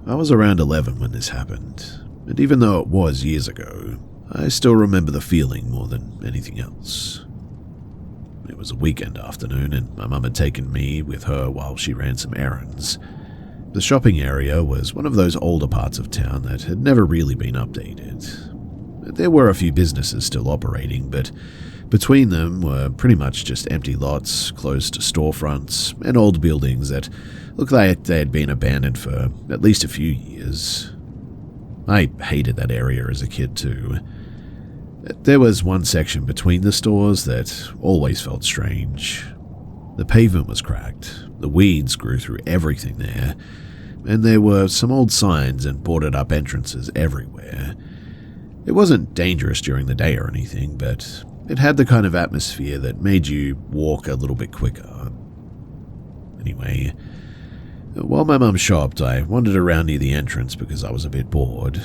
I was around 11 when this happened, and even though it was years ago, I still remember the feeling more than anything else. It was a weekend afternoon, and my mum had taken me with her while she ran some errands. The shopping area was one of those older parts of town that had never really been updated. There were a few businesses still operating, but between them were pretty much just empty lots, closed storefronts, and old buildings that looked like they had been abandoned for at least a few years. I hated that area as a kid too. There was one section between the stores that always felt strange. The pavement was cracked, the weeds grew through everything there, and there were some old signs and boarded up entrances everywhere. It wasn't dangerous during the day or anything, but it had the kind of atmosphere that made you walk a little bit quicker. Anyway, while my mum shopped, I wandered around near the entrance because I was a bit bored.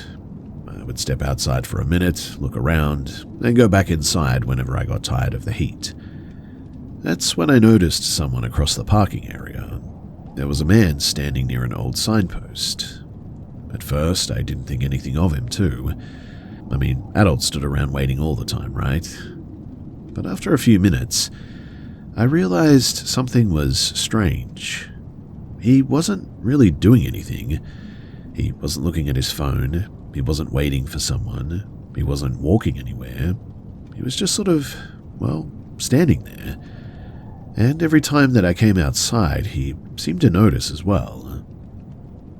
I would step outside for a minute, look around, then go back inside whenever I got tired of the heat. That's when I noticed someone across the parking area. There was a man standing near an old signpost. At first, I didn't think anything of him too. I mean, adults stood around waiting all the time, right? But after a few minutes, I realized something was strange. He wasn't really doing anything. He wasn't looking at his phone. He wasn't waiting for someone. He wasn't walking anywhere. He was just sort of, standing there. And every time that I came outside, he seemed to notice as well.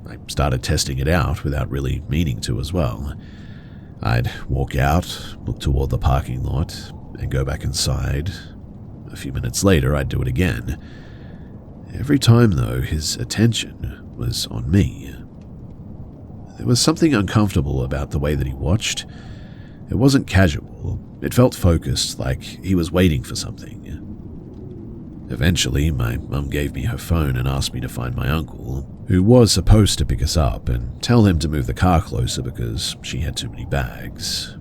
I started testing it out without really meaning to as well. I'd walk out, look toward the parking lot, and go back inside. A few minutes later, I'd do it again. Every time, though, his attention was on me. There was something uncomfortable about the way that he watched. It wasn't casual. It felt focused, like he was waiting for something. Eventually, my mum gave me her phone and asked me to find my uncle, who was supposed to pick us up, and tell him to move the car closer because she had too many bags.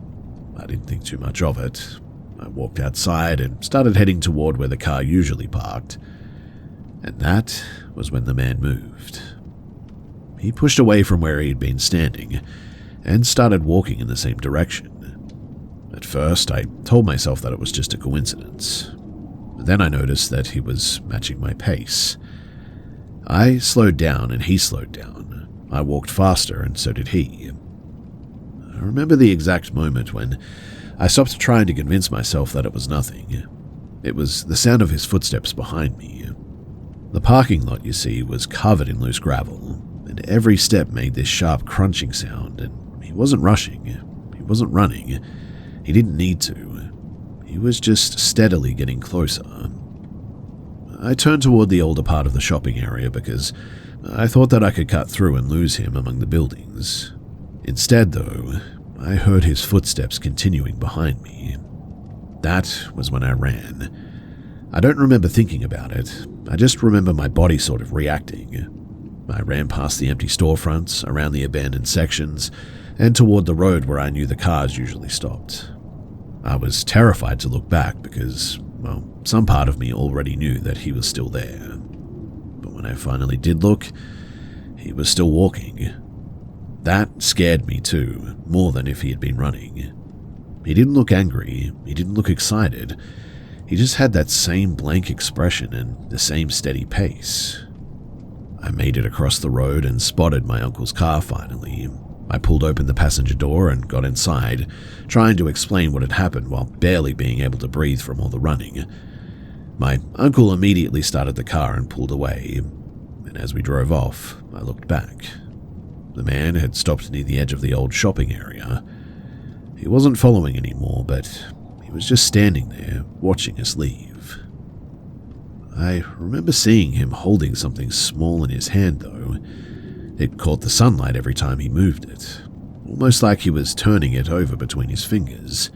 I didn't think too much of it. I walked outside and started heading toward where the car usually parked. And that was when the man moved. He pushed away from where he had been standing and started walking in the same direction. At first, I told myself that it was just a coincidence. Then I noticed that he was matching my pace. I slowed down and he slowed down. I walked faster and so did he. I remember the exact moment when I stopped trying to convince myself that it was nothing. It was the sound of his footsteps behind me. The parking lot, you see, was covered in loose gravel, and every step made this sharp crunching sound, and he wasn't rushing. He wasn't running. He didn't need to. He was just steadily getting closer. I turned toward the older part of the shopping area because I thought that I could cut through and lose him among the buildings. Instead, though, I heard his footsteps continuing behind me. That was when I ran. I don't remember thinking about it. I just remember my body sort of reacting. I ran past the empty storefronts, around the abandoned sections, and toward the road where I knew the cars usually stopped. I was terrified to look back because, some part of me already knew that he was still there. But when I finally did look, he was still walking. That scared me too, more than if he had been running. He didn't look angry, he didn't look excited. He just had that same blank expression and the same steady pace. I made it across the road and spotted my uncle's car finally. I pulled open the passenger door and got inside, trying to explain what had happened while barely being able to breathe from all the running. My uncle immediately started the car and pulled away, and as we drove off, I looked back. The man had stopped near the edge of the old shopping area. He wasn't following anymore, but he was just standing there, watching us leave. I remember seeing him holding something small in his hand, though. It caught the sunlight every time he moved it, almost like he was turning it over between his fingers.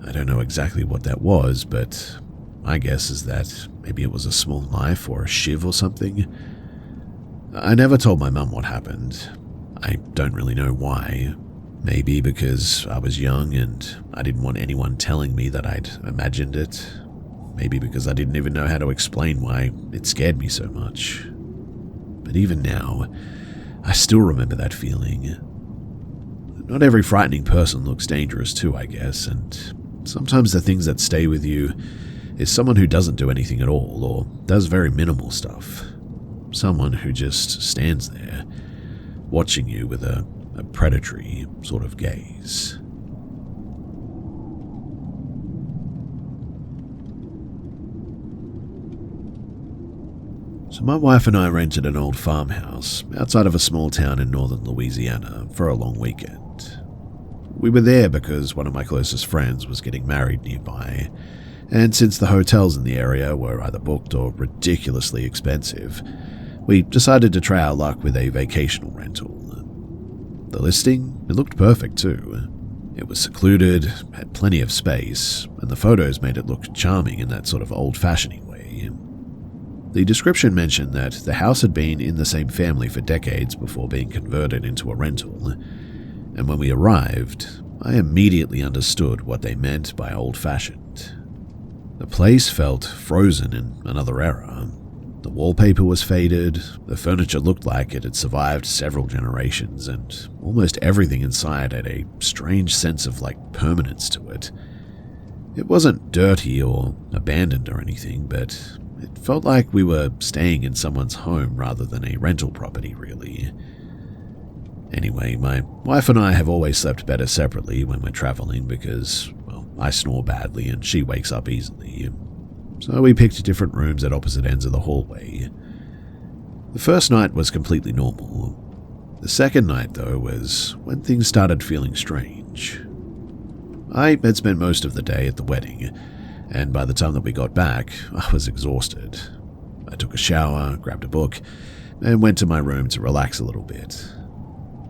I don't know exactly what that was, but my guess is that maybe it was a small knife or a shiv or something. I never told my mum what happened. I don't really know why. Maybe because I was young and I didn't want anyone telling me that I'd imagined it. Maybe because I didn't even know how to explain why it scared me so much. But even now, I still remember that feeling. Not every frightening person looks dangerous too, I guess, and sometimes the things that stay with you is someone who doesn't do anything at all, or does very minimal stuff. Someone who just stands there, watching you with a predatory sort of gaze. So my wife and I rented an old farmhouse outside of a small town in northern Louisiana for a long weekend. We were there because one of my closest friends was getting married nearby, and since the hotels in the area were either booked or ridiculously expensive, we decided to try our luck with a vacational rental. The listing, it looked perfect too. It was secluded, had plenty of space, and the photos made it look charming in that sort of old-fashioned way. The description mentioned that the house had been in the same family for decades before being converted into a rental, and when we arrived, I immediately understood what they meant by old-fashioned. The place felt frozen in another era. The wallpaper was faded, the furniture looked like it had survived several generations, and almost everything inside had a strange sense of permanence to it. It wasn't dirty or abandoned or anything, but it felt like we were staying in someone's home rather than a rental property, really. Anyway, my wife and I have always slept better separately when we're traveling because, well, I snore badly and she wakes up easily. So we picked different rooms at opposite ends of the hallway. The first night was completely normal. The second night, though, was when things started feeling strange. I had spent most of the day at the wedding, and by the time that we got back, I was exhausted. I took a shower, grabbed a book, and went to my room to relax a little bit.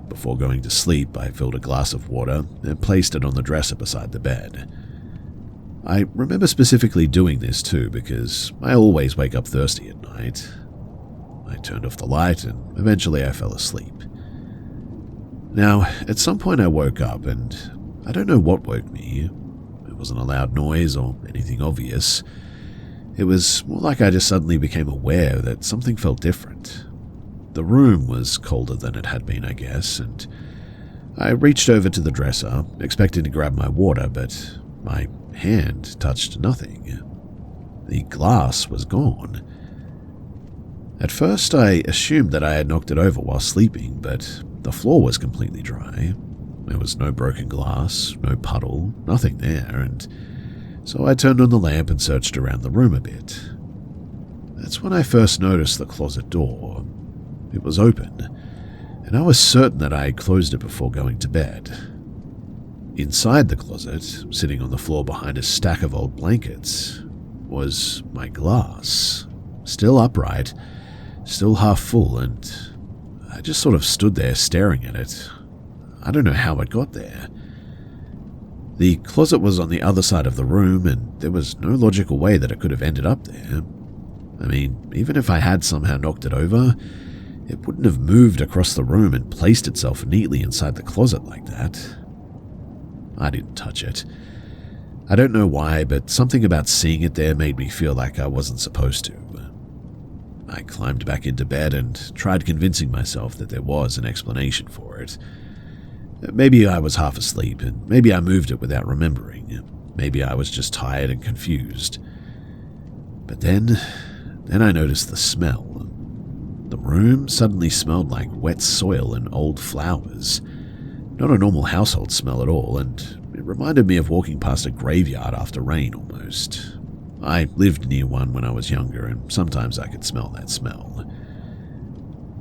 Before going to sleep, I filled a glass of water and placed it on the dresser beside the bed. I remember specifically doing this too because I always wake up thirsty at night. I turned off the light and eventually I fell asleep. Now, at some point I woke up and I don't know what woke me. It wasn't a loud noise or anything obvious. It was more like I just suddenly became aware that something felt different. The room was colder than it had been, I guess, and I reached over to the dresser, expecting to grab my water, but my hand touched nothing. The glass was gone. At first, I assumed that I had knocked it over while sleeping, but the floor was completely dry. There was no broken glass, no puddle, nothing there, and so I turned on the lamp and searched around the room a bit. That's when I first noticed the closet door. It was open, and I was certain that I had closed it before going to bed. Inside the closet, sitting on the floor behind a stack of old blankets, was my glass, still upright, still half full, and I just sort of stood there staring at it. I don't know how it got there. The closet was on the other side of the room, and there was no logical way that it could have ended up there. I mean, even if I had somehow knocked it over, it wouldn't have moved across the room and placed itself neatly inside the closet like that. I didn't touch it. I don't know why, but something about seeing it there made me feel like I wasn't supposed to. I climbed back into bed and tried convincing myself that there was an explanation for it. Maybe I was half asleep, and maybe I moved it without remembering. Maybe I was just tired and confused. But then I noticed the smell. The room suddenly smelled like wet soil and old flowers. Not a normal household smell at all, and it reminded me of walking past a graveyard after rain almost. I lived near one when I was younger, and sometimes I could smell that smell.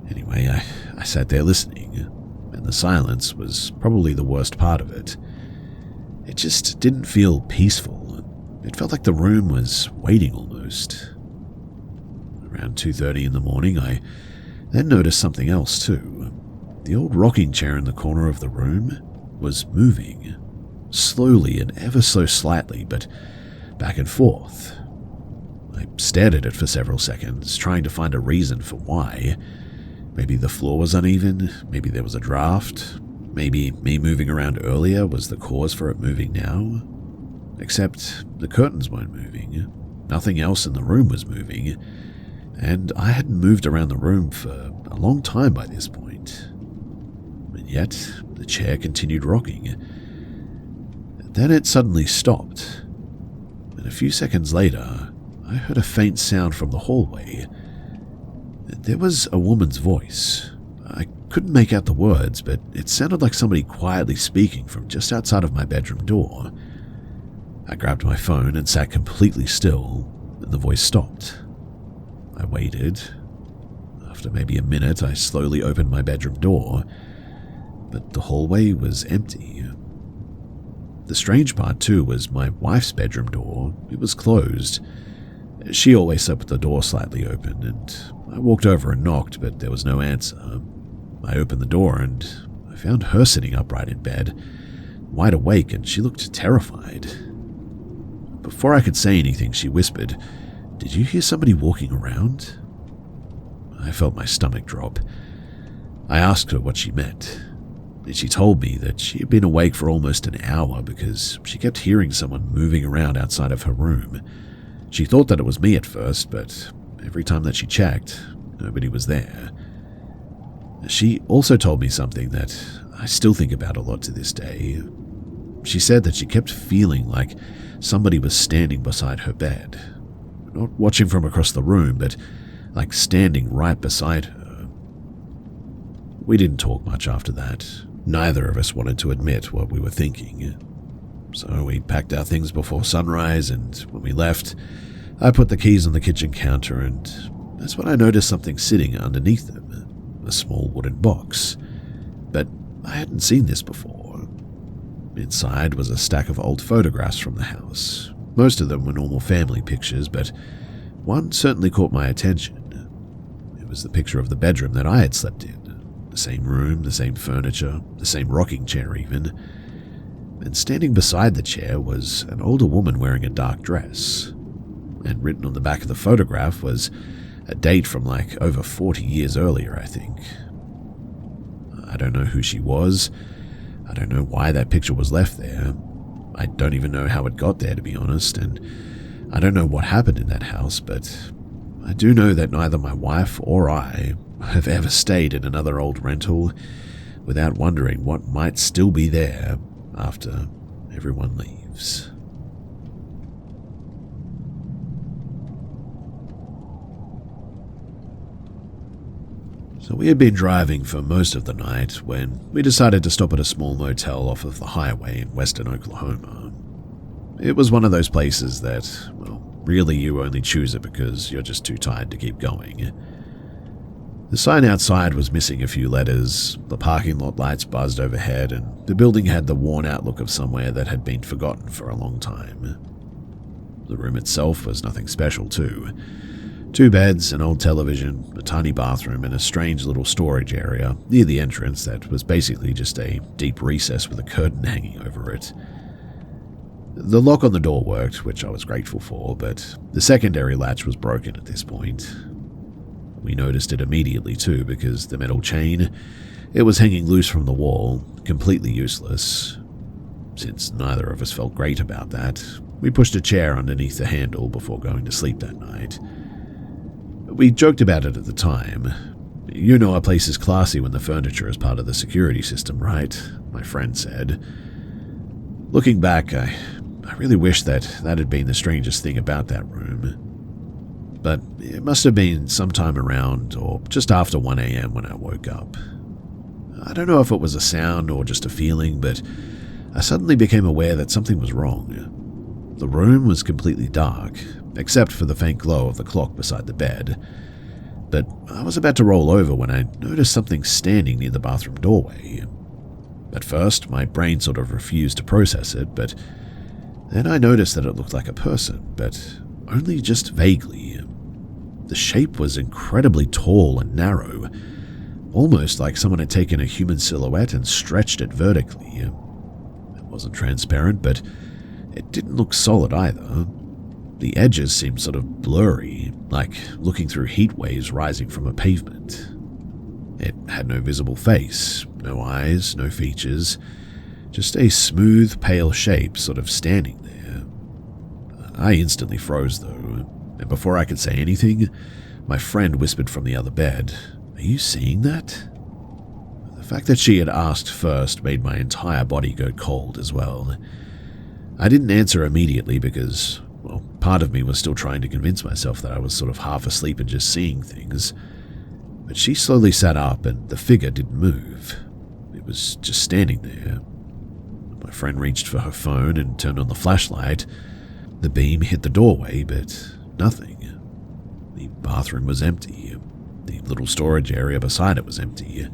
Anyway, I sat there listening, and the silence was probably the worst part of it. It just didn't feel peaceful. It felt like the room was waiting almost. Around 2:30 in the morning, I then noticed something else too. The old rocking chair in the corner of the room was moving, slowly and ever so slightly, but back and forth. I stared at it for several seconds, trying to find a reason for why. Maybe the floor was uneven, maybe there was a draft, maybe me moving around earlier was the cause for it moving now. Except the curtains weren't moving, nothing else in the room was moving, and I hadn't moved around the room for a long time by this point. moment. And yet, the chair continued rocking. Then it suddenly stopped, and a few seconds later, I heard a faint sound from the hallway. There was a woman's voice. I couldn't make out the words, but it sounded like somebody quietly speaking from just outside of my bedroom door. I grabbed my phone and sat completely still, and the voice stopped. I waited. After maybe a minute, I slowly opened my bedroom door, but the hallway was empty. The strange part, too, was my wife's bedroom door. It was closed. She always slept with the door slightly open, and I walked over and knocked, but there was no answer. I opened the door, and I found her sitting upright in bed, wide awake, and she looked terrified. Before I could say anything, she whispered, "Did you hear somebody walking around?" I felt my stomach drop. I asked her what she meant, and she told me that she had been awake for almost an hour because she kept hearing someone moving around outside of her room. She thought that it was me at first, but every time that she checked, nobody was there. She also told me something that I still think about a lot to this day. She said that she kept feeling like somebody was standing beside her bed. Not watching from across the room, but like standing right beside her. We didn't talk much after that. Neither of us wanted to admit what we were thinking. So we packed our things before sunrise, and when we left, I put the keys on the kitchen counter, and that's when I noticed something sitting underneath them, a small wooden box. But I hadn't seen this before. Inside was a stack of old photographs from the house. Most of them were normal family pictures, but one certainly caught my attention. It was the picture of the bedroom that I had slept in. The same room, the same furniture, the same rocking chair even. And standing beside the chair was an older woman wearing a dark dress. And written on the back of the photograph was a date from like over 40 years earlier, I think. I don't know who she was. I don't know why that picture was left there. I don't even know how it got there, to be honest, and I don't know what happened in that house, but I do know that neither my wife or I have ever stayed in another old rental without wondering what might still be there after everyone leaves. So we had been driving for most of the night when we decided to stop at a small motel off of the highway in western Oklahoma. It was one of those places that, well, really you only choose it because you're just too tired to keep going. The sign outside was missing a few letters, the parking lot lights buzzed overhead, and the building had the worn-out look of somewhere that had been forgotten for a long time. The room itself was nothing special too. 2 beds, an old television, a tiny bathroom, and a strange little storage area near the entrance that was basically just a deep recess with a curtain hanging over it. The lock on the door worked, which I was grateful for, but the secondary latch was broken at this point. We noticed it immediately too, because the metal chain, it was hanging loose from the wall, completely useless. Since neither of us felt great about that, we pushed a chair underneath the handle before going to sleep that night. We joked about it at the time. "You know a place is classy when the furniture is part of the security system, right?" my friend said. Looking back, I really wish that had been the strangest thing about that room. But it must have been sometime around or just after 1 a.m. when I woke up. I don't know if it was a sound or just a feeling, but I suddenly became aware that something was wrong. The room was completely dark, except for the faint glow of the clock beside the bed. But I was about to roll over when I noticed something standing near the bathroom doorway. At first, my brain sort of refused to process it, but then I noticed that it looked like a person, but only just vaguely. The shape was incredibly tall and narrow, almost like someone had taken a human silhouette and stretched it vertically. It wasn't transparent, but it didn't look solid either. The edges seemed sort of blurry, like looking through heat waves rising from a pavement. It had no visible face, no eyes, no features, just a smooth, pale shape sort of standing there. I instantly froze though, and before I could say anything, my friend whispered from the other bed, "Are you seeing that?" fact that she had asked first made my entire body go cold as well. I didn't answer immediately because, well, part of me was still trying to convince myself that I was sort of half asleep and just seeing things. But she slowly sat up and the figure didn't move. It was just standing there. My friend reached for her phone and turned on the flashlight. The beam hit the doorway, but nothing. The bathroom was empty. The little storage area beside it was empty.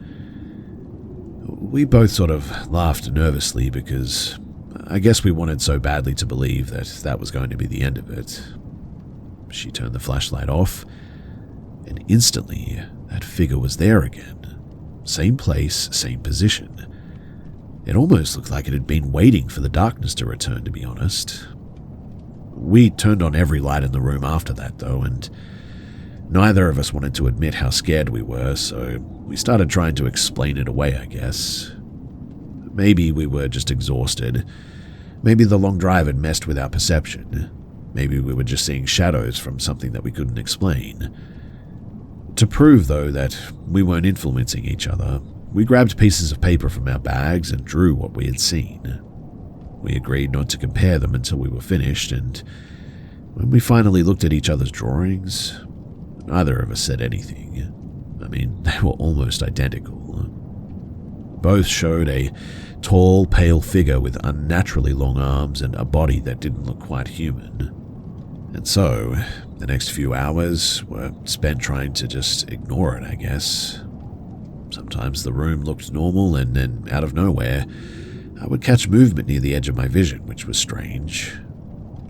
We both sort of laughed nervously because I guess we wanted so badly to believe that that was going to be the end of it. She turned the flashlight off, and instantly that figure was there again. Same place, same position. It almost looked like it had been waiting for the darkness to return, to be honest. We turned on every light in the room after that, though, and neither of us wanted to admit how scared we were, so we started trying to explain it away, I guess. Maybe we were just exhausted. Maybe the long drive had messed with our perception. Maybe we were just seeing shadows from something that we couldn't explain. To prove, though, that we weren't influencing each other, we grabbed pieces of paper from our bags and drew what we had seen. We agreed not to compare them until we were finished, and when we finally looked at each other's drawings, neither of us said anything. I mean, they were almost identical. Both showed a tall, pale figure with unnaturally long arms and a body that didn't look quite human. And so, the next few hours were spent trying to just ignore it, I guess. Sometimes the room looked normal, and then, out of nowhere, I would catch movement near the edge of my vision, which was strange.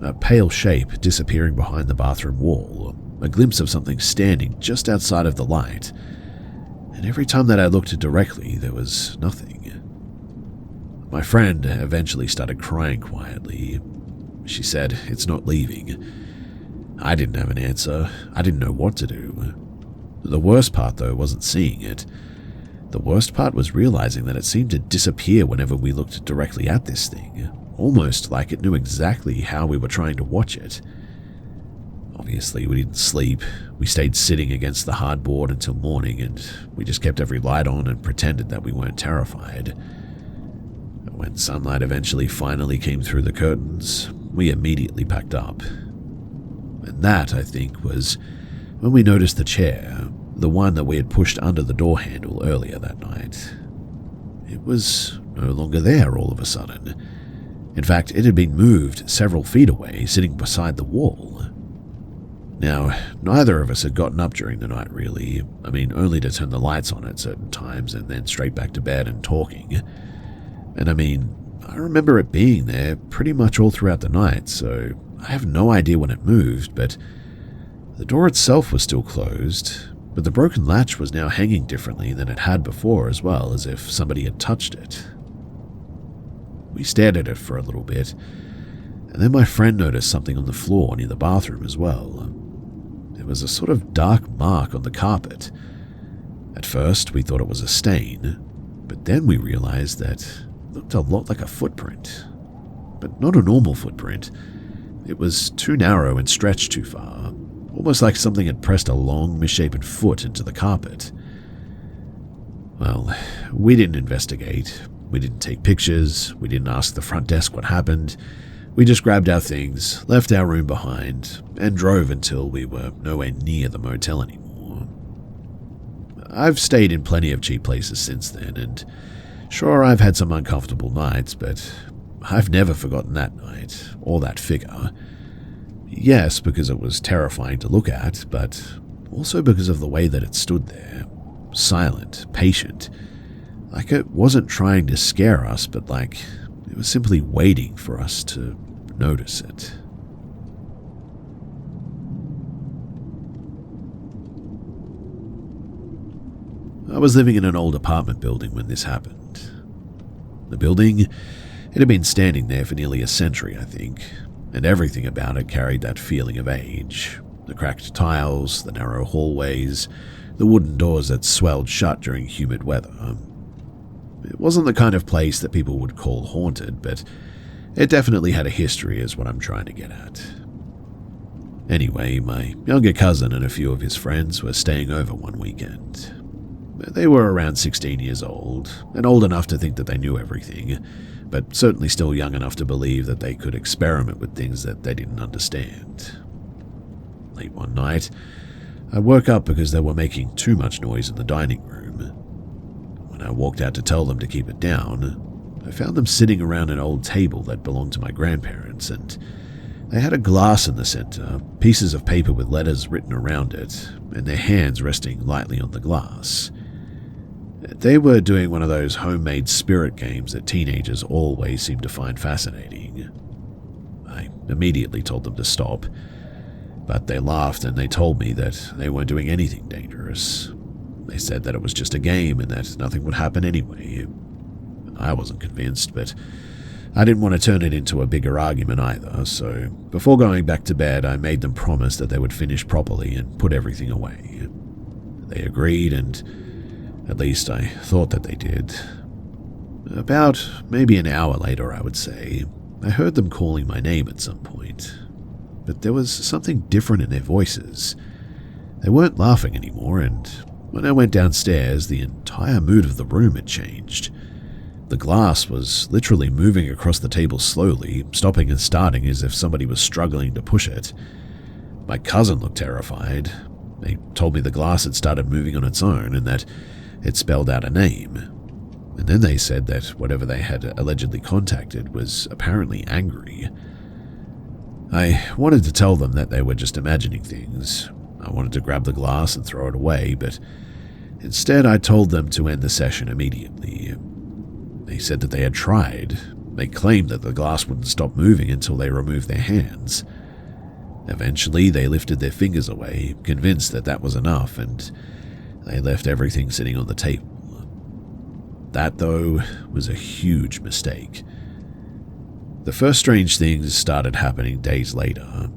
A pale shape disappearing behind the bathroom wall, a glimpse of something standing just outside of the light, and every time that I looked directly, there was nothing. My friend eventually started crying quietly. She said, "It's not leaving." I didn't have an answer. I didn't know what to do. The worst part, though, wasn't seeing it. The worst part was realizing that it seemed to disappear whenever we looked directly at this thing, almost like it knew exactly how we were trying to watch it. Obviously, we didn't sleep. We stayed sitting against the hardboard until morning, and we just kept every light on and pretended that we weren't terrified. When sunlight eventually finally came through the curtains, we immediately packed up. And that, I think, was when we noticed the chair, the one that we had pushed under the door handle earlier that night. It was no longer there all of a sudden. In fact, it had been moved several feet away, sitting beside the wall. Now, neither of us had gotten up during the night, really. I mean, only to turn the lights on at certain times and then straight back to bed and talking. And I mean, I remember it being there pretty much all throughout the night, so I have no idea when it moved, but the door itself was still closed, but the broken latch was now hanging differently than it had before as well, as if somebody had touched it. We stared at it for a little bit, and then my friend noticed something on the floor near the bathroom as well. There was a sort of dark mark on the carpet. At first, we thought it was a stain, but then we realized that it looked a lot like a footprint. But not a normal footprint. It was too narrow and stretched too far, almost like something had pressed a long, misshapen foot into the carpet. Well, we didn't investigate. We didn't take pictures. We didn't ask the front desk what happened. We just grabbed our things, left our room behind, and drove until we were nowhere near the motel anymore. I've stayed in plenty of cheap places since then, and sure, I've had some uncomfortable nights, but I've never forgotten that night, or that figure. Yes, because it was terrifying to look at, but also because of the way that it stood there, silent, patient, like it wasn't trying to scare us, but like it was simply waiting for us to notice it. I was living in an old apartment building when this happened. The building, it had been standing there for nearly a century, I think, and everything about it carried that feeling of age. The cracked tiles, the narrow hallways, the wooden doors that swelled shut during humid weather. It wasn't the kind of place that people would call haunted, but it definitely had a history is what I'm trying to get at. Anyway, my younger cousin and a few of his friends were staying over one weekend. They were around 16 years old, and old enough to think that they knew everything, but certainly still young enough to believe that they could experiment with things that they didn't understand. Late one night, I woke up because they were making too much noise in the dining room. When I walked out to tell them to keep it down, I found them sitting around an old table that belonged to my grandparents, and they had a glass in the center, pieces of paper with letters written around it, and their hands resting lightly on the glass. They were doing one of those homemade spirit games that teenagers always seem to find fascinating. I immediately told them to stop, but they laughed and they told me that they weren't doing anything dangerous. They said that it was just a game and that nothing would happen anyway. I wasn't convinced, but I didn't want to turn it into a bigger argument either, so before going back to bed, I made them promise that they would finish properly and put everything away. They agreed, and at least I thought that they did. About maybe an hour later, I would say, I heard them calling my name at some point, but there was something different in their voices. They weren't laughing anymore, and when I went downstairs, the entire mood of the room had changed. The glass was literally moving across the table slowly, stopping and starting as if somebody was struggling to push it. My cousin looked terrified. They told me the glass had started moving on its own and that it spelled out a name. And then they said that whatever they had allegedly contacted was apparently angry. I wanted to tell them that they were just imagining things. I wanted to grab the glass and throw it away, but instead I told them to end the session immediately. They said that they had tried. They claimed that the glass wouldn't stop moving until they removed their hands. Eventually, they lifted their fingers away, convinced that that was enough, and they left everything sitting on the table. That, though, was a huge mistake. The first strange things started happening days later.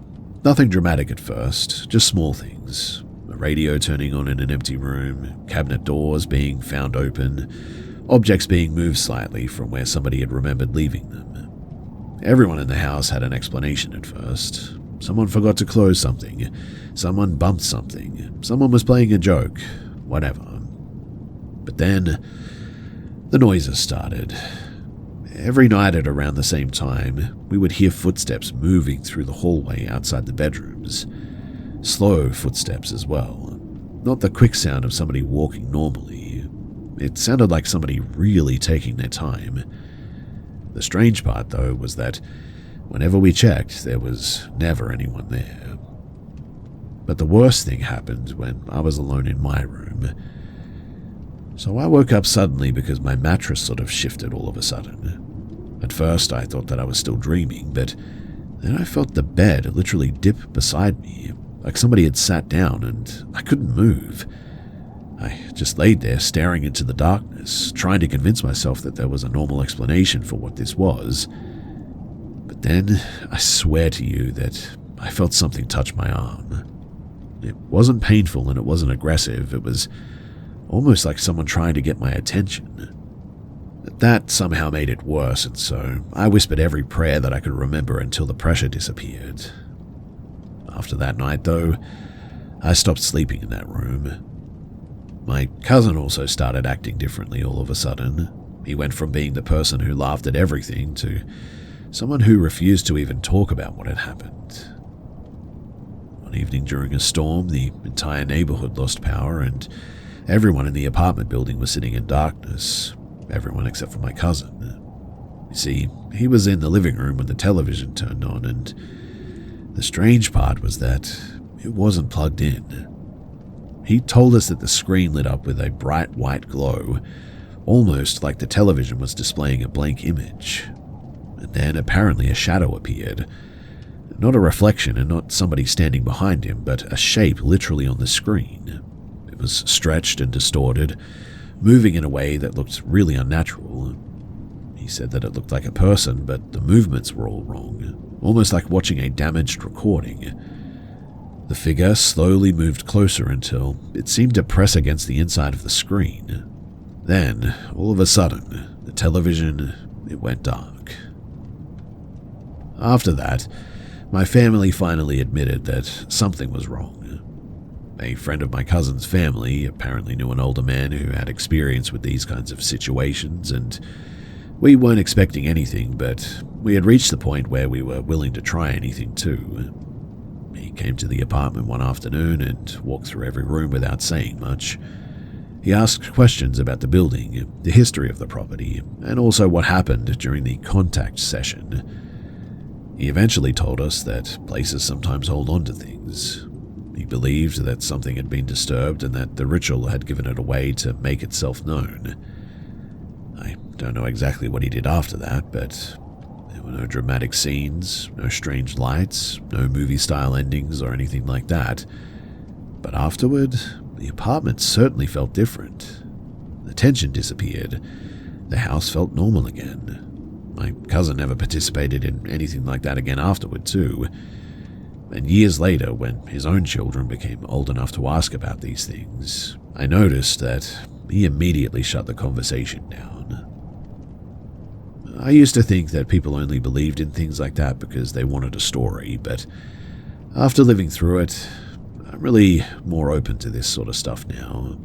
Nothing dramatic at first, just small things. A radio turning on in an empty room, cabinet doors being found open, objects being moved slightly from where somebody had remembered leaving them. Everyone in the house had an explanation at first. Someone forgot to close something. Someone bumped something. Someone was playing a joke. Whatever. But then, the noises started. Every night at around the same time, we would hear footsteps moving through the hallway outside the bedrooms. Slow footsteps as well. Not the quick sound of somebody walking normally. It sounded like somebody really taking their time. The strange part, though, was that whenever we checked, there was never anyone there. But the worst thing happened when I was alone in my room. So I woke up suddenly because my mattress sort of shifted all of a sudden. At first I thought that I was still dreaming, but then I felt the bed literally dip beside me, like somebody had sat down and I couldn't move. I just laid there staring into the darkness, trying to convince myself that there was a normal explanation for what this was. But then, I swear to you that I felt something touch my arm. It wasn't painful and it wasn't aggressive, it was almost like someone trying to get my attention. That somehow made it worse, and so I whispered every prayer that I could remember until the pressure disappeared. After that night, though, I stopped sleeping in that room. My cousin also started acting differently all of a sudden. He went from being the person who laughed at everything to someone who refused to even talk about what had happened. One evening during a storm, the entire neighborhood lost power and everyone in the apartment building was sitting in darkness. Everyone except for my cousin. You see, he was in the living room when the television turned on, and the strange part was that it wasn't plugged in. He told us that the screen lit up with a bright white glow, almost like the television was displaying a blank image. And then apparently a shadow appeared. Not a reflection and not somebody standing behind him, but a shape literally on the screen. It was stretched and distorted, moving in a way that looked really unnatural. He said that it looked like a person, but the movements were all wrong, almost like watching a damaged recording. The figure slowly moved closer until it seemed to press against the inside of the screen. Then, all of a sudden, the television, it went dark. After that, my family finally admitted that something was wrong. A friend of my cousin's family apparently knew an older man who had experience with these kinds of situations, and we weren't expecting anything, but we had reached the point where we were willing to try anything too. He came to the apartment one afternoon and walked through every room without saying much. He asked questions about the building, the history of the property, and also what happened during the contact session. He eventually told us that places sometimes hold on to things. He believed that something had been disturbed and that the ritual had given it a way to make itself known. I don't know exactly what he did after that, but there were no dramatic scenes, no strange lights, no movie-style endings or anything like that. But afterward, the apartment certainly felt different. The tension disappeared. The house felt normal again. My cousin never participated in anything like that again afterward, too. And years later, when his own children became old enough to ask about these things, I noticed that he immediately shut the conversation down. I used to think that people only believed in things like that because they wanted a story, but after living through it, I'm really more open to this sort of stuff now.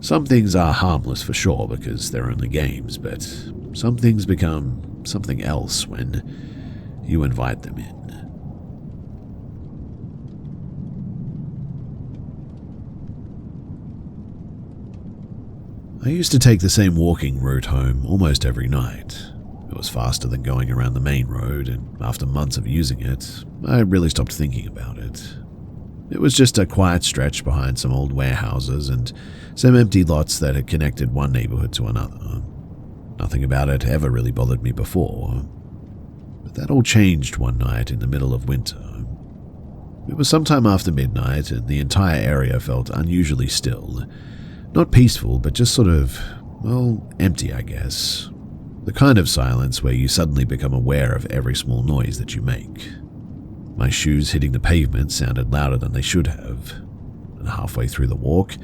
Some things are harmless for sure because they're only games, but some things become something else when you invite them in. I used to take the same walking route home almost every night. It was faster than going around the main road, and after months of using it, I really stopped thinking about it. It was just a quiet stretch behind some old warehouses and some empty lots that had connected one neighborhood to another. Nothing about it ever really bothered me before. But that all changed one night in the middle of winter. It was sometime after midnight, and the entire area felt unusually still. Not peaceful, but just sort of, empty, I guess. The kind of silence where you suddenly become aware of every small noise that you make. My shoes hitting the pavement sounded louder than they should have, and halfway through the walk,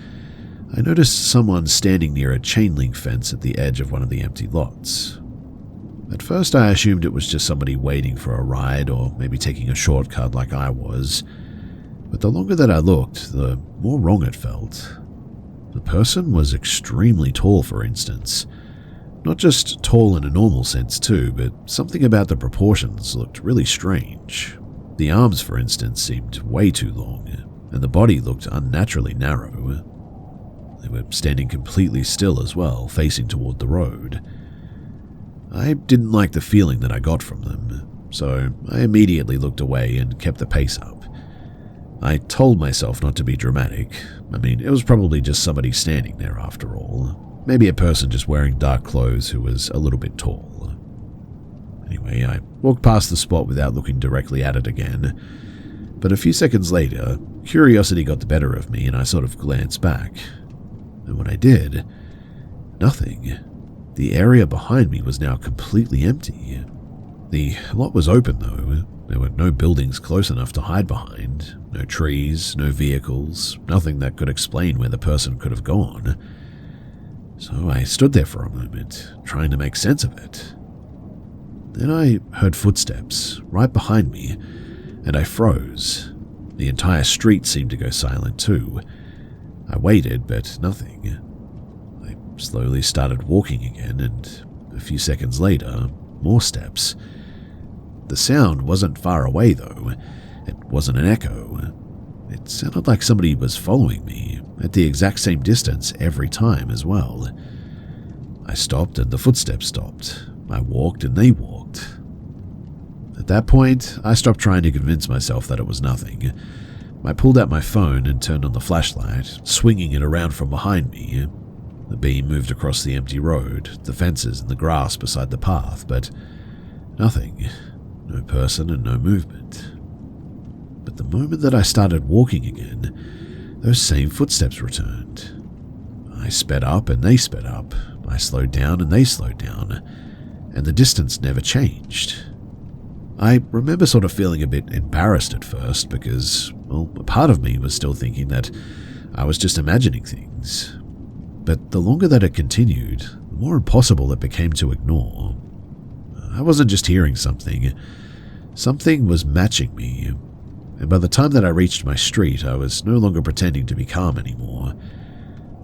I noticed someone standing near a chain link fence at the edge of one of the empty lots. At first I assumed it was just somebody waiting for a ride or maybe taking a shortcut like I was, but the longer that I looked, the more wrong it felt. The person was extremely tall, for instance. Not just tall in a normal sense too, but something about the proportions looked really strange. The arms, for instance, seemed way too long, and the body looked unnaturally narrow. They were standing completely still as well, facing toward the road. I didn't like the feeling that I got from them, so I immediately looked away and kept the pace up. I told myself not to be dramatic. I mean, it was probably just somebody standing there after all. Maybe a person just wearing dark clothes who was a little bit tall. Anyway, I walked past the spot without looking directly at it again. But a few seconds later, curiosity got the better of me and I sort of glanced back. And when I did, nothing. The area behind me was now completely empty. The lot was open though. There were no buildings close enough to hide behind, no trees, no vehicles, nothing that could explain where the person could have gone. So I stood there for a moment, trying to make sense of it. Then I heard footsteps right behind me, and I froze. The entire street seemed to go silent too. I waited, but nothing. I slowly started walking again, and a few seconds later, more steps. The sound wasn't far away, though. It wasn't an echo. It sounded like somebody was following me, at the exact same distance every time as well. I stopped and the footsteps stopped. I walked and they walked. At that point, I stopped trying to convince myself that it was nothing. I pulled out my phone and turned on the flashlight, swinging it around from behind me. The beam moved across the empty road, the fences and the grass beside the path, but nothing. No person and no movement. But the moment that I started walking again, those same footsteps returned. I sped up and they sped up. I slowed down and they slowed down. And the distance never changed. I remember sort of feeling a bit embarrassed at first because, a part of me was still thinking that I was just imagining things. But the longer that it continued, the more impossible it became to ignore. I wasn't just hearing something. Something was matching me. and by the time that I reached my street, I was no longer pretending to be calm anymore.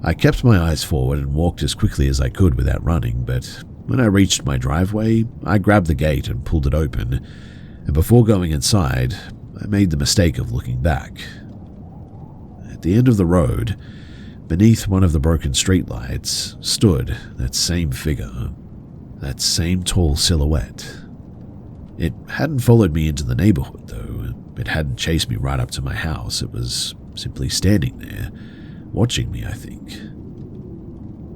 I kept my eyes forward and walked as quickly as I could without running, but when I reached my driveway, I grabbed the gate and pulled it open, and before going inside, I made the mistake of looking back. At the end of the road, beneath one of the broken streetlights, stood that same figure, that same tall silhouette. It hadn't followed me into the neighborhood, though. It hadn't chased me right up to my house. It was simply standing there, watching me, I think.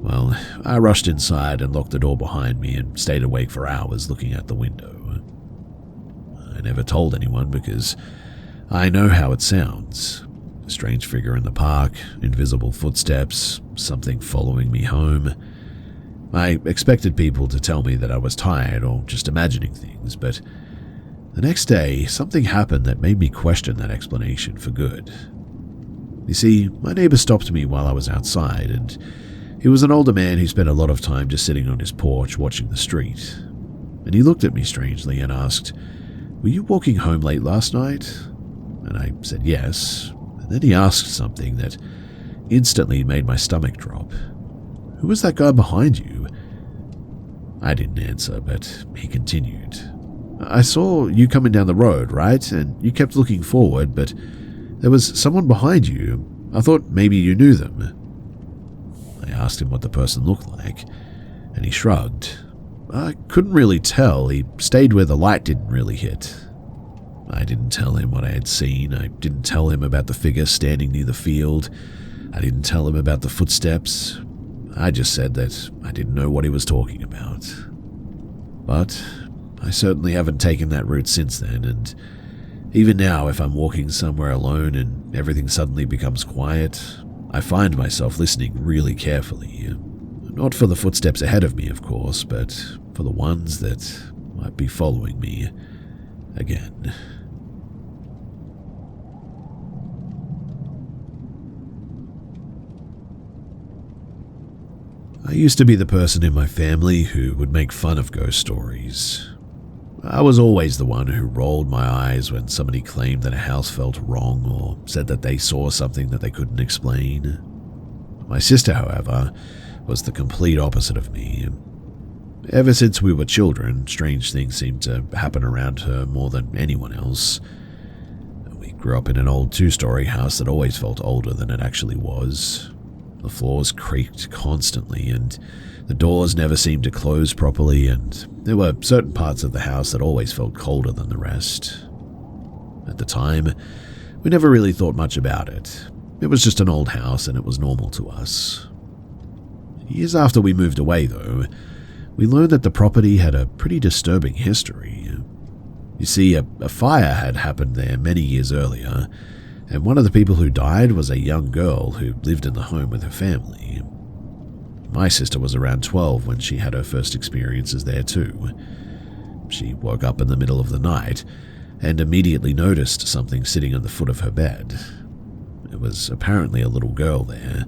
Well, I rushed inside and locked the door behind me and stayed awake for hours looking out the window. I never told anyone because I know how it sounds. A strange figure in the park, invisible footsteps, something following me home. I expected people to tell me that I was tired or just imagining things, but the next day, something happened that made me question that explanation for good. You see, my neighbor stopped me while I was outside, and he was an older man who spent a lot of time just sitting on his porch watching the street. And he looked at me strangely and asked, "Were you walking home late last night?" And I said yes. And then he asked something that instantly made my stomach drop. "Who was that guy behind you?" I didn't answer, but he continued. "I saw you coming down the road, right? And you kept looking forward, but there was someone behind you. I thought maybe you knew them." I asked him what the person looked like, and he shrugged. I couldn't really tell. He stayed where the light didn't really hit. I didn't tell him what I had seen. I didn't tell him about the figure standing near the field. I didn't tell him about the footsteps. I just said that I didn't know what he was talking about. But I certainly haven't taken that route since then, and even now, if I'm walking somewhere alone and everything suddenly becomes quiet, I find myself listening really carefully. Not for the footsteps ahead of me, of course, but for the ones that might be following me again. I used to be the person in my family who would make fun of ghost stories. I was always the one who rolled my eyes when somebody claimed that a house felt wrong or said that they saw something that they couldn't explain. My sister, however, was the complete opposite of me. Ever since we were children, strange things seemed to happen around her more than anyone else. We grew up in an old two-story house that always felt older than it actually was. The floors creaked constantly, and the doors never seemed to close properly, and there were certain parts of the house that always felt colder than the rest. At the time, we never really thought much about it. It was just an old house, and it was normal to us. Years after we moved away, though, we learned that the property had a pretty disturbing history. You see, a fire had happened there many years earlier, and one of the people who died was a young girl who lived in the home with her family. My sister was around 12 when she had her first experiences there too. She woke up in the middle of the night and immediately noticed something sitting at the foot of her bed. It was apparently a little girl there.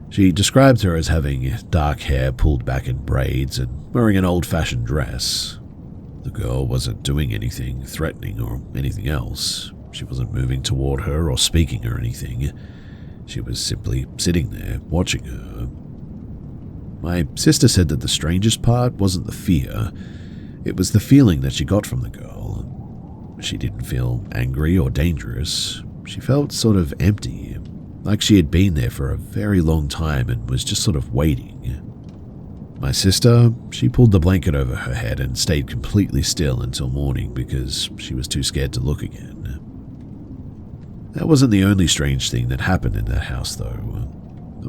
She described her as having dark hair pulled back in braids and wearing an old-fashioned dress. The girl wasn't doing anything threatening or anything else. She wasn't moving toward her or speaking or anything. She was simply sitting there, watching her. My sister said that the strangest part wasn't the fear. It was the feeling that she got from the girl. She didn't feel angry or dangerous. She felt sort of empty, like she had been there for a very long time and was just sort of waiting. My sister, she pulled the blanket over her head and stayed completely still until morning because she was too scared to look again. That wasn't the only strange thing that happened in that house, though.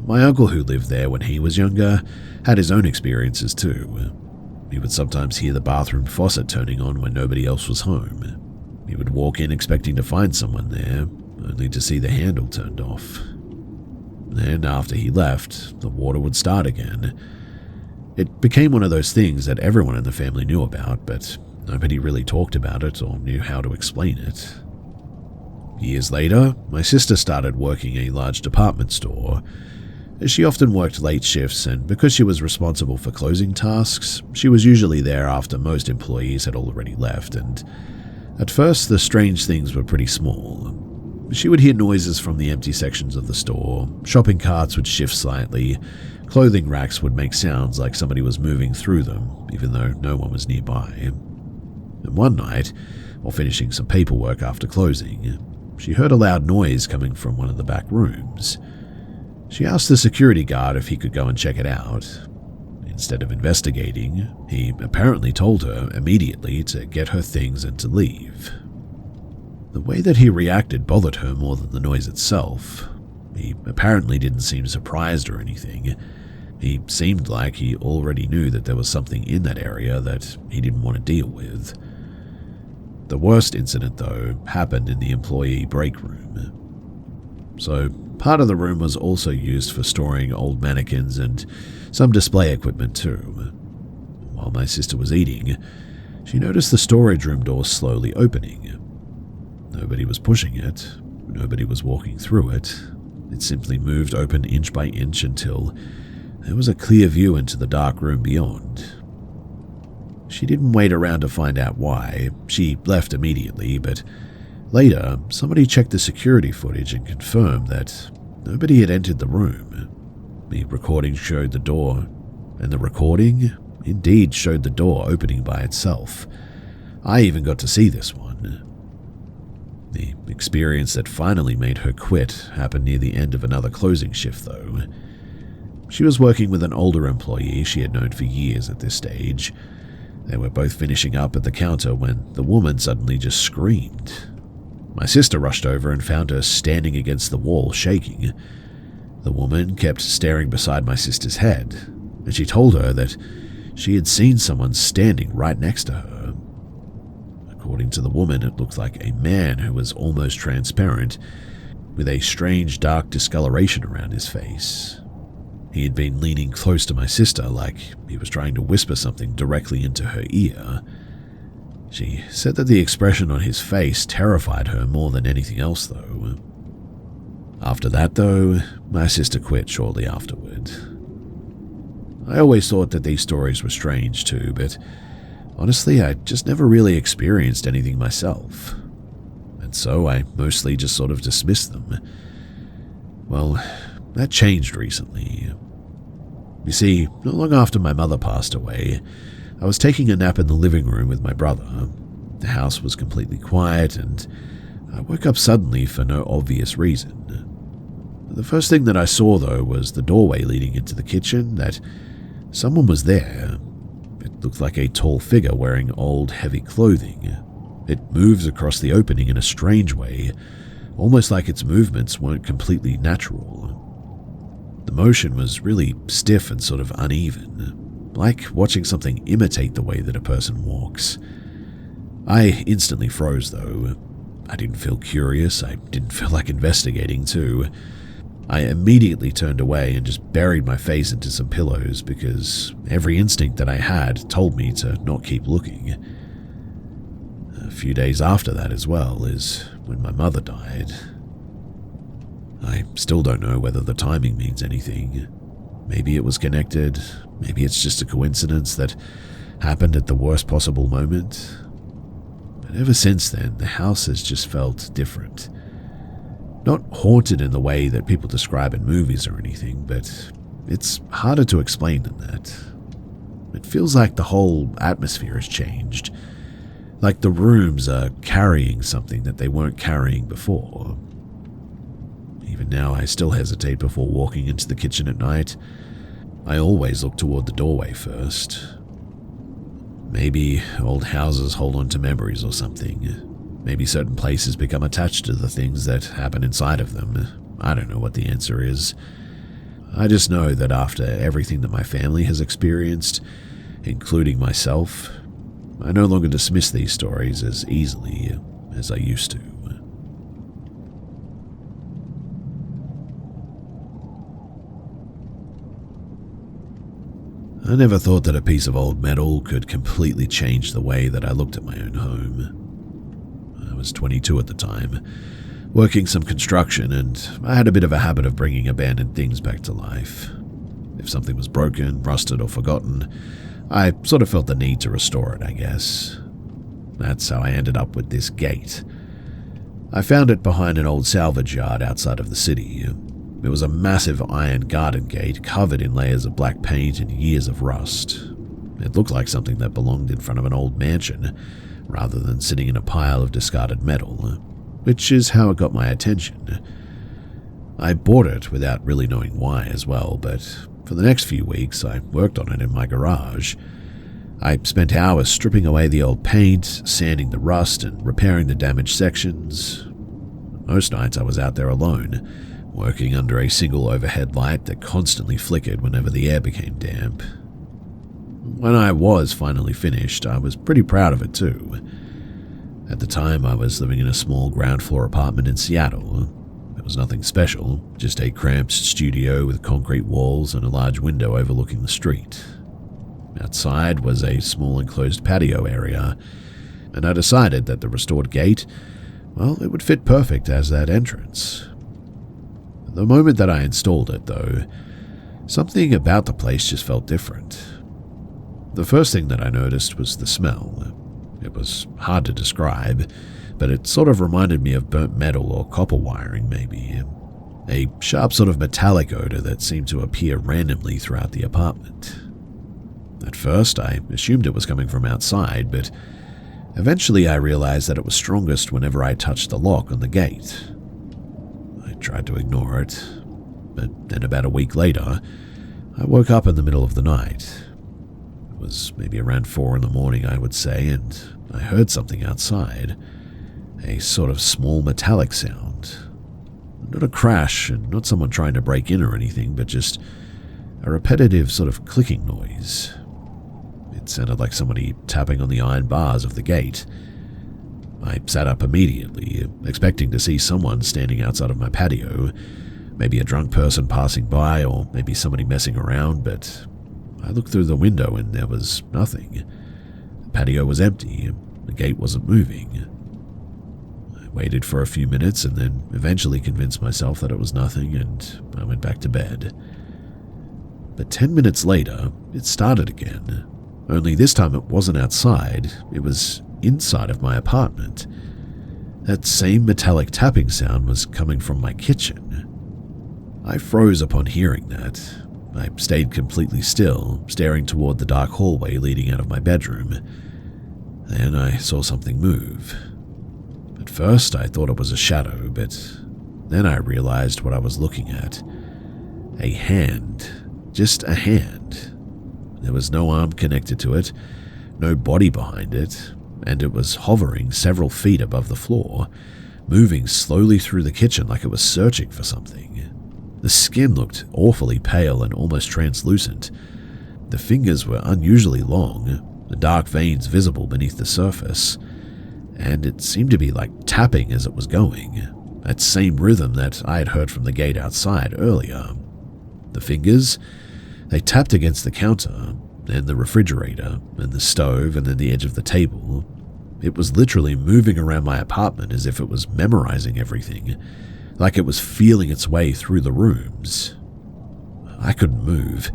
My uncle, who lived there when he was younger, had his own experiences too. He would sometimes hear the bathroom faucet turning on when nobody else was home. He would walk in expecting to find someone there, only to see the handle turned off. Then, after he left, the water would start again. It became one of those things that everyone in the family knew about, but nobody really talked about it or knew how to explain it. Years later, my sister started working a large department store. She often worked late shifts, and because she was responsible for closing tasks, she was usually there after most employees had already left, and At first, the strange things were pretty small. She would hear noises from the empty sections of the store, shopping carts would shift slightly, clothing racks would make sounds like somebody was moving through them, even though no one was nearby. And one night, while finishing some paperwork after closing, she heard a loud noise coming from one of the back rooms. She asked the security guard if he could go and check it out. Instead of investigating, he apparently told her immediately to get her things and to leave. The way that he reacted bothered her more than the noise itself. He apparently didn't seem surprised or anything. He seemed like he already knew that there was something in that area that he didn't want to deal with. The worst incident, though, happened in the employee break room. So, part of the room was also used for storing old mannequins and some display equipment too. While my sister was eating, she noticed the storage room door slowly opening. Nobody was pushing it, nobody was walking through it. It simply moved open inch by inch until there was a clear view into the dark room beyond. She didn't wait around to find out why. She left immediately, but later, somebody checked the security footage and confirmed that nobody had entered the room. The recording showed the door, and the recording indeed showed the door opening by itself. I even got to see this one. The experience that finally made her quit happened near the end of another closing shift, though. She was working with an older employee she had known for years at this stage. They were both finishing up at the counter when the woman suddenly just screamed. My sister rushed over and found her standing against the wall, shaking. The woman kept staring beside my sister's head, and she told her that she had seen someone standing right next to her. According to the woman, it looked like a man who was almost transparent, with a strange dark discoloration around his face. He had been leaning close to my sister like he was trying to whisper something directly into her ear. She said that the expression on his face terrified her more than anything else, though. After that, though, my sister quit shortly afterward. I always thought that these stories were strange too, but honestly, I just never really experienced anything myself. And so I mostly just sort of dismissed them. Well, that changed recently. You see, not long after my mother passed away, I was taking a nap in the living room with my brother. The house was completely quiet, and I woke up suddenly for no obvious reason. The first thing that I saw, though, was the doorway leading into the kitchen, that someone was there. It looked like a tall figure wearing old, heavy clothing. It moves across the opening in a strange way, almost like its movements weren't completely natural. The motion was really stiff and sort of uneven, like watching something imitate the way that a person walks. I instantly froze, though. I didn't feel curious, I didn't feel like investigating, too. I immediately turned away and just buried my face into some pillows because every instinct that I had told me to not keep looking. A few days after that as well is when my mother died. I still don't know whether the timing means anything. Maybe it was connected, maybe it's just a coincidence that happened at the worst possible moment. But ever since then, the house has just felt different. Not haunted in the way that people describe in movies or anything, but it's harder to explain than that. It feels like the whole atmosphere has changed. Like the rooms are carrying something that they weren't carrying before. Even now, I still hesitate before walking into the kitchen at night. I always look toward the doorway first. Maybe old houses hold on to memories or something. Maybe certain places become attached to the things that happen inside of them. I don't know what the answer is. I just know that after everything that my family has experienced, including myself, I no longer dismiss these stories as easily as I used to. I never thought that a piece of old metal could completely change the way that I looked at my own home. I was 22 at the time, working some construction, and I had a bit of a habit of bringing abandoned things back to life. If something was broken, rusted, or forgotten, I sort of felt the need to restore it, I guess. That's how I ended up with this gate. I found it behind an old salvage yard outside of the city. It was a massive iron garden gate covered in layers of black paint and years of rust. It looked like something that belonged in front of an old mansion, rather than sitting in a pile of discarded metal, which is how it got my attention. I bought it without really knowing why as well, but for the next few weeks I worked on it in my garage. I spent hours stripping away the old paint, sanding the rust, and repairing the damaged sections. Most nights I was out there alone, working under a single overhead light that constantly flickered whenever the air became damp. When I was finally finished, I was pretty proud of it too. At the time, I was living in a small ground floor apartment in Seattle. It was nothing special, just a cramped studio with concrete walls and a large window overlooking the street. Outside was a small enclosed patio area, and I decided that the restored gate, well, it would fit perfect as that entrance. The moment that I installed it, though, something about the place just felt different. The first thing that I noticed was the smell. It was hard to describe, but it sort of reminded me of burnt metal or copper wiring, maybe. A sharp sort of metallic odor that seemed to appear randomly throughout the apartment. At first, I assumed it was coming from outside, but eventually I realized that it was strongest whenever I touched the lock on the gate. I tried to ignore it, but then about a week later, I woke up in the middle of the night. It was maybe around 4 a.m, I would say, and I heard something outside. A sort of small metallic sound. Not a crash, and not someone trying to break in or anything, but just a repetitive sort of clicking noise. It sounded like somebody tapping on the iron bars of the gate. I sat up immediately, expecting to see someone standing outside of my patio, maybe a drunk person passing by, or maybe somebody messing around, but I looked through the window and there was nothing. The patio was empty, the gate wasn't moving. I waited for a few minutes and then eventually convinced myself that it was nothing, and I went back to bed. But 10 minutes later, it started again. Only this time it wasn't outside, it was inside of my apartment. That same metallic tapping sound was coming from my kitchen. I froze upon hearing that. I stayed completely still, staring toward the dark hallway leading out of my bedroom. Then I saw something move. At first I thought it was a shadow, but then I realized what I was looking at. A hand. Just a hand. There was no arm connected to it, no body behind it, and it was hovering several feet above the floor, moving slowly through the kitchen like it was searching for something. The skin looked awfully pale and almost translucent. The fingers were unusually long, the dark veins visible beneath the surface, and it seemed to be like tapping as it was going, that same rhythm that I had heard from the gate outside earlier. The fingers, they tapped against the counter, then the refrigerator, and the stove, and then the edge of the table. It was literally moving around my apartment as if it was memorizing everything, like it was feeling its way through the rooms. I couldn't move.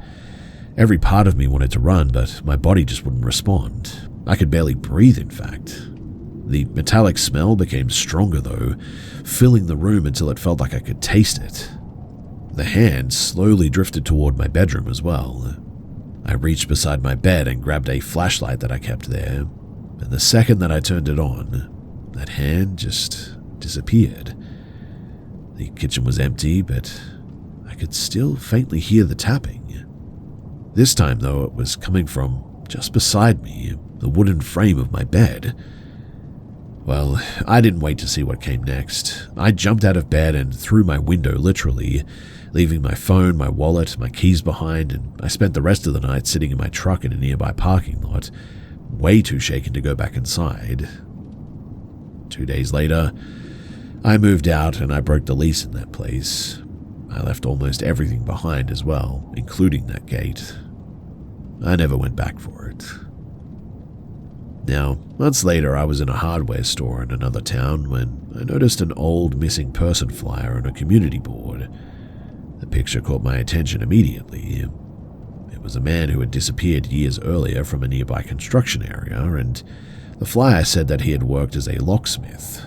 Every part of me wanted to run, but my body just wouldn't respond. I could barely breathe, in fact. The metallic smell became stronger, though, filling the room until it felt like I could taste it. The hand slowly drifted toward my bedroom as well. I reached beside my bed and grabbed a flashlight that I kept there, and the second that I turned it on, that hand just disappeared. The kitchen was empty, but I could still faintly hear the tapping. This time, though, it was coming from just beside me, the wooden frame of my bed. Well, I didn't wait to see what came next. I jumped out of bed and through my window, literally, leaving my phone, my wallet, my keys behind, and I spent the rest of the night sitting in my truck in a nearby parking lot, way too shaken to go back inside. 2 days later, I moved out and I broke the lease in that place. I left almost everything behind as well, including that gate. I never went back for it. Now, months later, I was in a hardware store in another town when I noticed an old missing person flyer on a community board. The picture caught my attention immediately. It was a man who had disappeared years earlier from a nearby construction area, and The flyer said that he had worked as a locksmith.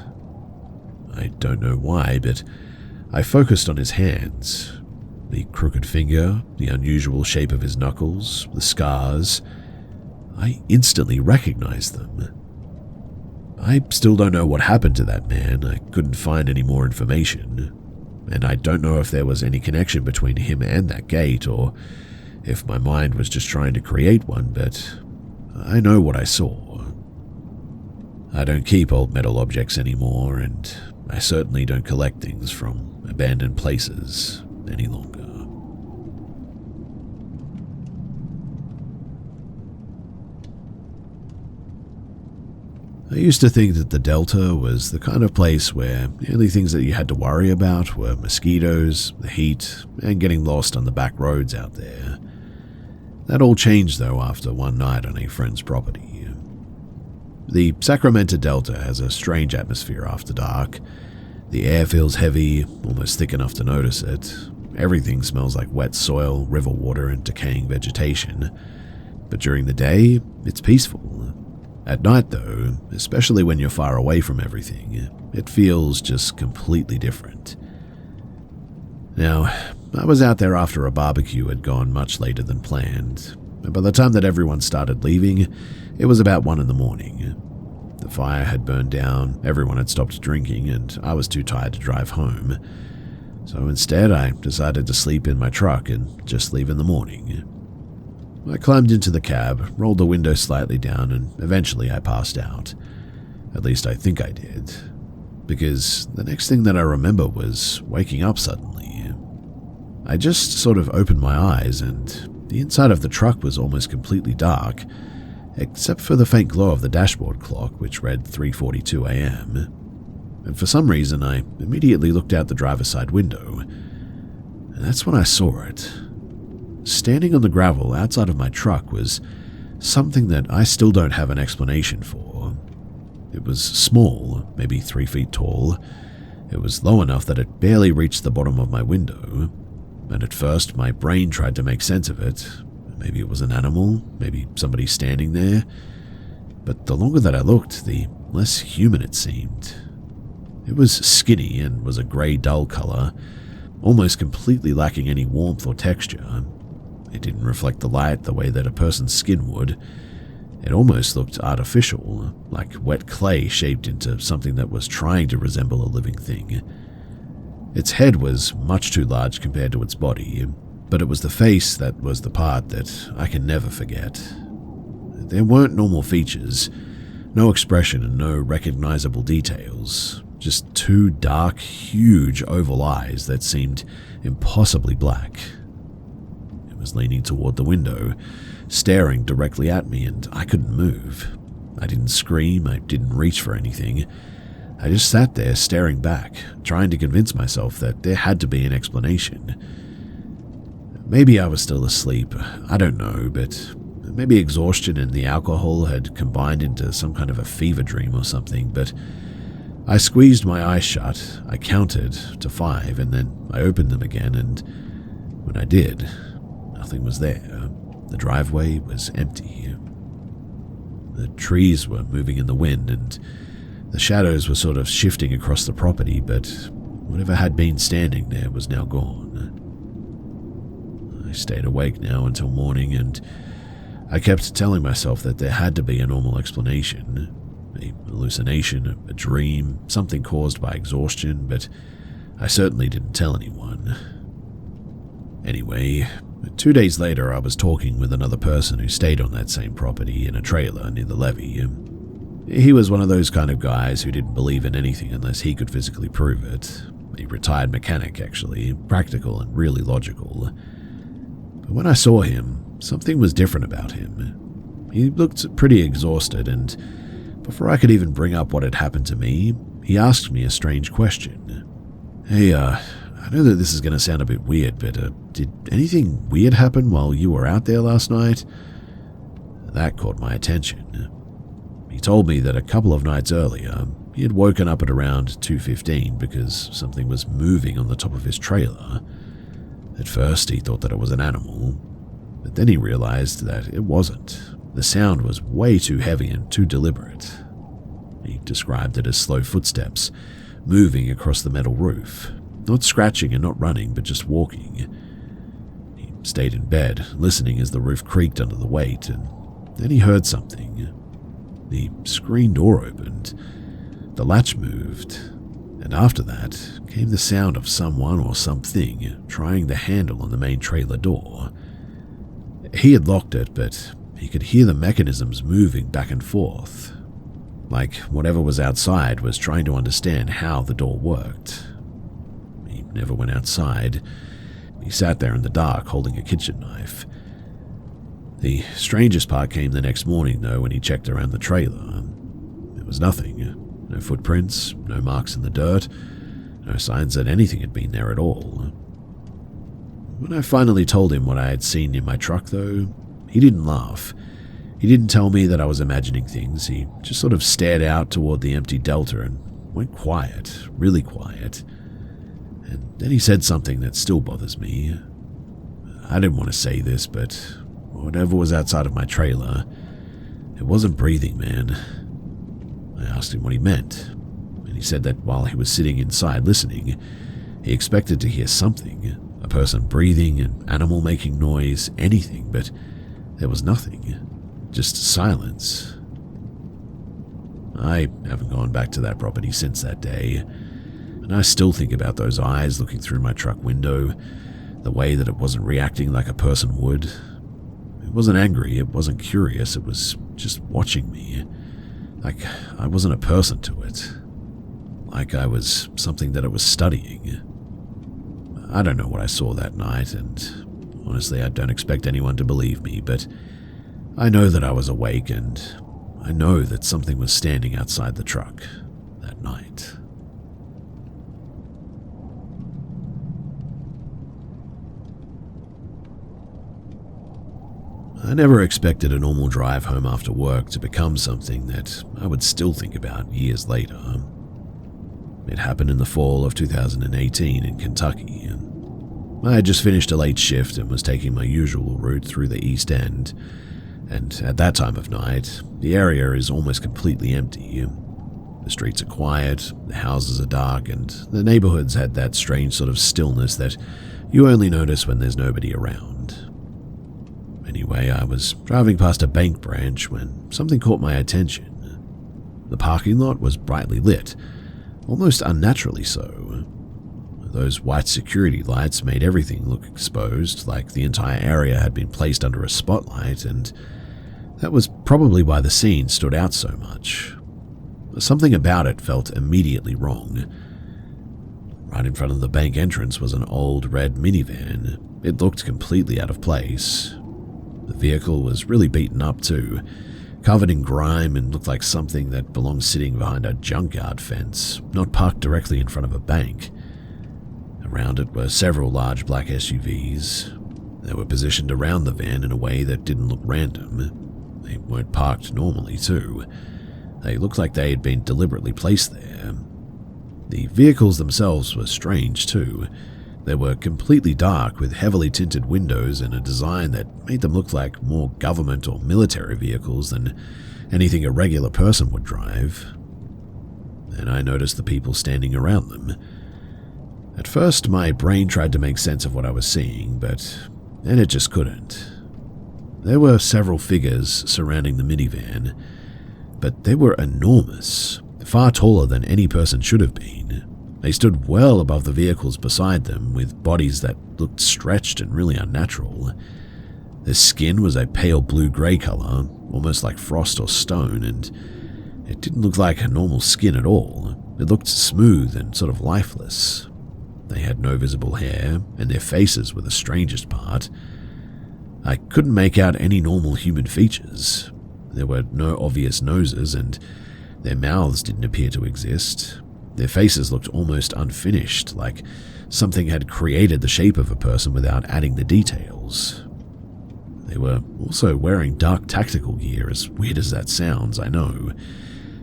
I don't know why, but I focused on his hands. The crooked finger, the unusual shape of his knuckles, the scars. I instantly recognized them. I still don't know what happened to that man. I couldn't find any more information. And I don't know if there was any connection between him and that gate, or if my mind was just trying to create one, but I know what I saw. I don't keep old metal objects anymore, and I certainly don't collect things from abandoned places any longer. I used to think that the Delta was the kind of place where the only things that you had to worry about were mosquitoes, the heat, and getting lost on the back roads out there. That all changed, though, after one night on a friend's property. The Sacramento Delta has a strange atmosphere after dark. The air feels heavy, almost thick enough to notice it. Everything smells like wet soil, river water, and decaying vegetation. But during the day, it's peaceful. At night, though, especially when you're far away from everything, it feels just completely different. Now, I was out there after a barbecue had gone much later than planned, and by the time that everyone started leaving, it was about 1 a.m. The fire had burned down, everyone had stopped drinking, and I was too tired to drive home. So instead, I decided to sleep in my truck and just leave in the morning. I climbed into the cab, rolled the window slightly down, and eventually I passed out. At least I think I did. Because the next thing that I remember was waking up suddenly. I just sort of opened my eyes, and the inside of the truck was almost completely dark, except for the faint glow of the dashboard clock, which read 3:42 a.m. And for some reason, I immediately looked out the driver's side window, and that's when I saw it. Standing on the gravel outside of my truck was something that I still don't have an explanation for. It was small, maybe 3 feet tall. It was low enough that it barely reached the bottom of my window, and at first my brain tried to make sense of it. Maybe it was an animal, maybe somebody standing there. But the longer that I looked, the less human it seemed. It was skinny and was a grey dull color, almost completely lacking any warmth or texture. It didn't reflect the light the way that a person's skin would. It almost looked artificial, like wet clay shaped into something that was trying to resemble a living thing. Its head was much too large compared to its body, but it was the face that was the part that I can never forget. There weren't normal features, no expression and no recognizable details, just 2 dark, huge oval eyes that seemed impossibly black. It was leaning toward the window, staring directly at me, and I couldn't move. I didn't scream, I didn't reach for anything. I just sat there staring back, trying to convince myself that there had to be an explanation. Maybe I was still asleep, I don't know, but maybe exhaustion and the alcohol had combined into some kind of a fever dream or something, but I squeezed my eyes shut, I counted to 5, and then I opened them again, and when I did, nothing was there. The driveway was empty. The trees were moving in the wind, and the shadows were sort of shifting across the property, but whatever had been standing there was now gone. I stayed awake now until morning, and I kept telling myself that there had to be a normal explanation. A hallucination, a dream, something caused by exhaustion, but I certainly didn't tell anyone. Anyway, 2 days later I was talking with another person who stayed on that same property in a trailer near the levee. He was one of those kind of guys who didn't believe in anything unless he could physically prove it. A retired mechanic, actually, practical and really logical. But when I saw him, something was different about him. He looked pretty exhausted, and before I could even bring up what had happened to me, he asked me a strange question. Hey, I know that this is going to sound a bit weird, but did anything weird happen while you were out there last night? That caught my attention. He told me that a couple of nights earlier, he had woken up at around 2:15 because something was moving on the top of his trailer. At first, he thought that it was an animal, but then he realized that it wasn't. The sound was way too heavy and too deliberate. He described it as slow footsteps, moving across the metal roof. Not scratching and not running, but just walking. He stayed in bed, listening as the roof creaked under the weight, and then he heard something. The screen door opened, the latch moved, and after that came the sound of someone or something trying the handle on the main trailer door. He had locked it, but he could hear the mechanisms moving back and forth, like whatever was outside was trying to understand how the door worked. He never went outside. He sat there in the dark holding a kitchen knife. The strangest part came the next morning, though, when he checked around the trailer. There was nothing. No footprints, no marks in the dirt, no signs that anything had been there at all. When I finally told him what I had seen in my truck, though, he didn't laugh. He didn't tell me that I was imagining things. He just sort of stared out toward the empty Delta and went quiet, really quiet. And then he said something that still bothers me. I didn't want to say this, but whatever was outside of my trailer, it wasn't breathing, man. I asked him what he meant, and he said that while he was sitting inside listening, he expected to hear something, a person breathing, an animal making noise, anything, but there was nothing, just silence. I haven't gone back to that property since that day, and I still think about those eyes looking through my truck window, the way that it wasn't reacting like a person would. It wasn't angry, it wasn't curious, it was just watching me. Like I wasn't a person to it. Like I was something that it was studying. I don't know what I saw that night, and honestly I don't expect anyone to believe me, but I know that I was awake, and I know that something was standing outside the truck that night. I never expected a normal drive home after work to become something that I would still think about years later. It happened in the fall of 2018 in Kentucky, and I had just finished a late shift and was taking my usual route through the East End, and at that time of night, the area is almost completely empty. The streets are quiet, the houses are dark, and the neighborhoods had that strange sort of stillness that you only notice when there's nobody around. Anyway, I was driving past a bank branch when something caught my attention. The parking lot was brightly lit, almost unnaturally so. Those white security lights made everything look exposed, like the entire area had been placed under a spotlight, and that was probably why the scene stood out so much. Something about it felt immediately wrong. Right in front of the bank entrance was an old red minivan. It looked completely out of place. The vehicle was really beaten up too, covered in grime and looked like something that belonged sitting behind a junkyard fence, not parked directly in front of a bank. Around it were several large black SUVs. They were positioned around the van in a way that didn't look random. They weren't parked normally too. They looked like they had been deliberately placed there. The vehicles themselves were strange too. They were completely dark with heavily tinted windows and a design that made them look like more government or military vehicles than anything a regular person would drive. And I noticed the people standing around them. At first, my brain tried to make sense of what I was seeing, but then it just couldn't. There were several figures surrounding the minivan, but they were enormous, far taller than any person should have been. They stood well above the vehicles beside them, with bodies that looked stretched and really unnatural. Their skin was a pale blue-gray color, almost like frost or stone, and it didn't look like normal skin at all. It looked smooth and sort of lifeless. They had no visible hair, and their faces were the strangest part. I couldn't make out any normal human features. There were no obvious noses, and their mouths didn't appear to exist. Their faces looked almost unfinished, like something had created the shape of a person without adding the details. They were also wearing dark tactical gear, as weird as that sounds, I know.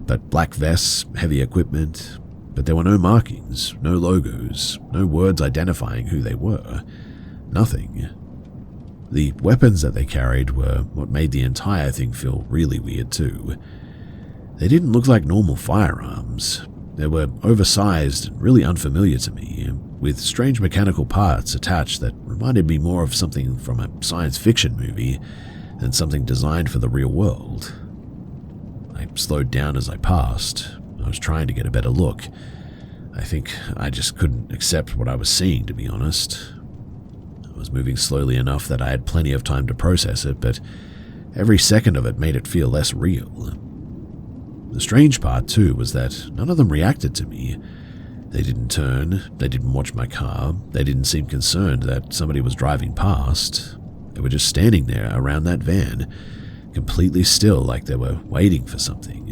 But black vests, heavy equipment, but there were no markings, no logos, no words identifying who they were. Nothing. The weapons that they carried were what made the entire thing feel really weird too. They didn't look like normal firearms. They were oversized and really unfamiliar to me, with strange mechanical parts attached that reminded me more of something from a science fiction movie than something designed for the real world. I slowed down as I passed. I was trying to get a better look. I think I just couldn't accept what I was seeing, to be honest. I was moving slowly enough that I had plenty of time to process it, but every second of it made it feel less real. The strange part, too, was that none of them reacted to me. They didn't turn, they didn't watch my car, they didn't seem concerned that somebody was driving past. They were just standing there around that van, completely still, like they were waiting for something.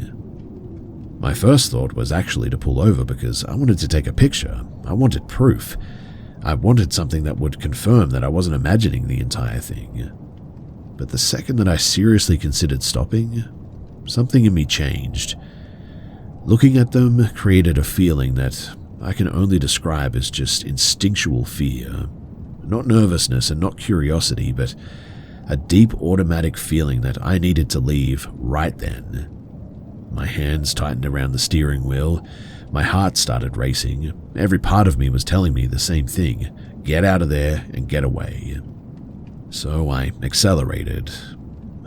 My first thought was actually to pull over because I wanted to take a picture. I wanted proof. I wanted something that would confirm that I wasn't imagining the entire thing. But the second that I seriously considered stopping, something in me changed. Looking at them created a feeling that I can only describe as just instinctual fear. Not nervousness and not curiosity, but a deep automatic feeling that I needed to leave right then. My hands tightened around the steering wheel. My heart started racing. Every part of me was telling me the same thing. Get out of there and get away. So I accelerated.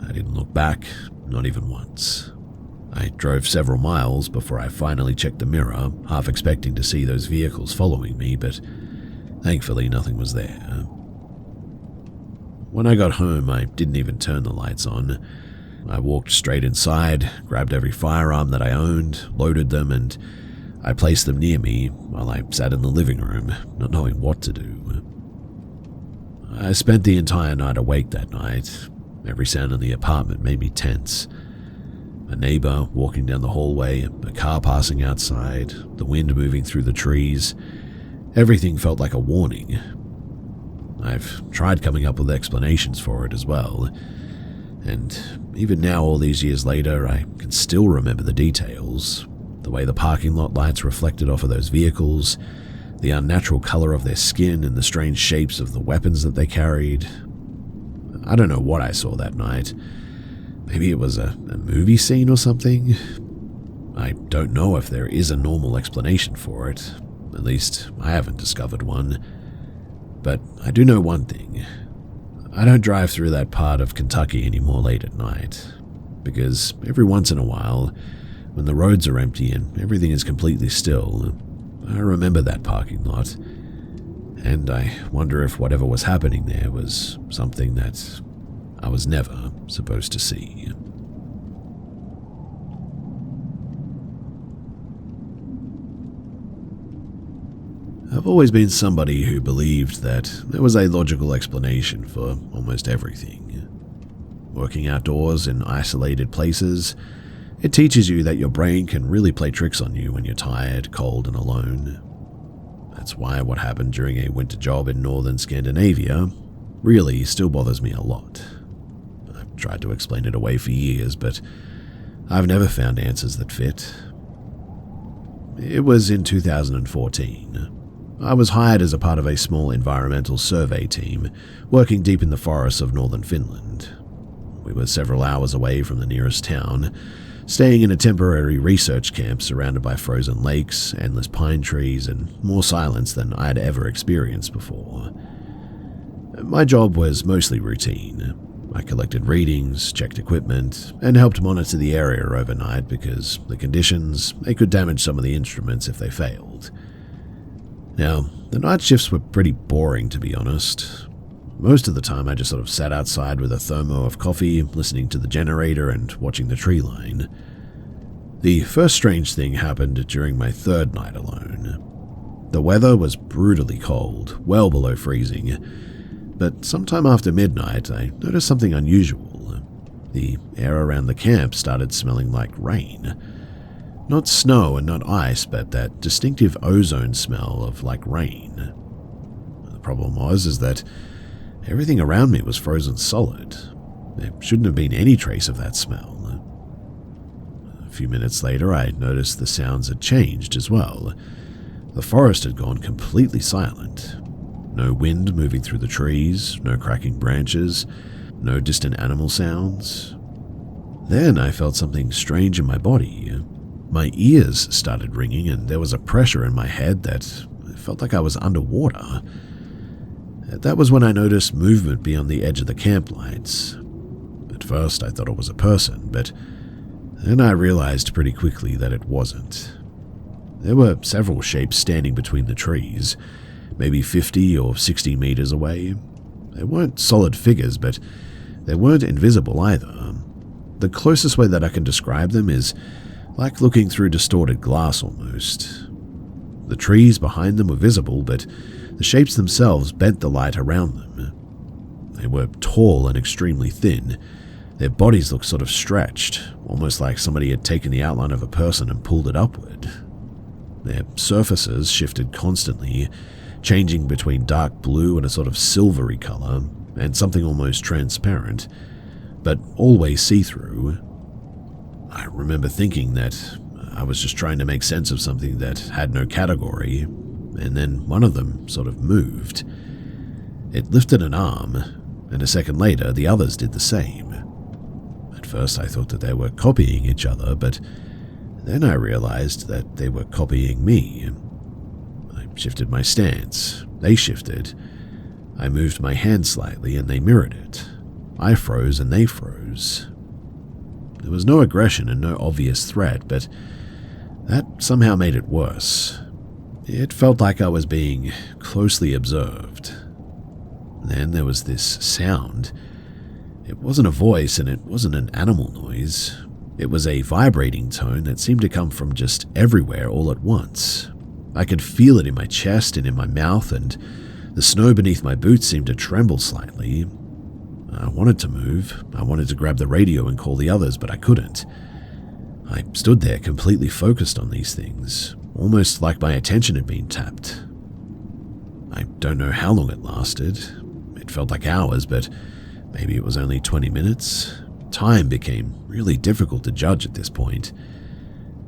I didn't look back, not even once. I drove several miles before I finally checked the mirror, half expecting to see those vehicles following me, but thankfully nothing was there. When I got home, I didn't even turn the lights on. I walked straight inside, grabbed every firearm that I owned, loaded them, and I placed them near me while I sat in the living room, not knowing what to do. I spent the entire night awake that night. Every sound in the apartment made me tense. A neighbor walking down the hallway, a car passing outside, the wind moving through the trees. Everything felt like a warning. I've tried coming up with explanations for it as well. And even now, all these years later, I can still remember the details. The way the parking lot lights reflected off of those vehicles, the unnatural color of their skin, and the strange shapes of the weapons that they carried. I don't know what I saw that night. Maybe it was a movie scene or something? I don't know if there is a normal explanation for it. At least, I haven't discovered one. But I do know one thing. I don't drive through that part of Kentucky anymore late at night, because every once in a while, when the roads are empty and everything is completely still, I remember that parking lot, and I wonder if whatever was happening there was something that I was never supposed to see. I've always been somebody who believed that there was a logical explanation for almost everything. Working outdoors in isolated places, it teaches you that your brain can really play tricks on you when you're tired, cold, and alone. That's why what happened during a winter job in northern Scandinavia really still bothers me a lot. I've tried to explain it away for years, but I've never found answers that fit. It was in 2014. I was hired as a part of a small environmental survey team working deep in the forests of northern Finland. We were several hours away from the nearest town, staying in a temporary research camp surrounded by frozen lakes, endless pine trees, and more silence than I had ever experienced before. My job was mostly routine. I collected readings, checked equipment, and helped monitor the area overnight because the conditions, they could damage some of the instruments if they failed. Now, the night shifts were pretty boring, to be honest. Most of the time I just sort of sat outside with a thermo of coffee, listening to the generator and watching the tree line. The first strange thing happened during my third night alone. The weather was brutally cold, well below freezing, but sometime after midnight I noticed something unusual. The air around the camp started smelling like rain. Not snow and not ice, but that distinctive ozone smell of like rain. The problem is that everything around me was frozen solid. There shouldn't have been any trace of that smell. A few minutes later, I noticed the sounds had changed as well. The forest had gone completely silent. No wind moving through the trees, no cracking branches, no distant animal sounds. Then I felt something strange in my body. My ears started ringing and there was a pressure in my head that felt like I was underwater. That was when I noticed movement beyond the edge of the camp lights. At first I thought it was a person, but then I realized pretty quickly that it wasn't. There were several shapes standing between the trees, maybe 50 or 60 meters away. They weren't solid figures, but they weren't invisible either. The closest way that I can describe them is like looking through distorted glass almost. The trees behind them were visible, but the shapes themselves bent the light around them. They were tall and extremely thin. Their bodies looked sort of stretched, almost like somebody had taken the outline of a person and pulled it upward. Their surfaces shifted constantly, changing between dark blue and a sort of silvery color, and something almost transparent, but always see-through. I remember thinking that I was just trying to make sense of something that had no category, and then one of them sort of moved. It lifted an arm, and a second later the others did the same. At first I thought that they were copying each other, but then I realized that they were copying me. I shifted my stance. They shifted. I moved my hand slightly and they mirrored it. I froze and they froze. There was no aggression and no obvious threat, but that somehow made it worse. It felt like I was being closely observed. Then there was this sound. It wasn't a voice and it wasn't an animal noise. It was a vibrating tone that seemed to come from just everywhere all at once. I could feel it in my chest and in my mouth, and the snow beneath my boots seemed to tremble slightly. I wanted to move. I wanted to grab the radio and call the others, but I couldn't. I stood there completely focused on these things, almost like my attention had been tapped. I don't know how long it lasted. It felt like hours, but maybe it was only 20 minutes. Time became really difficult to judge at this point.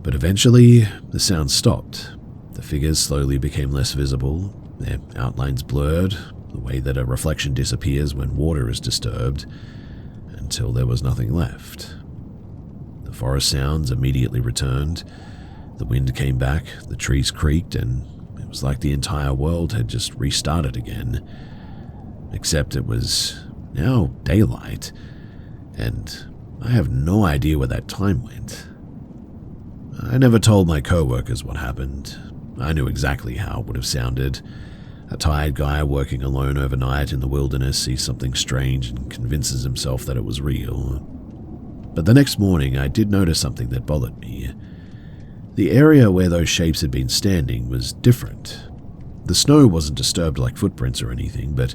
But eventually, the sound stopped. The figures slowly became less visible, their outlines blurred, the way that a reflection disappears when water is disturbed, until there was nothing left. The forest sounds immediately returned. The wind came back, the trees creaked, and it was like the entire world had just restarted again. Except it was now daylight, and I have no idea where that time went. I never told my co-workers what happened. I knew exactly how it would have sounded. A tired guy working alone overnight in the wilderness sees something strange and convinces himself that it was real. But the next morning I did notice something that bothered me. The area where those shapes had been standing was different. The snow wasn't disturbed like footprints or anything, but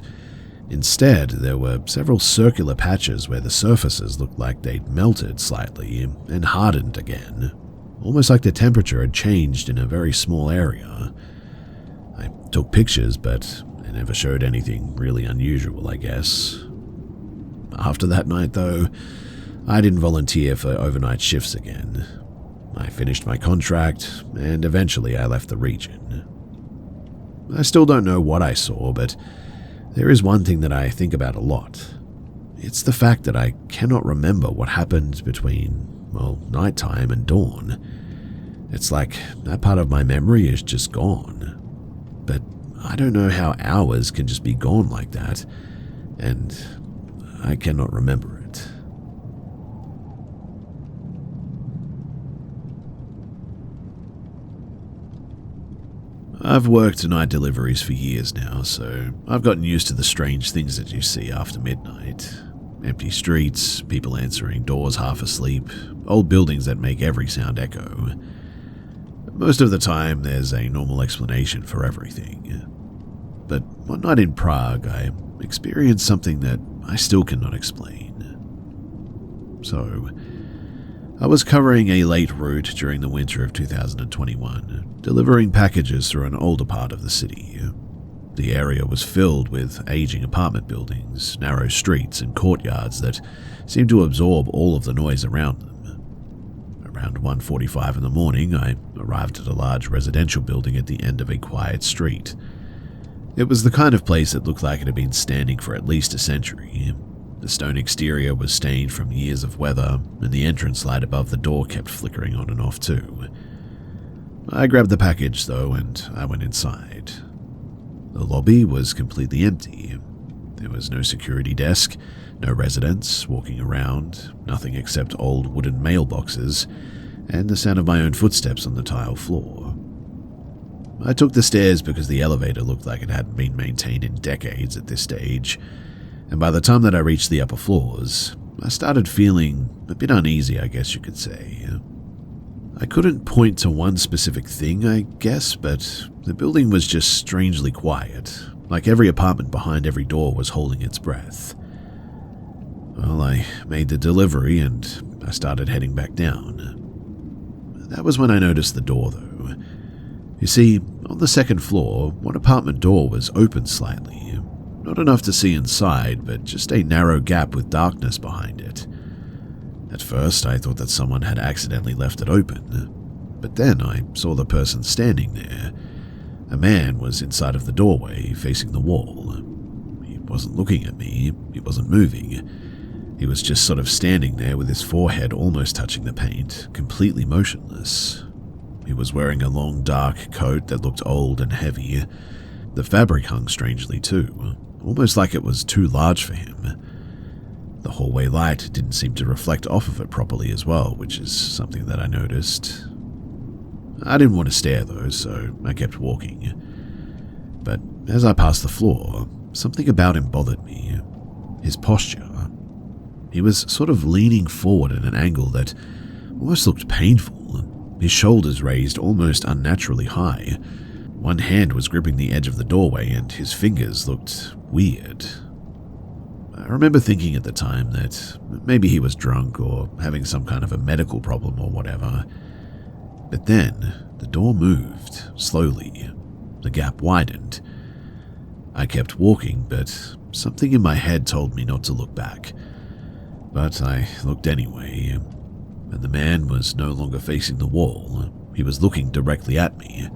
instead, there were several circular patches where the surfaces looked like they'd melted slightly and hardened again, almost like the temperature had changed in a very small area. I took pictures, but it never showed anything really unusual, I guess. After that night, though, I didn't volunteer for overnight shifts again. I finished my contract, and eventually I left the region. I still don't know what I saw, but there is one thing that I think about a lot. It's the fact that I cannot remember what happened between, nighttime and dawn. It's like that part of my memory is just gone. But I don't know how hours can just be gone like that, and I cannot remember it. I've worked night deliveries for years now, so I've gotten used to the strange things that you see after midnight. Empty streets, people answering doors half asleep, old buildings that make every sound echo. Most of the time, there's a normal explanation for everything. But one night in Prague, I experienced something that I still cannot explain. So, I was covering a late route during the winter of 2021, delivering packages through an older part of the city. The area was filled with aging apartment buildings, narrow streets, and courtyards that seemed to absorb all of the noise around them. Around 1:45 in the morning, I arrived at a large residential building at the end of a quiet street. It was the kind of place that looked like it had been standing for at least a century. The stone exterior was stained from years of weather, and the entrance light above the door kept flickering on and off too. I grabbed the package though, and I went inside. The lobby was completely empty. There was no security desk, no residents walking around, nothing except old wooden mailboxes, and the sound of my own footsteps on the tile floor. I took the stairs because the elevator looked like it hadn't been maintained in decades at this stage, and by the time that I reached the upper floors, I started feeling a bit uneasy, I guess you could say. I couldn't point to one specific thing, I guess, but the building was just strangely quiet, like every apartment behind every door was holding its breath. Well, I made the delivery and I started heading back down. That was when I noticed the door, though. You see, on the second floor, one apartment door was open slightly. Not enough to see inside, but just a narrow gap with darkness behind it. At first, I thought that someone had accidentally left it open, but then I saw the person standing there. A man was inside of the doorway, facing the wall. He wasn't looking at me, he wasn't moving. He was just sort of standing there with his forehead almost touching the paint, completely motionless. He was wearing a long dark coat that looked old and heavy. The fabric hung strangely too, almost like it was too large for him. The hallway light didn't seem to reflect off of it properly as well, which is something that I noticed. I didn't want to stare though, so I kept walking. But as I passed the floor, something about him bothered me. His posture. He was sort of leaning forward at an angle that almost looked painful, his shoulders raised almost unnaturally high. One hand was gripping the edge of the doorway and his fingers looked weird. I remember thinking at the time that maybe he was drunk or having some kind of a medical problem or whatever. But then the door moved, slowly. The gap widened. I kept walking, but something in my head told me not to look back. But I looked anyway, and the man was no longer facing the wall. He was looking directly at me.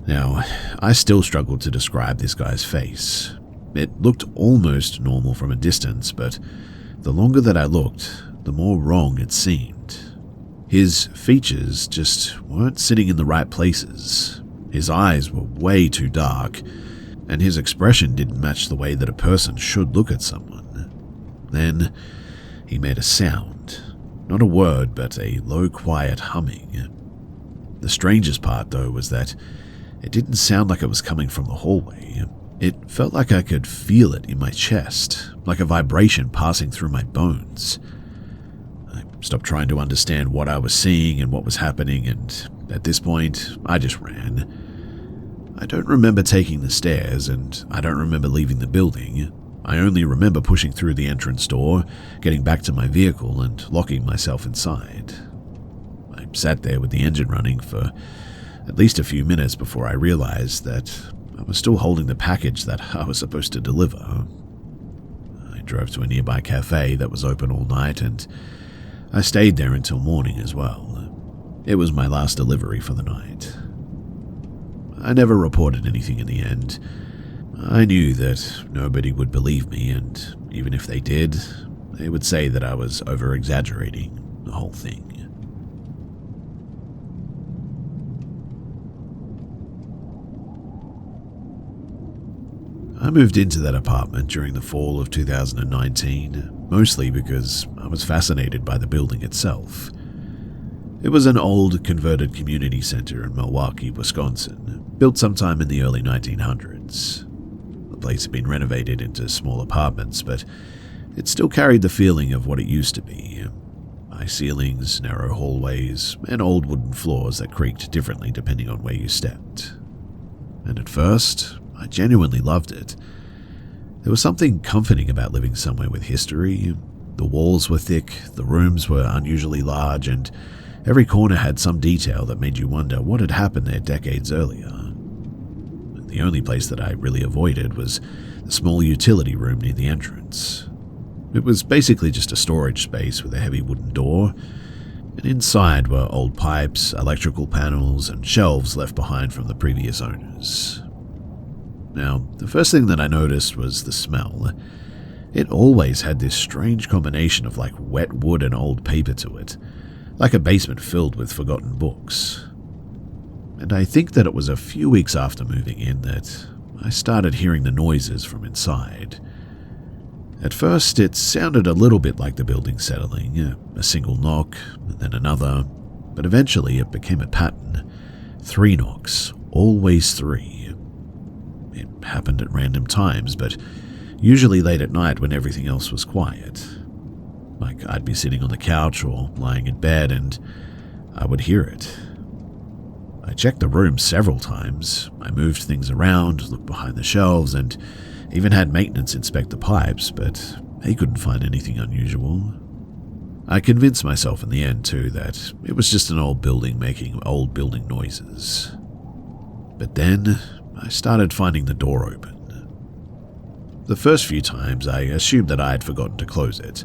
Now, I still struggled to describe this guy's face. It looked almost normal from a distance, but the longer that I looked, the more wrong it seemed. His features just weren't sitting in the right places. His eyes were way too dark, and his expression didn't match the way that a person should look at someone. Then he made a sound. Not a word, but a low, quiet humming. The strangest part, though, was that it didn't sound like it was coming from the hallway. It felt like I could feel it in my chest, like a vibration passing through my bones. I stopped trying to understand what I was seeing and what was happening, and at this point, I just ran. I don't remember taking the stairs, and I don't remember leaving the building. I only remember pushing through the entrance door, getting back to my vehicle, and locking myself inside. I sat there with the engine running for at least a few minutes before I realized that I was still holding the package that I was supposed to deliver. I drove to a nearby cafe that was open all night, and I stayed there until morning as well. It was my last delivery for the night. I never reported anything in the end. I knew that nobody would believe me, and even if they did, they would say that I was over-exaggerating the whole thing. I moved into that apartment during the fall of 2019, mostly because I was fascinated by the building itself. It was an old, converted community center in Milwaukee, Wisconsin, built sometime in the early 1900s. The place had been renovated into small apartments, but it still carried the feeling of what it used to be. High ceilings, narrow hallways, and old wooden floors that creaked differently depending on where you stepped. And at first, I genuinely loved it. There was something comforting about living somewhere with history. The walls were thick, the rooms were unusually large, and every corner had some detail that made you wonder what had happened there decades earlier. The only place that I really avoided was the small utility room near the entrance. It was basically just a storage space with a heavy wooden door, and inside were old pipes, electrical panels, and shelves left behind from the previous owners. Now, the first thing that I noticed was the smell. It always had this strange combination of like wet wood and old paper to it, like a basement filled with forgotten books. And I think that it was a few weeks after moving in that I started hearing the noises from inside. At first, it sounded a little bit like the building settling, a single knock, and then another, but eventually it became a pattern. 3 knocks, always 3. It happened at random times, but usually late at night when everything else was quiet. Like I'd be sitting on the couch or lying in bed and I would hear it. I checked the room several times. I moved things around, looked behind the shelves, and even had maintenance inspect the pipes, but he couldn't find anything unusual. I convinced myself in the end, too, that it was just an old building making old building noises. But then I started finding the door open. The first few times, I assumed that I had forgotten to close it.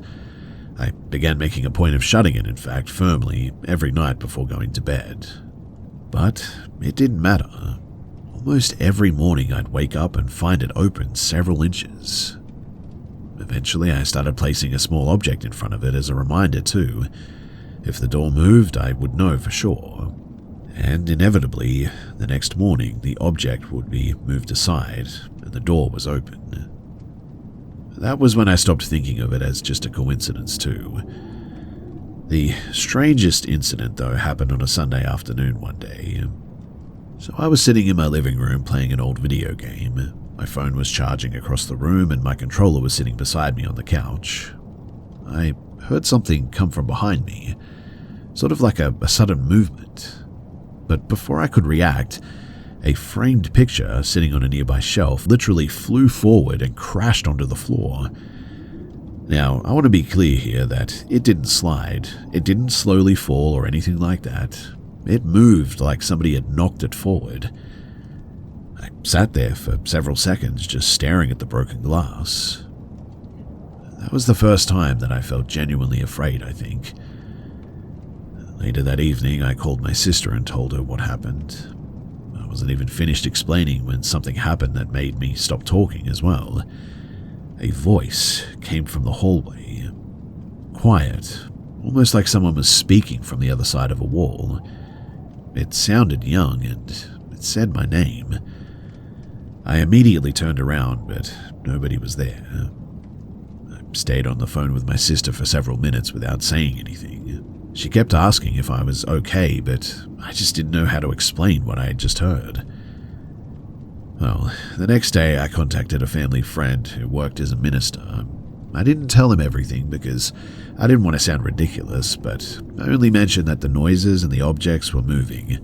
I began making a point of shutting it, in fact, firmly, every night before going to bed. But it didn't matter. Almost every morning I'd wake up and find it open several inches. Eventually I started placing a small object in front of it as a reminder too. If the door moved, I would know for sure. And inevitably, the next morning the object would be moved aside and the door was open. That was when I stopped thinking of it as just a coincidence too. The strangest incident, though, happened on a Sunday afternoon one day. So I was sitting in my living room playing an old video game. My phone was charging across the room and my controller was sitting beside me on the couch. I heard something come from behind me, sort of like a sudden movement. But before I could react, a framed picture sitting on a nearby shelf literally flew forward and crashed onto the floor. Now, I want to be clear here that it didn't slide, it didn't slowly fall or anything like that. It moved like somebody had knocked it forward. I sat there for several seconds just staring at the broken glass. That was the first time that I felt genuinely afraid, I think. Later that evening, I called my sister and told her what happened. I wasn't even finished explaining when something happened that made me stop talking as well. A voice came from the hallway. Quiet, almost like someone was speaking from the other side of a wall. It sounded young and it said my name. I immediately turned around, but nobody was there. I stayed on the phone with my sister for several minutes without saying anything. She kept asking if I was okay, but I just didn't know how to explain what I had just heard. Well, the next day I contacted a family friend who worked as a minister. I didn't tell him everything because I didn't want to sound ridiculous, but I only mentioned that the noises and the objects were moving.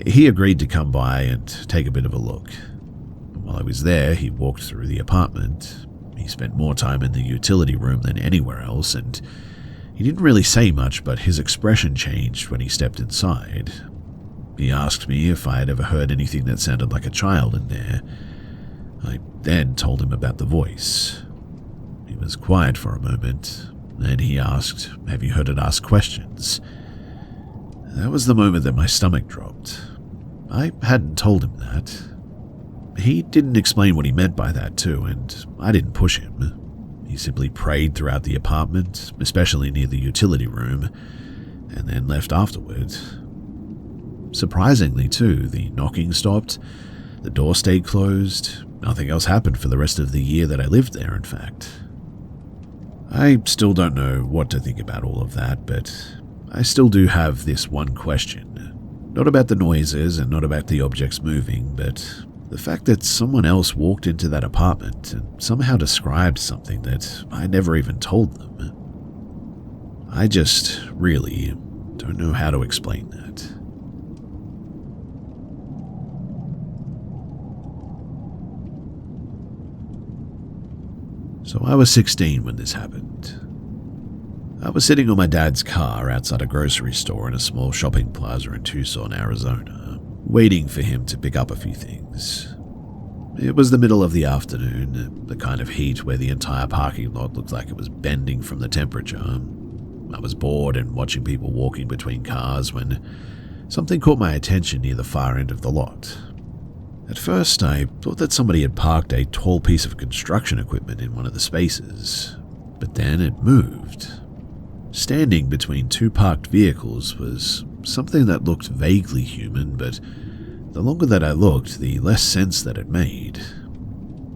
He agreed to come by and take a bit of a look. While I was there, he walked through the apartment. He spent more time in the utility room than anywhere else, and he didn't really say much, but his expression changed when he stepped inside. He asked me if I had ever heard anything that sounded like a child in there. I then told him about the voice. He was quiet for a moment, then he asked, "Have you heard it ask questions?" That was the moment that my stomach dropped. I hadn't told him that. He didn't explain what he meant by that too, and I didn't push him. He simply prayed throughout the apartment, especially near the utility room, and then left afterward. Surprisingly too, the knocking stopped, the door stayed closed, nothing else happened for the rest of the year that I lived there, in fact. I still don't know what to think about all of that, but I still do have this one question. Not about the noises and not about the objects moving, but the fact that someone else walked into that apartment and somehow described something that I never even told them. I just really don't know how to explain that. So I was 16 when this happened. I was sitting on my dad's car outside a grocery store in a small shopping plaza in Tucson, Arizona, waiting for him to pick up a few things. It was the middle of the afternoon, the kind of heat where the entire parking lot looked like it was bending from the temperature. I was bored and watching people walking between cars when something caught my attention near the far end of the lot. At first, I thought that somebody had parked a tall piece of construction equipment in one of the spaces, but then it moved. Standing between two parked vehicles was something that looked vaguely human, but the longer that I looked, the less sense that it made.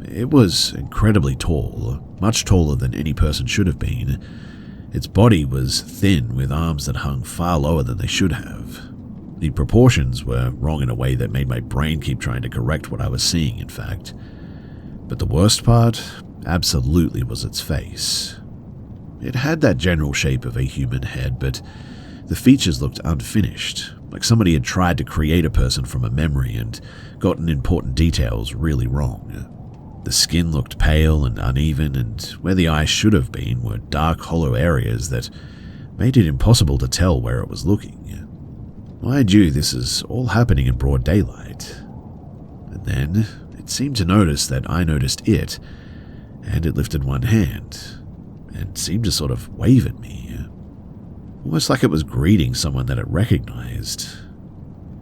It was incredibly tall, much taller than any person should have been. Its body was thin, with arms that hung far lower than they should have. The proportions were wrong in a way that made my brain keep trying to correct what I was seeing, in fact. But the worst part absolutely was its face. It had that general shape of a human head, but the features looked unfinished, like somebody had tried to create a person from a memory and gotten important details really wrong. The skin looked pale and uneven, and where the eyes should have been were dark, hollow areas that made it impossible to tell where it was looking. Mind you, this is all happening in broad daylight. And then it seemed to notice that I noticed it, and it lifted one hand and seemed to sort of wave at me, almost like it was greeting someone that it recognized.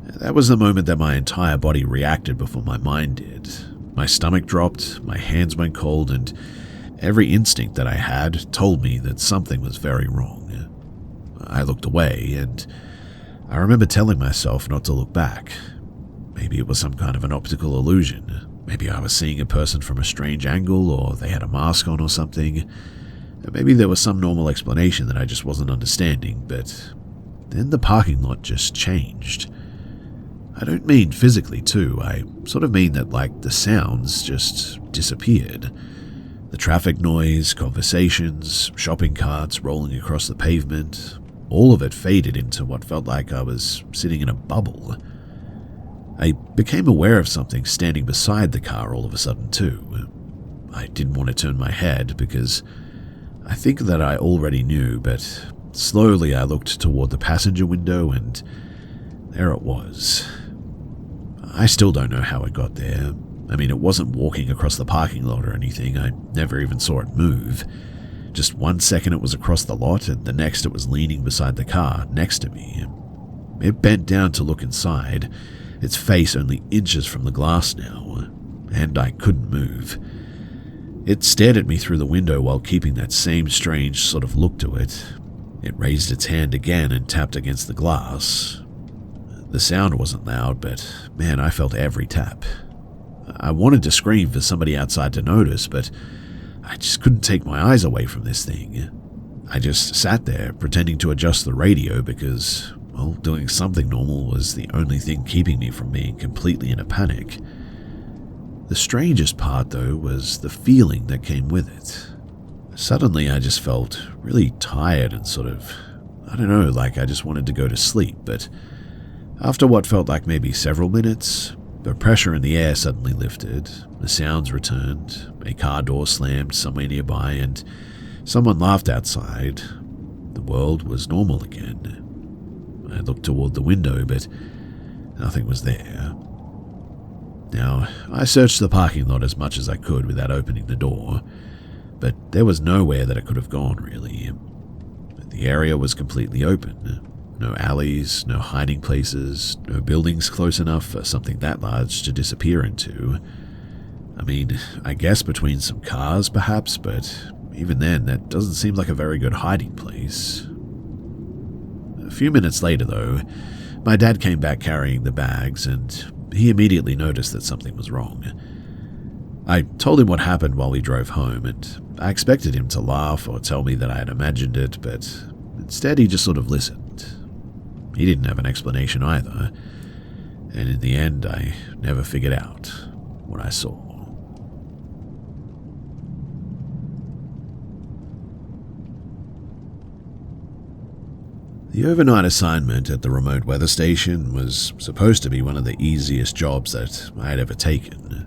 That was the moment that my entire body reacted before my mind did. My stomach dropped, my hands went cold, and every instinct that I had told me that something was very wrong. I looked away, and I remember telling myself not to look back. Maybe it was some kind of an optical illusion. Maybe I was seeing a person from a strange angle, or they had a mask on or something. Maybe there was some normal explanation that I just wasn't understanding, but then the parking lot just changed. I don't mean physically too, I sort of mean that the sounds just disappeared. The traffic noise, conversations, shopping carts rolling across the pavement, all of it faded into what felt like I was sitting in a bubble. I became aware of something standing beside the car all of a sudden too. I didn't want to turn my head because I think that I already knew, but slowly I looked toward the passenger window and there it was. I still don't know how it got there. I mean, it wasn't walking across the parking lot or anything. I never even saw it move. Just 1 second it was across the lot, and the next it was leaning beside the car next to me. It bent down to look inside, its face only inches from the glass now, and I couldn't move. It stared at me through the window while keeping that same strange sort of look to it. It raised its hand again and tapped against the glass. The sound wasn't loud, but man, I felt every tap. I wanted to scream for somebody outside to notice, but I just couldn't take my eyes away from this thing. I just sat there, pretending to adjust the radio because, well, doing something normal was the only thing keeping me from being completely in a panic. The strangest part, though, was the feeling that came with it. Suddenly, I just felt really tired and sort of, I don't know, like I just wanted to go to sleep, but after what felt like maybe several minutes, the pressure in the air suddenly lifted, the sounds returned, a car door slammed somewhere nearby, and someone laughed outside. The world was normal again. I looked toward the window, but nothing was there. Now, I searched the parking lot as much as I could without opening the door, but there was nowhere that it could have gone, really. The area was completely open. No alleys, no hiding places, no buildings close enough for something that large to disappear into. I mean, I guess between some cars perhaps, but even then, that doesn't seem like a very good hiding place. A few minutes later, though, my dad came back carrying the bags, and he immediately noticed that something was wrong. I told him what happened while we drove home, and I expected him to laugh or tell me that I had imagined it, but instead he just sort of listened. He didn't have an explanation either, and in the end I never figured out what I saw. The overnight assignment at the remote weather station was supposed to be one of the easiest jobs that I had ever taken.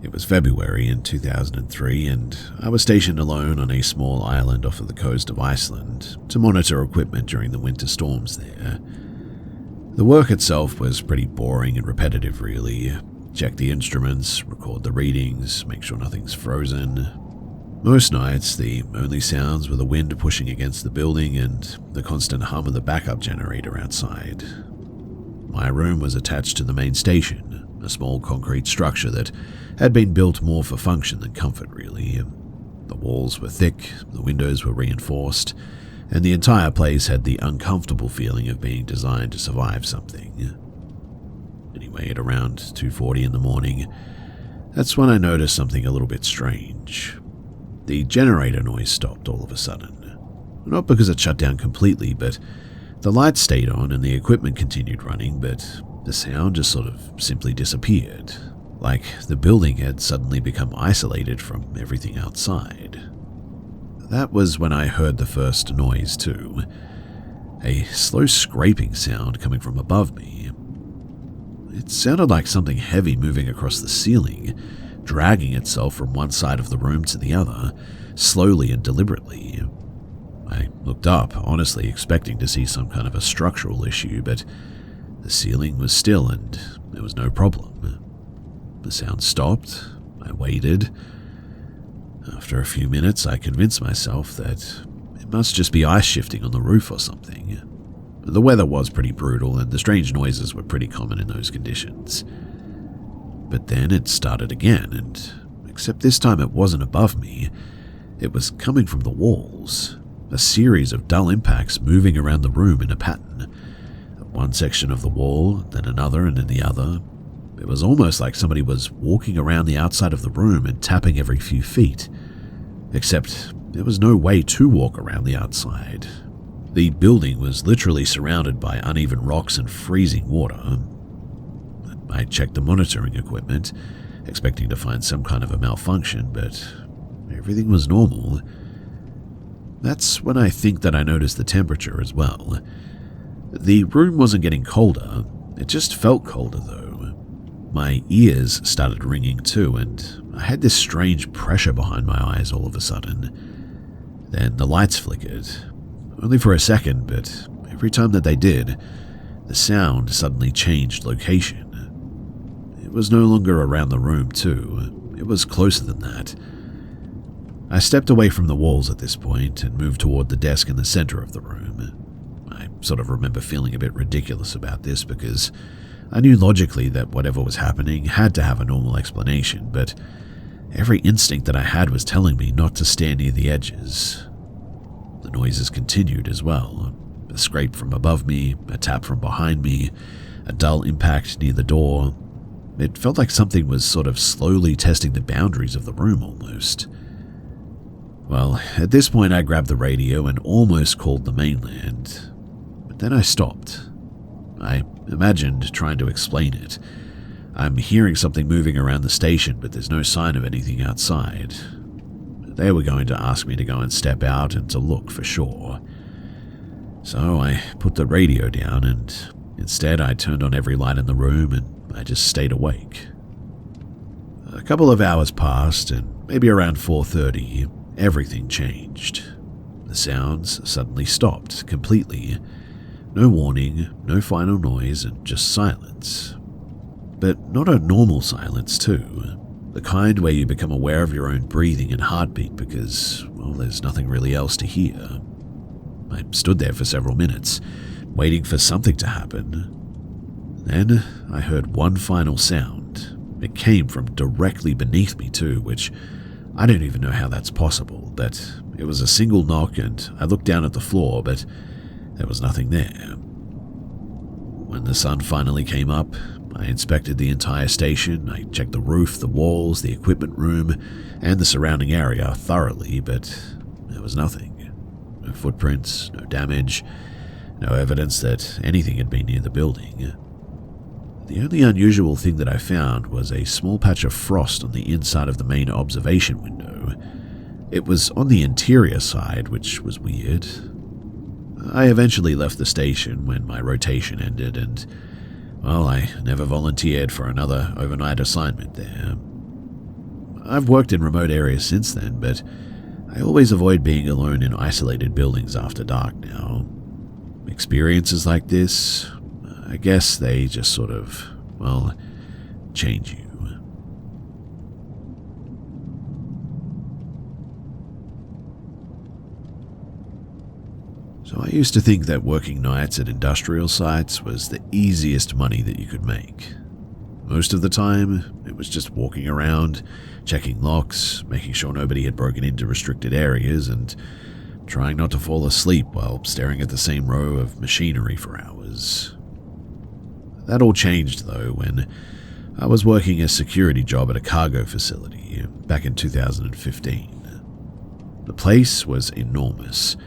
It was February in 2003, and I was stationed alone on a small island off of the coast of Iceland to monitor equipment during the winter storms there. The work itself was pretty boring and repetitive, really. Check the instruments, record the readings, make sure nothing's frozen. Most nights, the only sounds were the wind pushing against the building and the constant hum of the backup generator outside. My room was attached to the main station, a small concrete structure that had been built more for function than comfort, really. The walls were thick, the windows were reinforced, and the entire place had the uncomfortable feeling of being designed to survive something. Anyway, at around 2:40 in the morning, that's when I noticed something a little bit strange. The generator noise stopped all of a sudden. Not because it shut down completely, but the lights stayed on and the equipment continued running, but the sound just sort of simply disappeared, like the building had suddenly become isolated from everything outside. That was when I heard the first noise too, a slow scraping sound coming from above me. It sounded like something heavy moving across the ceiling, dragging itself from one side of the room to the other, slowly and deliberately. I looked up, honestly expecting to see some kind of a structural issue, but the ceiling was still and there was no problem. The sound stopped. I waited. After a few minutes, I convinced myself that it must just be ice shifting on the roof or something. The weather was pretty brutal and the strange noises were pretty common in those conditions. But then it started again, and except this time it wasn't above me, it was coming from the walls, a series of dull impacts moving around the room in a pattern. One section of the wall, then another, and then the other. It was almost like somebody was walking around the outside of the room and tapping every few feet. Except there was no way to walk around the outside. The building was literally surrounded by uneven rocks and freezing water. I checked the monitoring equipment, expecting to find some kind of a malfunction, but everything was normal. That's when I think that I noticed the temperature as well. The room wasn't getting colder, it just felt colder though. My ears started ringing too, and I had this strange pressure behind my eyes all of a sudden. Then the lights flickered, only for a second, but every time that they did, the sound suddenly changed location. It was no longer around the room too, it was closer than that. I stepped away from the walls at this point and moved toward the desk in the center of the room. I sort of remember feeling a bit ridiculous about this because I knew logically that whatever was happening had to have a normal explanation, but every instinct that I had was telling me not to stand near the edges. The noises continued as well. A scrape from above me, a tap from behind me, a dull impact near the door. It felt like something was sort of slowly testing the boundaries of the room almost. Well, at this point I grabbed the radio and almost called the mainland, but then I stopped. I imagined trying to explain it. I'm hearing something moving around the station, but there's no sign of anything outside. They were going to ask me to go and step out and to look for sure. So I put the radio down and instead I turned on every light in the room and I just stayed awake. A couple of hours passed and maybe around 4:30, everything changed. The sounds suddenly stopped completely. No warning, no final noise, and just silence. But not a normal silence too. The kind where you become aware of your own breathing and heartbeat because, well, there's nothing really else to hear. I stood there for several minutes, waiting for something to happen. Then I heard one final sound. It came from directly beneath me too, which I don't even know how that's possible, but it was a single knock and I looked down at the floor, but there was nothing there. When the sun finally came up, I inspected the entire station. I checked the roof, the walls, the equipment room, and the surrounding area thoroughly, but there was nothing. No footprints, no damage, no evidence that anything had been near the building. The only unusual thing that I found was a small patch of frost on the inside of the main observation window. It was on the interior side, which was weird. I eventually left the station when my rotation ended and, well, I never volunteered for another overnight assignment there. I've worked in remote areas since then, but I always avoid being alone in isolated buildings after dark now. Experiences like this, I guess they just sort of, well, change you. So I used to think that working nights at industrial sites was the easiest money that you could make. Most of the time, it was just walking around, checking locks, making sure nobody had broken into restricted areas, and trying not to fall asleep while staring at the same row of machinery for hours. That all changed, though, when I was working a security job at a cargo facility back in 2015. The place was enormous.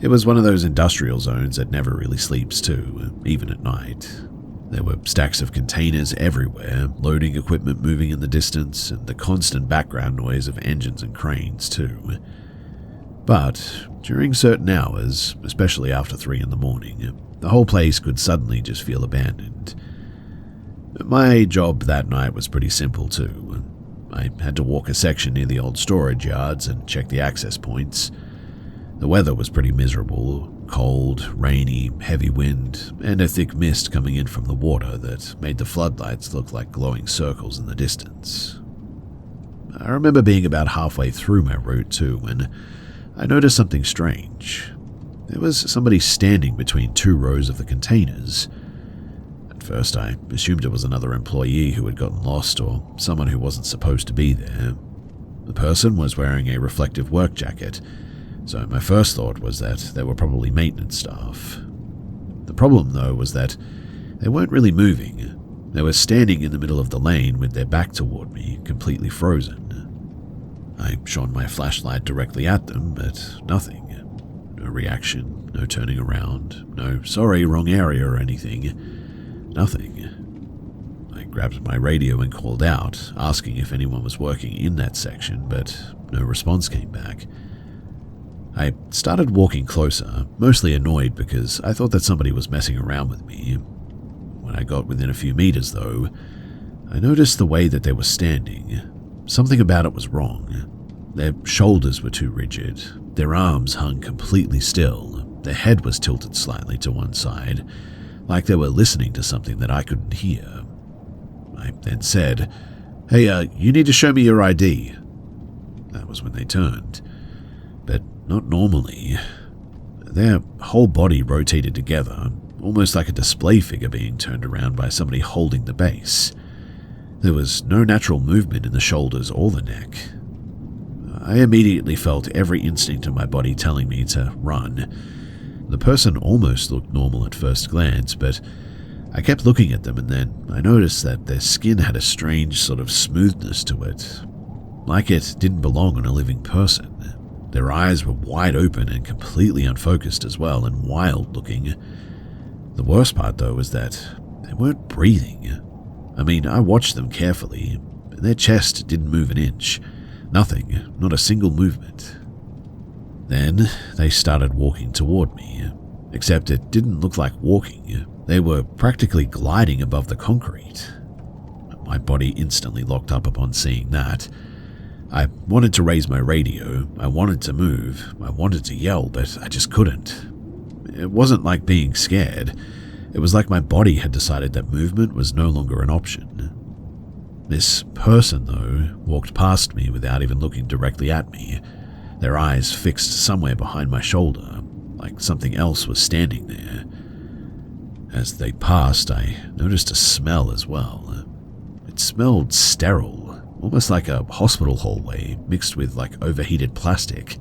It was one of those industrial zones that never really sleeps too, even at night. There were stacks of containers everywhere, loading equipment moving in the distance, and the constant background noise of engines and cranes too. But during certain hours, especially after 3 in the morning, the whole place could suddenly just feel abandoned. My job that night was pretty simple too. I had to walk a section near the old storage yards and check the access points. The weather was pretty miserable, cold, rainy, heavy wind, and a thick mist coming in from the water that made the floodlights look like glowing circles in the distance. I remember being about halfway through my route too when I noticed something strange. There was somebody standing between 2 rows of the containers. At first I assumed it was another employee who had gotten lost or someone who wasn't supposed to be there. The person was wearing a reflective work jacket, so my first thought was that they were probably maintenance staff. The problem, though, was that they weren't really moving. They were standing in the middle of the lane with their back toward me, completely frozen. I shone my flashlight directly at them, but nothing. No reaction, no turning around, no sorry, wrong area or anything. Nothing. I grabbed my radio and called out, asking if anyone was working in that section, but no response came back. I started walking closer, mostly annoyed because I thought that somebody was messing around with me. When I got within a few meters, though, I noticed the way that they were standing. Something about it was wrong. Their shoulders were too rigid, their arms hung completely still, their head was tilted slightly to one side, like they were listening to something that I couldn't hear. I then said, "Hey, you need to show me your ID." That was when they turned. But not normally. Their whole body rotated together, almost like a display figure being turned around by somebody holding the base. There was no natural movement in the shoulders or the neck. I immediately felt every instinct in my body telling me to run. The person almost looked normal at first glance, but I kept looking at them and then I noticed that their skin had a strange sort of smoothness to it, like it didn't belong on a living person. Their eyes were wide open and completely unfocused as well, and wild-looking. The worst part, though, was that they weren't breathing. I mean, I watched them carefully. Their chest didn't move an inch. Nothing, not a single movement. Then they started walking toward me, except it didn't look like walking. They were practically gliding above the concrete. My body instantly locked up upon seeing that. I wanted to raise my radio, I wanted to move, I wanted to yell, but I just couldn't. It wasn't like being scared. It was like my body had decided that movement was no longer an option. This person, though, walked past me without even looking directly at me, their eyes fixed somewhere behind my shoulder, like something else was standing there. As they passed, I noticed a smell as well. It smelled sterile, almost like a hospital hallway mixed with like overheated plastic.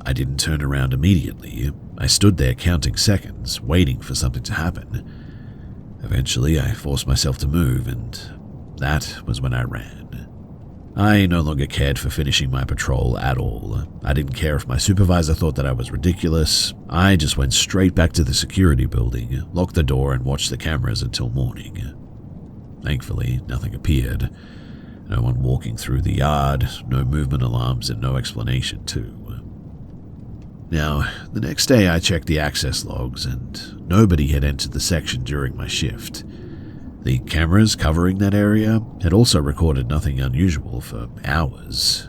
I didn't turn around immediately. I stood there counting seconds, waiting for something to happen. Eventually, I forced myself to move, and that was when I ran. I no longer cared for finishing my patrol at all. I didn't care if my supervisor thought that I was ridiculous. I just went straight back to the security building, locked the door, and watched the cameras until morning. Thankfully, nothing appeared. No one walking through the yard, no movement alarms, and no explanation too. Now, the next day I checked the access logs, and nobody had entered the section during my shift. The cameras covering that area had also recorded nothing unusual for hours.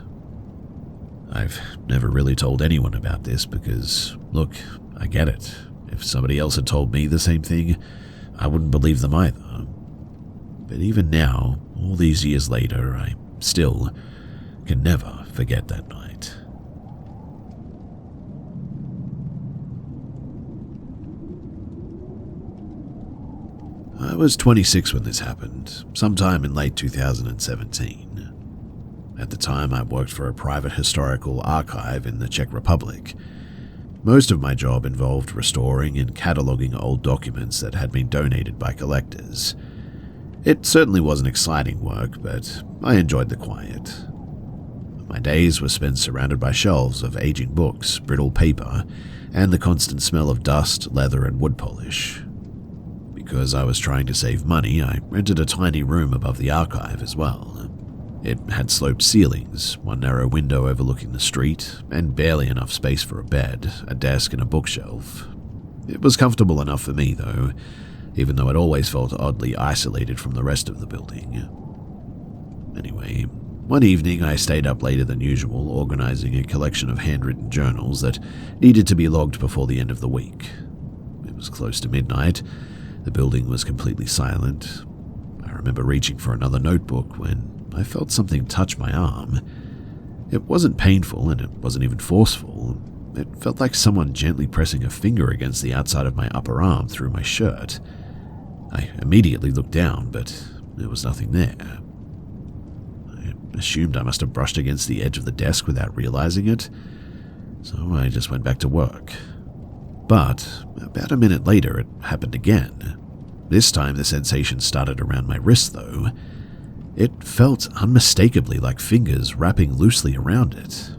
I've never really told anyone about this because, look, I get it. If somebody else had told me the same thing, I wouldn't believe them either. But even now, all these years later, I still can never forget that night. I was 26 when this happened, sometime in late 2017. At the time, I worked for a private historical archive in the Czech Republic. Most of my job involved restoring and cataloguing old documents that had been donated by collectors. It certainly wasn't exciting work, but I enjoyed the quiet. My days were spent surrounded by shelves of aging books, brittle paper, and the constant smell of dust, leather, and wood polish. Because I was trying to save money, I rented a tiny room above the archive as well. It had sloped ceilings, one narrow window overlooking the street, and barely enough space for a bed, a desk, and a bookshelf. It was comfortable enough for me, though, even though it always felt oddly isolated from the rest of the building. Anyway, one evening I stayed up later than usual, organizing a collection of handwritten journals that needed to be logged before the end of the week. It was close to midnight. The building was completely silent. I remember reaching for another notebook when I felt something touch my arm. It wasn't painful and it wasn't even forceful. It felt like someone gently pressing a finger against the outside of my upper arm through my shirt. I immediately looked down, but there was nothing there. I assumed I must have brushed against the edge of the desk without realizing it, so I just went back to work. But about a minute later, it happened again. This time the sensation started around my wrist, though. It felt unmistakably like fingers wrapping loosely around it.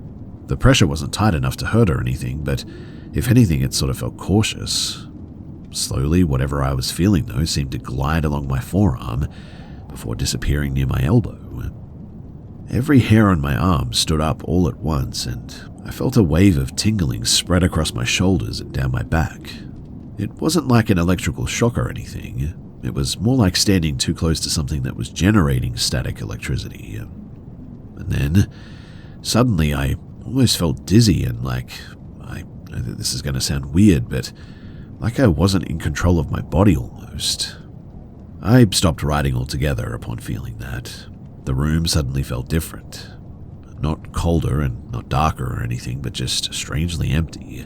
The pressure wasn't tight enough to hurt or anything, but if anything, it sort of felt cautious. Slowly, whatever I was feeling, though, seemed to glide along my forearm before disappearing near my elbow. Every hair on my arm stood up all at once, and I felt a wave of tingling spread across my shoulders and down my back. It wasn't like an electrical shock or anything. It was more like standing too close to something that was generating static electricity. And then, suddenly, I almost felt dizzy and I know that this is going to sound weird, but like I wasn't in control of my body almost. I stopped writing altogether upon feeling that. The room suddenly felt different. Not colder and not darker or anything, but just strangely empty.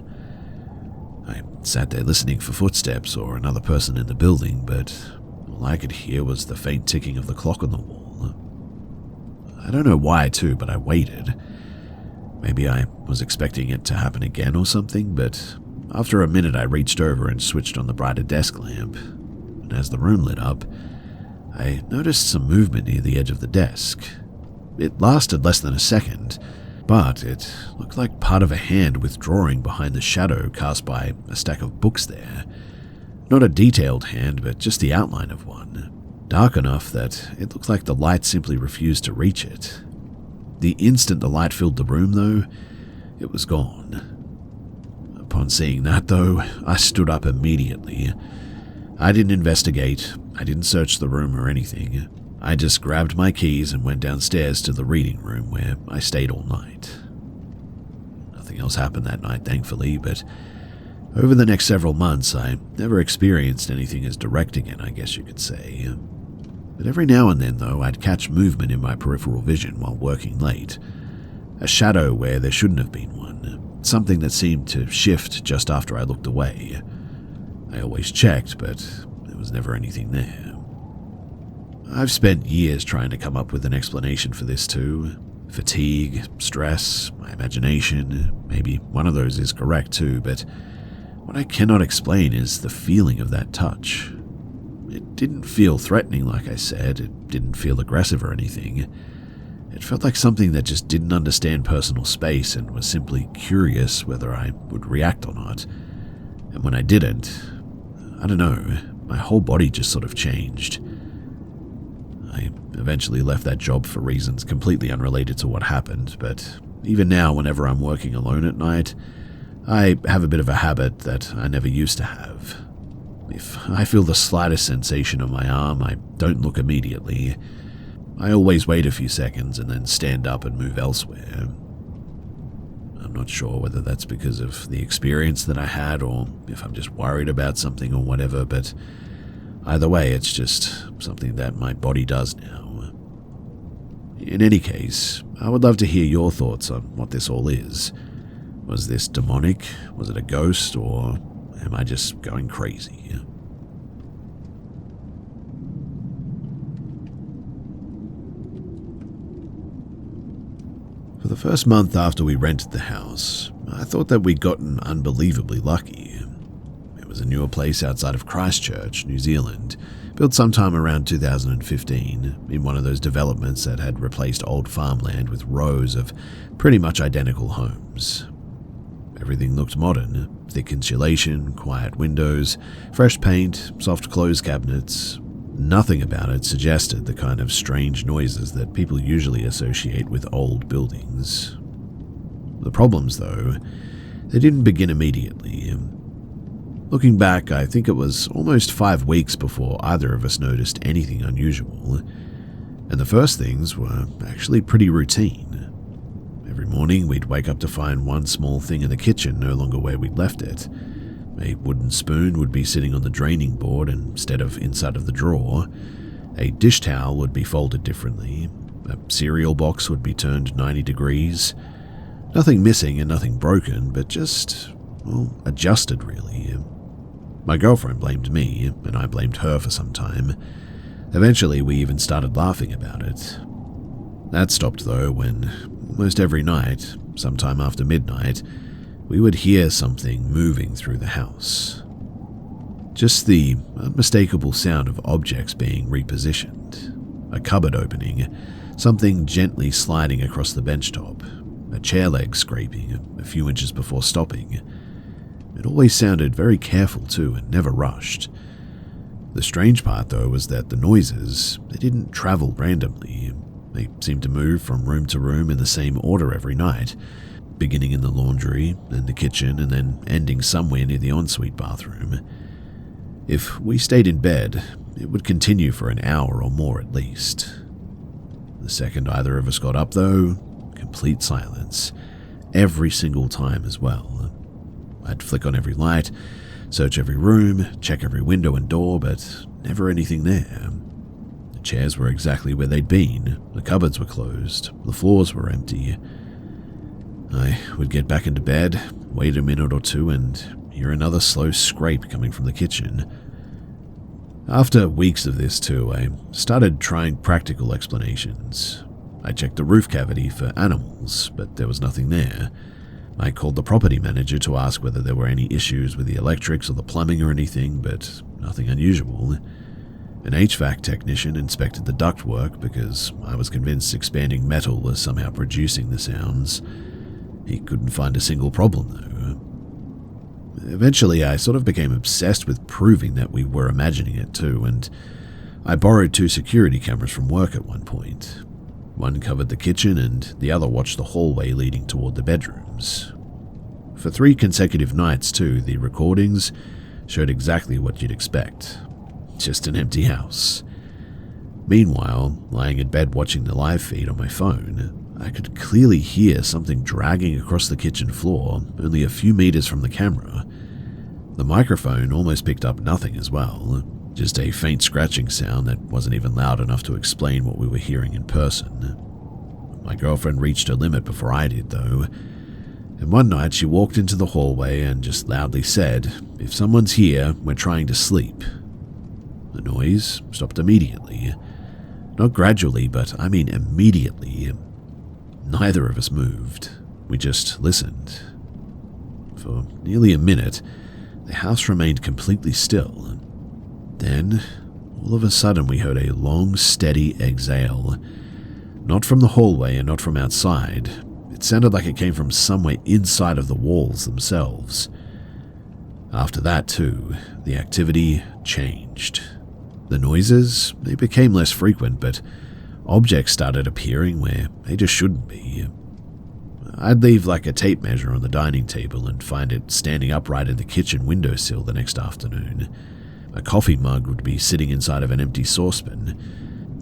I sat there listening for footsteps or another person in the building, but all I could hear was the faint ticking of the clock on the wall. I don't know why, too, but I waited. Maybe I was expecting it to happen again or something, but after a minute I reached over and switched on the brighter desk lamp. And as the room lit up, I noticed some movement near the edge of the desk. It lasted less than a second, but it looked like part of a hand withdrawing behind the shadow cast by a stack of books there. Not a detailed hand, but just the outline of one, dark enough that it looked like the light simply refused to reach it. The instant the light filled the room, though, it was gone. Upon seeing that, though, I stood up immediately. I didn't investigate, I didn't search the room or anything. I just grabbed my keys and went downstairs to the reading room where I stayed all night. Nothing else happened that night, thankfully, but over the next several months I never experienced anything as direct again, I guess you could say. But every now and then, though, I'd catch movement in my peripheral vision while working late. A shadow where there shouldn't have been one, something that seemed to shift just after I looked away. I always checked, but there was never anything there. I've spent years trying to come up with an explanation for this too. Fatigue, stress, my imagination, maybe one of those is correct too, but what I cannot explain is the feeling of that touch. It didn't feel threatening, like I said. It didn't feel aggressive or anything. It felt like something that just didn't understand personal space and was simply curious whether I would react or not. And when I didn't, I don't know, my whole body just sort of changed. I eventually left that job for reasons completely unrelated to what happened, but even now, whenever I'm working alone at night, I have a bit of a habit that I never used to have. If I feel the slightest sensation on my arm, I don't look immediately. I always wait a few seconds and then stand up and move elsewhere. I'm not sure whether that's because of the experience that I had or if I'm just worried about something or whatever, but either way, it's just something that my body does now. In any case, I would love to hear your thoughts on what this all is. Was this demonic? Was it a ghost? Or am I just going crazy? the first month after we rented the house, I thought that we'd gotten unbelievably lucky. It was a newer place outside of Christchurch, New Zealand, built sometime around 2015 in one of those developments that had replaced old farmland with rows of pretty much identical homes. Everything looked modern, thick insulation, quiet windows, fresh paint, soft clothes cabinets. Nothing about it suggested the kind of strange noises that people usually associate with old buildings. The problems, though, they didn't begin immediately. Looking back, I think it was almost 5 weeks before either of us noticed anything unusual, and the first things were actually pretty routine. Every morning, we'd wake up to find one small thing in the kitchen no longer where we'd left it. A wooden spoon would be sitting on the draining board instead of inside of the drawer. A dish towel would be folded differently. A cereal box would be turned 90 degrees. Nothing missing and nothing broken, but just, well, adjusted really. My girlfriend blamed me, and I blamed her for some time. Eventually, we even started laughing about it. That stopped though when, almost every night, sometime after midnight, we would hear something moving through the house. Just the unmistakable sound of objects being repositioned. A cupboard opening, something gently sliding across the bench top, a chair leg scraping a few inches before stopping. It always sounded very careful too and never rushed. The strange part though was that the noises, they didn't travel randomly. They seemed to move from room to room in the same order every night, beginning in the laundry, then the kitchen, and then ending somewhere near the ensuite bathroom. If we stayed in bed, it would continue for an hour or more at least. The second either of us got up though, complete silence, every single time as well. I'd flick on every light, search every room, check every window and door, but never anything there. The chairs were exactly where they'd been, the cupboards were closed, the floors were empty. I would get back into bed, wait a minute or two, and hear another slow scrape coming from the kitchen. After weeks of this too, I started trying practical explanations. I checked the roof cavity for animals, but there was nothing there. I called the property manager to ask whether there were any issues with the electrics or the plumbing or anything, but nothing unusual. An HVAC technician inspected the ductwork because I was convinced expanding metal was somehow producing the sounds. He couldn't find a single problem though. Eventually, I sort of became obsessed with proving that we were imagining it too, and I borrowed 2 security cameras from work at one point. One covered the kitchen and the other watched the hallway leading toward the bedrooms. For 3 consecutive nights too, the recordings showed exactly what you'd expect. Just an empty house. Meanwhile, lying in bed watching the live feed on my phone, I could clearly hear something dragging across the kitchen floor only a few meters from the camera. The microphone almost picked up nothing as well. Just a faint scratching sound that wasn't even loud enough to explain what we were hearing in person. My girlfriend reached her limit before I did, though, and one night she walked into the hallway and just loudly said, "If someone's here, we're trying to sleep." The noise stopped immediately. Not gradually, but I mean immediately. Neither of us moved. We just listened. For nearly a minute, the house remained completely still. Then, all of a sudden, we heard a long, steady exhale. Not from the hallway and not from outside. It sounded like it came from somewhere inside of the walls themselves. After that, too, the activity changed. The noises, they became less frequent, but objects started appearing where they just shouldn't be. I'd leave like a tape measure on the dining table and find it standing upright in the kitchen windowsill the next afternoon. A coffee mug would be sitting inside of an empty saucepan.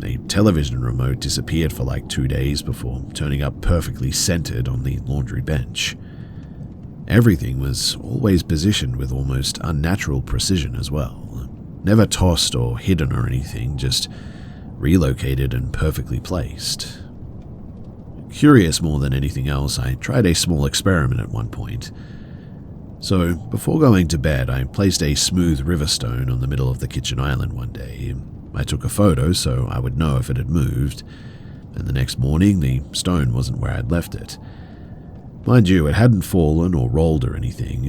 A television remote disappeared for like 2 days before turning up perfectly centered on the laundry bench. Everything was always positioned with almost unnatural precision as well. Never tossed or hidden or anything, just relocated and perfectly placed. Curious more than anything else, I tried a small experiment at one point. So, before going to bed, I placed a smooth river stone on the middle of the kitchen island one day. I took a photo so I would know if it had moved. and the next morning the stone wasn't where I'd left it. Mind you, it hadn't fallen or rolled or anything.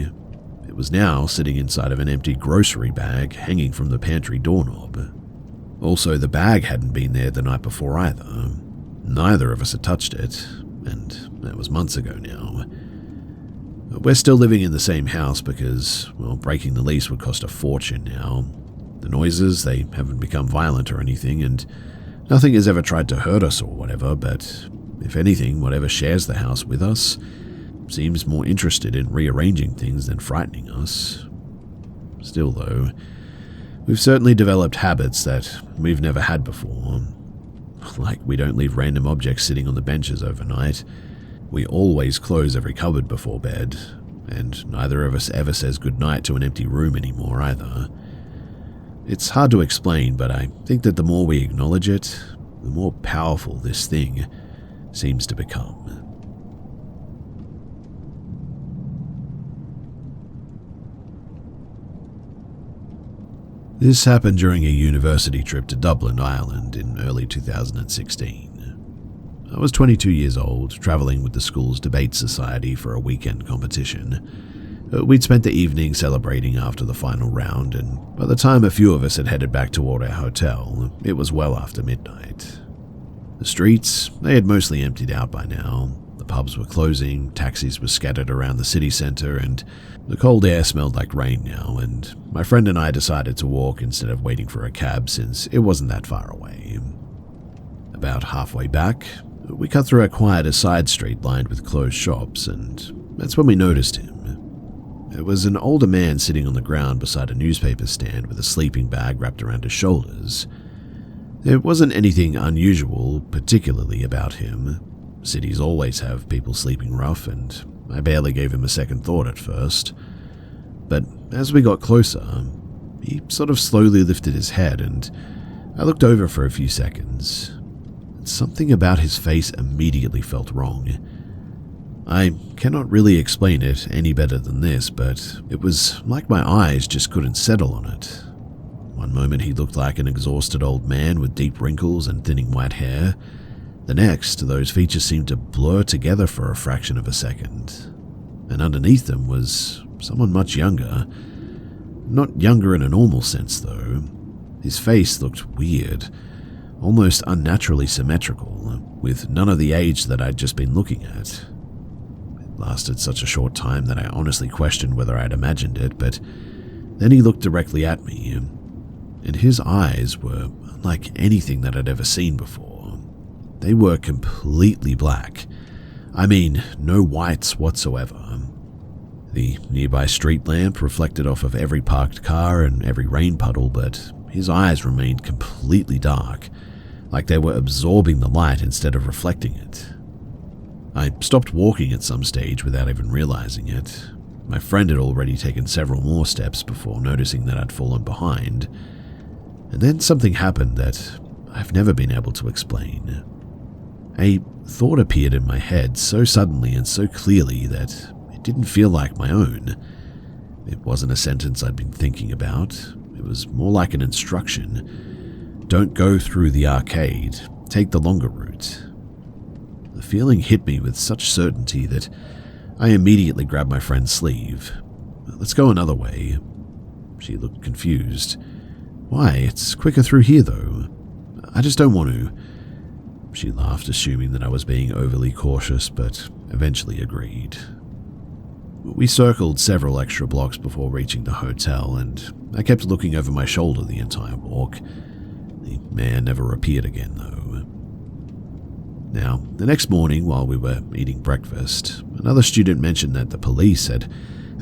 It was now sitting inside of an empty grocery bag hanging from the pantry doorknob. Also, the bag hadn't been there the night before either. Neither of us had touched it, and that was months ago now. We're still living in the same house because, well, breaking the lease would cost a fortune now. The noises, they haven't become violent or anything, and nothing has ever tried to hurt us or whatever, but if anything, whatever shares the house with us seems more interested in rearranging things than frightening us. Still, though, we've certainly developed habits that we've never had before. Like, we don't leave random objects sitting on the benches overnight. We always close every cupboard before bed, and neither of us ever says goodnight to an empty room anymore either. It's hard to explain, but I think that the more we acknowledge it, the more powerful this thing seems to become. This happened during a university trip to Dublin, Ireland in early 2016. I was 22 years old, travelling with the school's debate society for a weekend competition. We'd spent the evening celebrating after the final round, and by the time a few of us had headed back toward our hotel, it was well after midnight. The streets, they had mostly emptied out by now. The pubs were closing, taxis were scattered around the city centre, and the cold air smelled like rain now, and my friend and I decided to walk instead of waiting for a cab since it wasn't that far away. About halfway back, we cut through a quieter side street lined with closed shops, and that's when we noticed him. It was an older man sitting on the ground beside a newspaper stand with a sleeping bag wrapped around his shoulders. There wasn't anything unusual, particularly about him. Cities always have people sleeping rough, and I barely gave him a second thought at first. But as we got closer, he sort of slowly lifted his head, and I looked over for a few seconds. Something about his face immediately felt wrong. I cannot really explain it any better than this, but it was like my eyes just couldn't settle on it. One moment he looked like an exhausted old man with deep wrinkles and thinning white hair. The next, those features seemed to blur together for a fraction of a second. And underneath them was someone much younger. Not younger in a normal sense, though. His face looked weird, almost unnaturally symmetrical, with none of the age that I'd just been looking at. It lasted such a short time that I honestly questioned whether I'd imagined it, but then he looked directly at me, and his eyes were unlike anything that I'd ever seen before. They were completely black. I mean, no whites whatsoever. The nearby street lamp reflected off of every parked car and every rain puddle, but his eyes remained completely dark, like they were absorbing the light instead of reflecting it. I stopped walking at some stage without even realizing it. My friend had already taken several more steps before noticing that I'd fallen behind. And then something happened that I've never been able to explain. A thought appeared in my head so suddenly and so clearly that it didn't feel like my own. It wasn't a sentence I'd been thinking about. It was more like an instruction. Don't go through the arcade. Take the longer route. The feeling hit me with such certainty that I immediately grabbed my friend's sleeve. Let's go another way. She looked confused. Why? It's quicker through here, though. I just don't want to. She laughed, assuming that I was being overly cautious, but eventually agreed. We circled several extra blocks before reaching the hotel, and I kept looking over my shoulder the entire walk. The man never appeared again, though. Now, the next morning, while we were eating breakfast, another student mentioned that the police had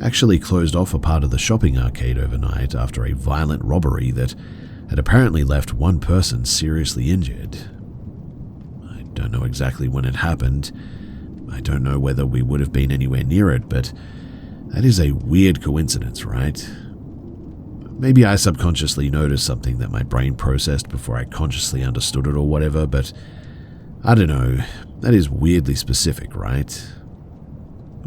actually closed off a part of the shopping arcade overnight after a violent robbery that had apparently left one person seriously injured. I don't know exactly when it happened. I don't know whether we would have been anywhere near it, but that is a weird coincidence, right? Maybe I subconsciously noticed something that my brain processed before I consciously understood it or whatever, but I don't know. That is weirdly specific, right?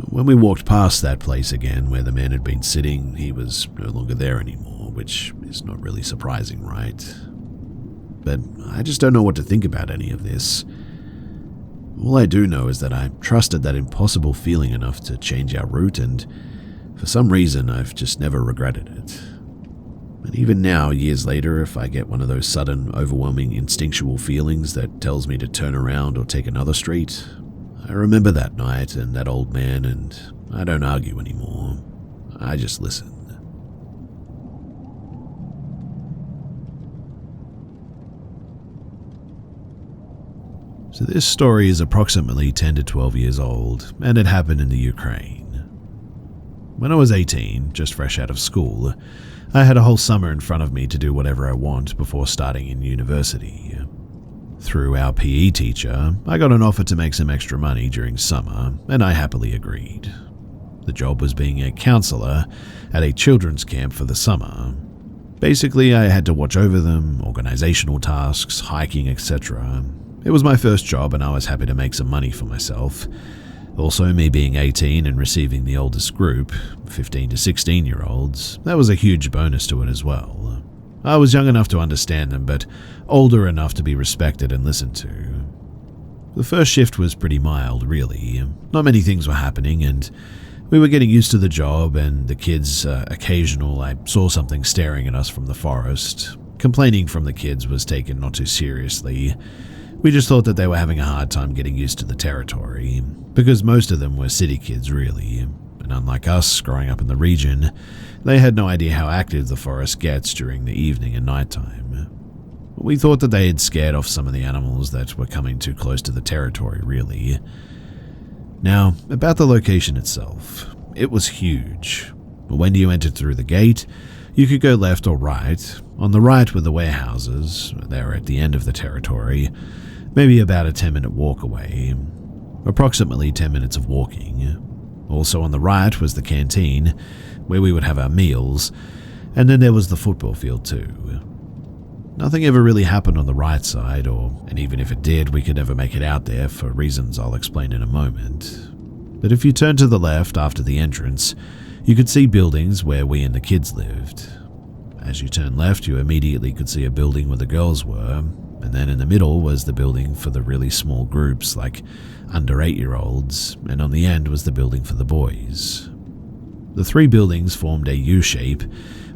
When we walked past that place again where the man had been sitting, he was no longer there anymore, which is not really surprising, right? But I just don't know what to think about any of this. All I do know is that I trusted that impossible feeling enough to change our route, and for some reason I've just never regretted it. And even now, years later, if I get one of those sudden, overwhelming instinctual feelings that tells me to turn around or take another street, I remember that night and that old man, and I don't argue anymore. I just listen. So this story is approximately 10 to 12 years old, and it happened in the Ukraine. When I was 18, just fresh out of school, I had a whole summer in front of me to do whatever I want before starting in university. Through our PE teacher, I got an offer to make some extra money during summer, and I happily agreed. The job was being a counselor at a children's camp for the summer. Basically, I had to watch over them, organizational tasks, hiking, etc. It was my first job and I was happy to make some money for myself. Also, me being 18 and receiving the oldest group, 15 to 16-year-olds, that was a huge bonus to it as well. I was young enough to understand them, but older enough to be respected and listened to. The first shift was pretty mild, really. Not many things were happening, and we were getting used to the job, and the kids, I saw something staring at us from the forest. Complaining from the kids was taken not too seriously. We just thought that they were having a hard time getting used to the territory, because most of them were city kids really, and unlike us growing up in the region, they had no idea how active the forest gets during the evening and nighttime. We thought that they had scared off some of the animals that were coming too close to the territory really. Now, about the location itself, it was huge. When you entered through the gate, you could go left or right. On the right were the warehouses, they were at the end of the territory, maybe about a 10-minute walk away, approximately 10 minutes of walking. Also on the right was the canteen, where we would have our meals, and then there was the football field too. Nothing ever really happened on the right side, and even if it did, we could never make it out there for reasons I'll explain in a moment. But if you turned to the left after the entrance, you could see buildings where we and the kids lived. As you turned left, you immediately could see a building where the girls were, and then in the middle was the building for the really small groups, like under 8-year-olds, and on the end was the building for the boys. The three buildings formed a U-shape,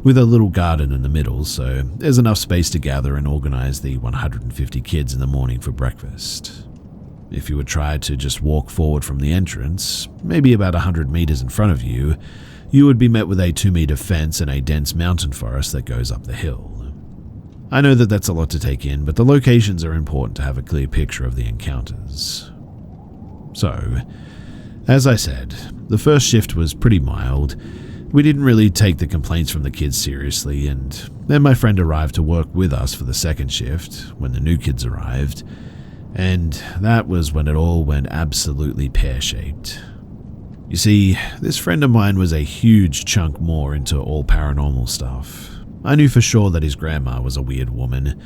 with a little garden in the middle, so there's enough space to gather and organize the 150 kids in the morning for breakfast. If you would try to just walk forward from the entrance, maybe about 100 meters in front of you, you would be met with a 2-meter fence and a dense mountain forest that goes up the hill. I know that that's a lot to take in, but the locations are important to have a clear picture of the encounters. So, as I said, the first shift was pretty mild. We didn't really take the complaints from the kids seriously, and then my friend arrived to work with us for the second shift when the new kids arrived, and that was when it all went absolutely pear-shaped. You see, this friend of mine was a huge chunk more into all paranormal stuff. I knew for sure that his grandma was a weird woman.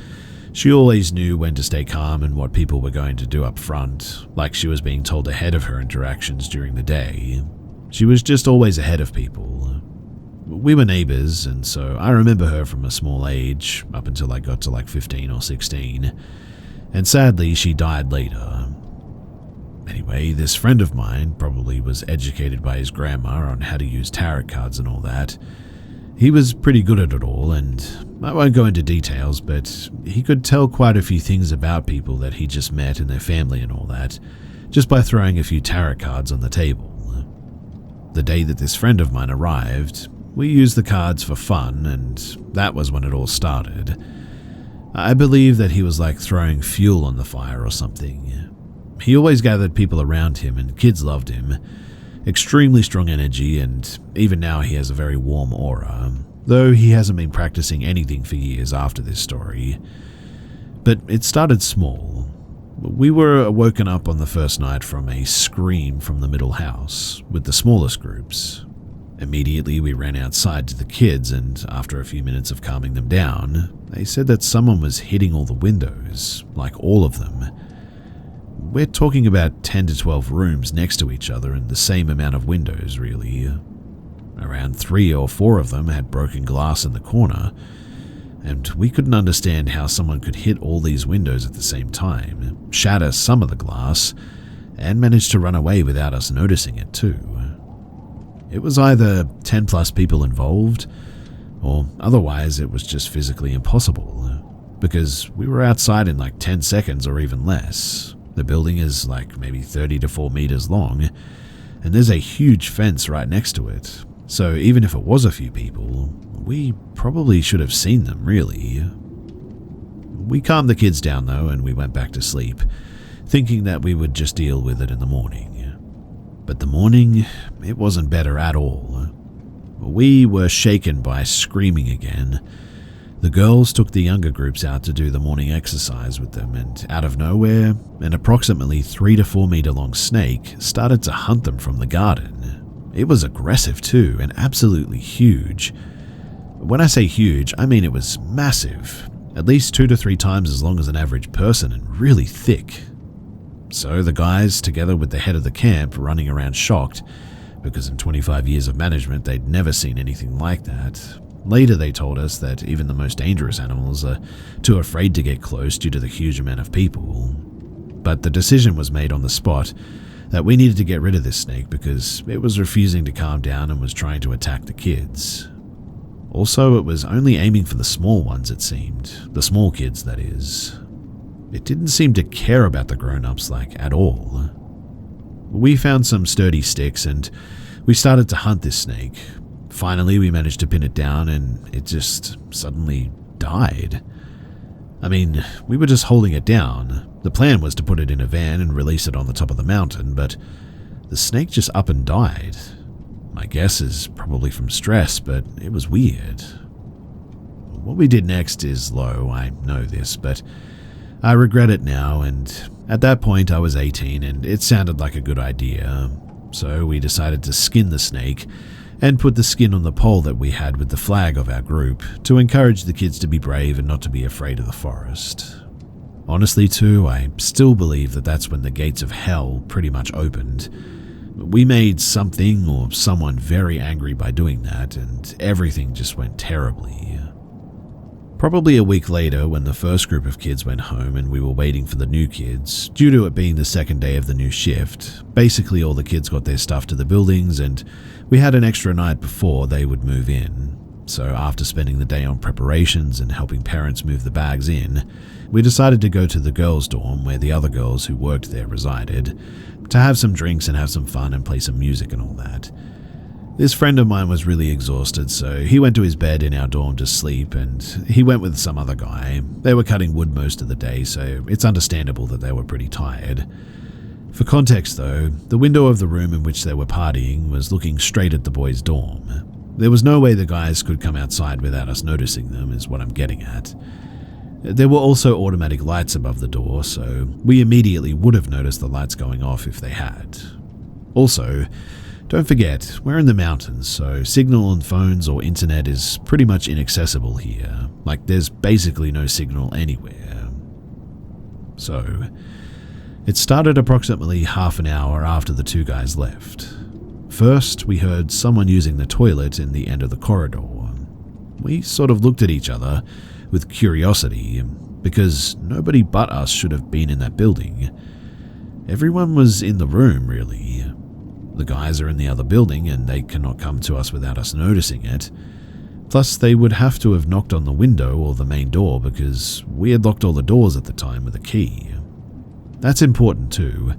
She always knew when to stay calm and what people were going to do up front, like she was being told ahead of her interactions during the day. She was just always ahead of people. We were neighbors, and so I remember her from a small age, up until I got to like 15 or 16, and sadly she died later. Anyway, this friend of mine probably was educated by his grandma on how to use tarot cards and all that. He was pretty good at it all, and I won't go into details, but he could tell quite a few things about people that he just met and their family and all that, just by throwing a few tarot cards on the table. The day that this friend of mine arrived, we used the cards for fun, and that was when it all started. I believe that he was like throwing fuel on the fire or something. He always gathered people around him, and kids loved him. Extremely strong energy, and even now he has a very warm aura, though he hasn't been practicing anything for years after this story. But it started small. We were woken up on the first night from a scream from the middle house, with the smallest groups. Immediately we ran outside to the kids, and after a few minutes of calming them down, they said that someone was hitting all the windows, like all of them. We're talking about 10 to 12 rooms next to each other and the same amount of windows, really. Around 3 or 4 of them had broken glass in the corner, and we couldn't understand how someone could hit all these windows at the same time, shatter some of the glass, and managed to run away without us noticing it too. It was either 10 plus people involved, or otherwise it was just physically impossible, because we were outside in like 10 seconds or even less. The building is like maybe 30 to 4 meters long, and there's a huge fence right next to it, so even if it was a few people, we probably should have seen them, really. We calmed the kids down though, and we went back to sleep, thinking that we would just deal with it in the morning. But the morning, it wasn't better at all. We were shaken by screaming again. The girls took the younger groups out to do the morning exercise with them, and out of nowhere, an approximately 3 to 4 meter long snake started to hunt them from the garden. It was aggressive too, and absolutely huge. When I say huge, I mean it was massive, at least 2 to 3 times as long as an average person and really thick. So the guys, together with the head of the camp, running around shocked, because in 25 years of management they'd never seen anything like that. Later they told us that even the most dangerous animals are too afraid to get close due to the huge amount of people. But the decision was made on the spot that we needed to get rid of this snake because it was refusing to calm down and was trying to attack the kids. Also, it was only aiming for the small ones, it seemed. The small kids, that is. It didn't seem to care about the grown-ups, like, at all. We found some sturdy sticks and we started to hunt this snake. Finally, we managed to pin it down and it just suddenly died. I mean, we were just holding it down. The plan was to put it in a van and release it on the top of the mountain, but the snake just up and died. My guess is probably from stress, but it was weird. What we did next is low, I know this, but I regret it now, and at that point I was 18 and it sounded like a good idea. So we decided to skin the snake and put the skin on the pole that we had with the flag of our group to encourage the kids to be brave and not to be afraid of the forest. Honestly too, I still believe that that's when the gates of hell pretty much opened. We made something or someone very angry by doing that, and everything just went terribly. Probably a week later, when the first group of kids went home and we were waiting for the new kids, due to it being the second day of the new shift, basically all the kids got their stuff to the buildings and we had an extra night before they would move in. So after spending the day on preparations and helping parents move the bags in, we decided to go to the girls' dorm where the other girls who worked there resided, to have some drinks and have some fun and play some music and all that. This friend of mine was really exhausted, so he went to his bed in our dorm to sleep, and he went with some other guy. They were cutting wood most of the day, so it's understandable that they were pretty tired. For context though, the window of the room in which they were partying was looking straight at the boys' dorm. There was no way the guys could come outside without us noticing them, is what I'm getting at. There were also automatic lights above the door, so we immediately would have noticed the lights going off if they had. Also, don't forget, we're in the mountains, so signal on phones or internet is pretty much inaccessible here. Like, there's basically no signal anywhere. So, it started approximately half an hour after the two guys left. First, we heard someone using the toilet in the end of the corridor. We sort of looked at each other with curiosity, because nobody but us should have been in that building. Everyone was in the room, really. The guys are in the other building and they cannot come to us without us noticing it. Plus, they would have to have knocked on the window or the main door because we had locked all the doors at the time with a key. That's important too.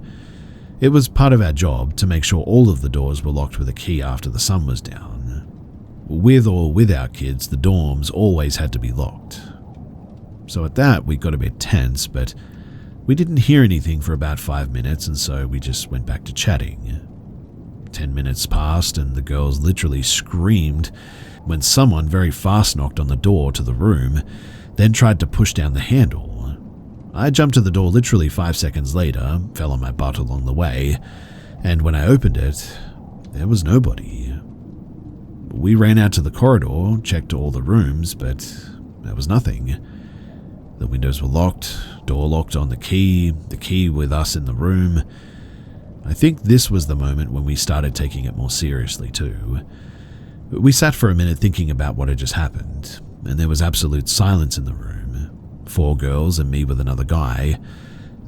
It was part of our job to make sure all of the doors were locked with a key after the sun was down. With or without kids, the dorms always had to be locked. So at that, we got a bit tense, but we didn't hear anything for about 5 minutes, and so we just went back to chatting. 10 minutes passed and the girls literally screamed when someone very fast knocked on the door to the room, then tried to push down the handle. I jumped to the door literally 5 seconds later, fell on my butt along the way, and when I opened it, there was nobody. We ran out to the corridor, checked all the rooms, but there was nothing. The windows were locked, door locked on the key with us in the room. I think this was the moment when we started taking it more seriously too. We sat for a minute thinking about what had just happened, and there was absolute silence in the room. 4 girls and me with another guy.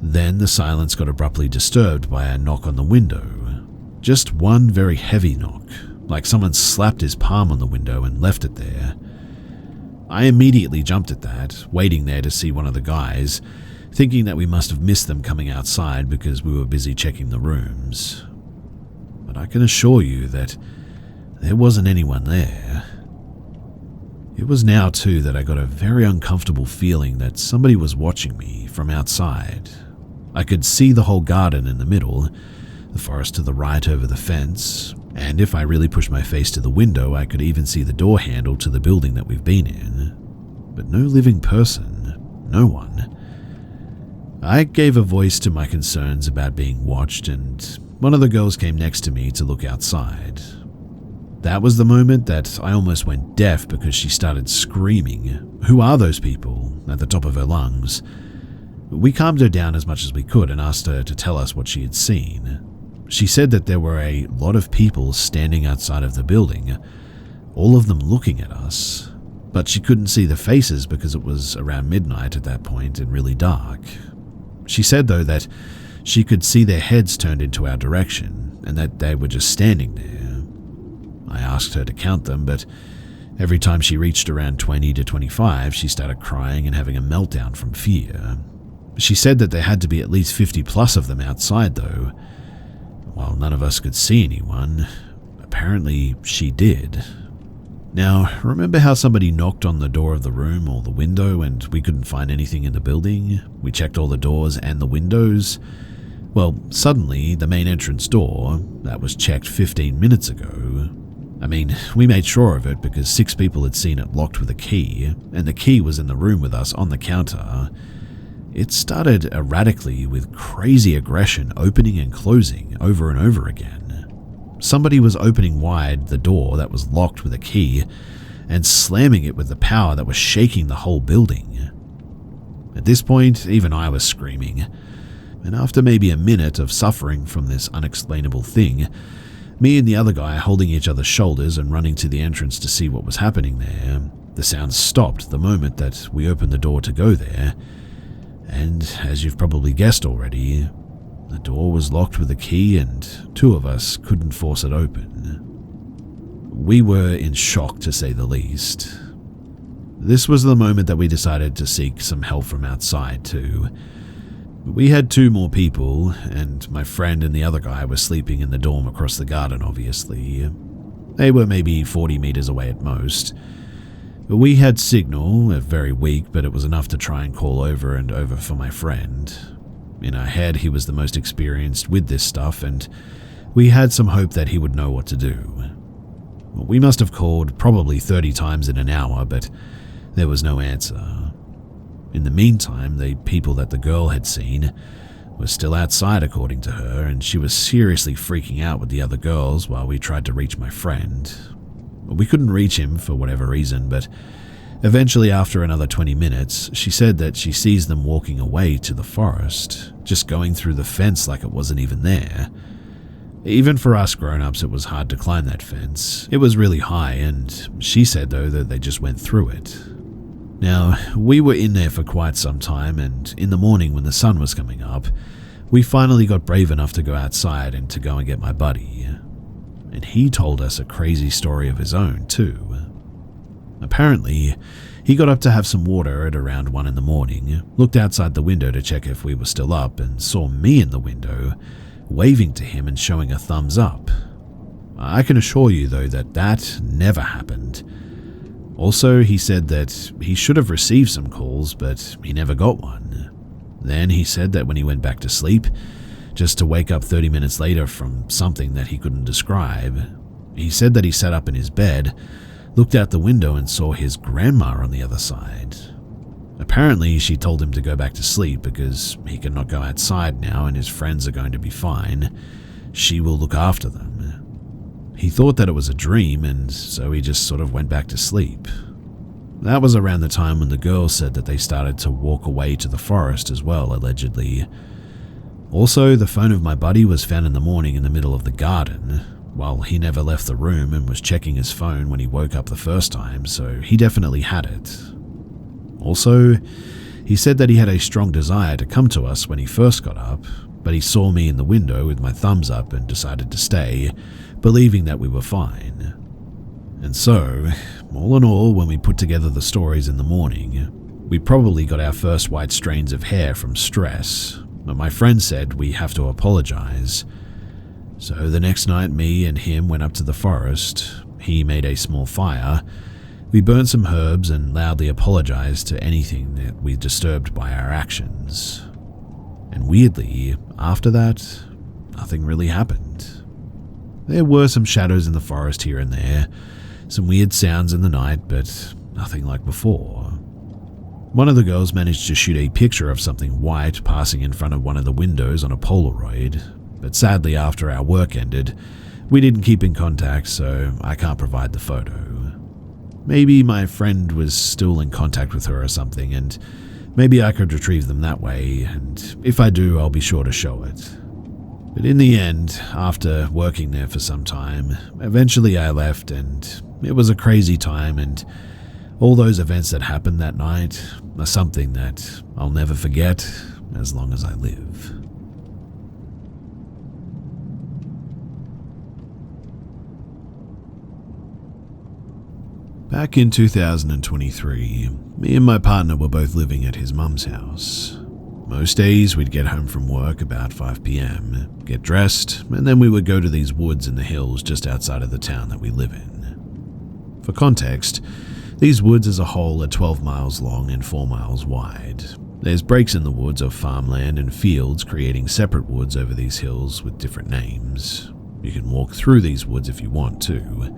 Then the silence got abruptly disturbed by a knock on the window. Just one very heavy knock, like someone slapped his palm on the window and left it there. I immediately jumped at that, waiting there to see one of the guys, thinking that we must have missed them coming outside because we were busy checking the rooms. But I can assure you that there wasn't anyone there. It was now too that I got a very uncomfortable feeling that somebody was watching me from outside. I could see the whole garden in the middle, the forest to the right over the fence, and if I really pushed my face to the window, I could even see the door handle to the building that we've been in. But no living person, no one. I gave a voice to my concerns about being watched, and one of the girls came next to me to look outside. That was the moment that I almost went deaf because she started screaming, "Who are those people?" at the top of her lungs. We calmed her down as much as we could and asked her to tell us what she had seen. She said that there were a lot of people standing outside of the building, all of them looking at us, but she couldn't see the faces because it was around midnight at that point and really dark. She said, though, that she could see their heads turned into our direction and that they were just standing there. I asked her to count them, but every time she reached around 20 to 25, she started crying and having a meltdown from fear. She said that there had to be at least 50 plus of them outside, though. While none of us could see anyone, apparently she did. Now, remember how somebody knocked on the door of the room or the window and we couldn't find anything in the building? We checked all the doors and the windows. Well, suddenly, the main entrance door, that was checked 15 minutes ago. I mean, we made sure of it because 6 people had seen it locked with a key, and the key was in the room with us on the counter. It started erratically with crazy aggression, opening and closing over and over again. Somebody was opening wide the door that was locked with a key and slamming it with the power that was shaking the whole building. At this point, even I was screaming, and after maybe a minute of suffering from this unexplainable thing, me and the other guy holding each other's shoulders and running to the entrance to see what was happening there, the sounds stopped the moment that we opened the door to go there. And as you've probably guessed already, the door was locked with a key and 2 of us couldn't force it open. We were in shock, to say the least. This was the moment that we decided to seek some help from outside too. We had 2 more people, and my friend and the other guy were sleeping in the dorm across the garden, obviously. They were maybe 40 meters away at most. We had signal, very weak, but it was enough to try and call over and over for my friend. In our head, he was the most experienced with this stuff, and we had some hope that he would know what to do. We must have called probably 30 times in an hour, but there was no answer. In the meantime, the people that the girl had seen were still outside, according to her, and she was seriously freaking out with the other girls while we tried to reach my friend. We couldn't reach him for whatever reason, but eventually after another 20 minutes, she said that she sees them walking away to the forest, just going through the fence like it wasn't even there. Even for us grown-ups, it was hard to climb that fence. It was really high, and she said, though, that they just went through it. Now, we were in there for quite some time, and in the morning when the sun was coming up, we finally got brave enough to go outside and to go and get my buddy. And he told us a crazy story of his own, too. Apparently, he got up to have some water at around 1 in the morning, looked outside the window to check if we were still up, and saw me in the window, waving to him and showing a thumbs up. I can assure you, though, that that never happened. Also, he said that he should have received some calls, but he never got one. Then he said that when he went back to sleep, just to wake up 30 minutes later from something that he couldn't describe, he said that he sat up in his bed, looked out the window and saw his grandma on the other side. Apparently, she told him to go back to sleep because he cannot go outside now and his friends are going to be fine. She will look after them. He thought that it was a dream, and so he just sort of went back to sleep. That was around the time when the girls said that they started to walk away to the forest as well, allegedly. Also, the phone of my buddy was found in the morning in the middle of the garden, while he never left the room and was checking his phone when he woke up the first time, so he definitely had it. Also, He said that he had a strong desire to come to us when he first got up, but he saw me in the window with my thumbs up and decided to stay, believing that we were fine. And so, all in all, when we put together the stories in the morning, we probably got our first white strains of hair from stress, but my friend said we have to apologize. So the next night, me and him went up to the forest. He made a small fire. We burned some herbs and loudly apologized to anything that we disturbed by our actions. And weirdly, after that, nothing really happened. There were some shadows in the forest here and there, some weird sounds in the night, but nothing like before. One of the girls managed to shoot a picture of something white passing in front of one of the windows on a Polaroid, but sadly after our work ended, we didn't keep in contact, so I can't provide the photo. Maybe my friend was still in contact with her or something, and maybe I could retrieve them that way, and if I do, I'll be sure to show it. But in the end, after working there for some time, eventually I left, and it was a crazy time, and all those events that happened that night are something that I'll never forget as long as I live. Back in 2023, me and my partner were both living at his mum's house. Most days we'd get home from work about 5 p.m, get dressed, and then we would go to these woods in the hills just outside of the town that we live in. For context, these woods as a whole are 12 miles long and 4 miles wide. There's breaks in the woods of farmland and fields creating separate woods over these hills with different names. You can walk through these woods if you want to.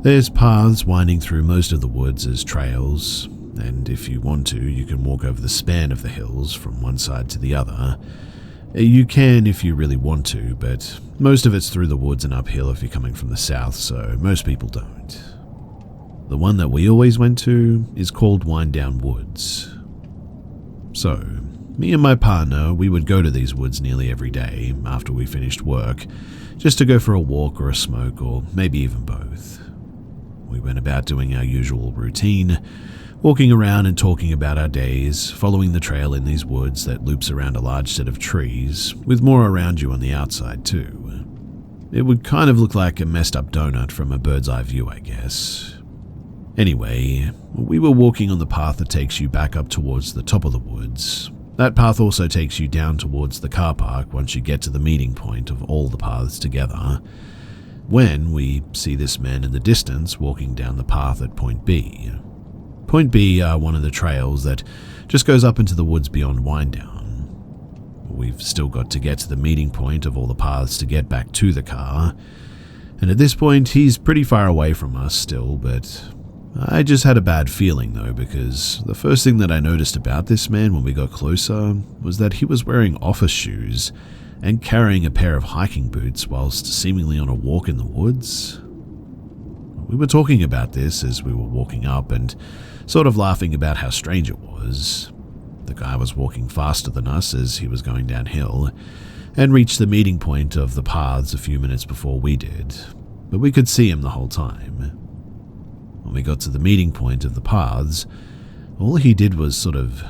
There's paths winding through most of the woods as trails, and if you want to, you can walk over the span of the hills from one side to the other. You can if you really want to, but most of it's through the woods and uphill if you're coming from the south, so most people don't. The one that we always went to is called Wind Down Woods. So, me and my partner, we would go to these woods nearly every day after we finished work, just to go for a walk or a smoke, or maybe even both. We went about doing our usual routine, walking around and talking about our days, following the trail in these woods that loops around a large set of trees, with more around you on the outside too. It would kind of look like a messed up donut from a bird's eye view, I guess. Anyway, we were walking on the path that takes you back up towards the top of the woods. That path also takes you down towards the car park once you get to the meeting point of all the paths together, when we see this man in the distance walking down the path at Point B. Point B are one of the trails that just goes up into the woods beyond Wind-Down. We've still got to get to the meeting point of all the paths to get back to the car, and at this point he's pretty far away from us still, but I just had a bad feeling though, because the first thing that I noticed about this man when we got closer was that he was wearing office shoes and carrying a pair of hiking boots whilst seemingly on a walk in the woods. We were talking about this as we were walking up and sort of laughing about how strange it was. The guy was walking faster than us as he was going downhill and reached the meeting point of the paths a few minutes before we did, but we could see him the whole time. When we got to the meeting point of the paths, all he did was sort of,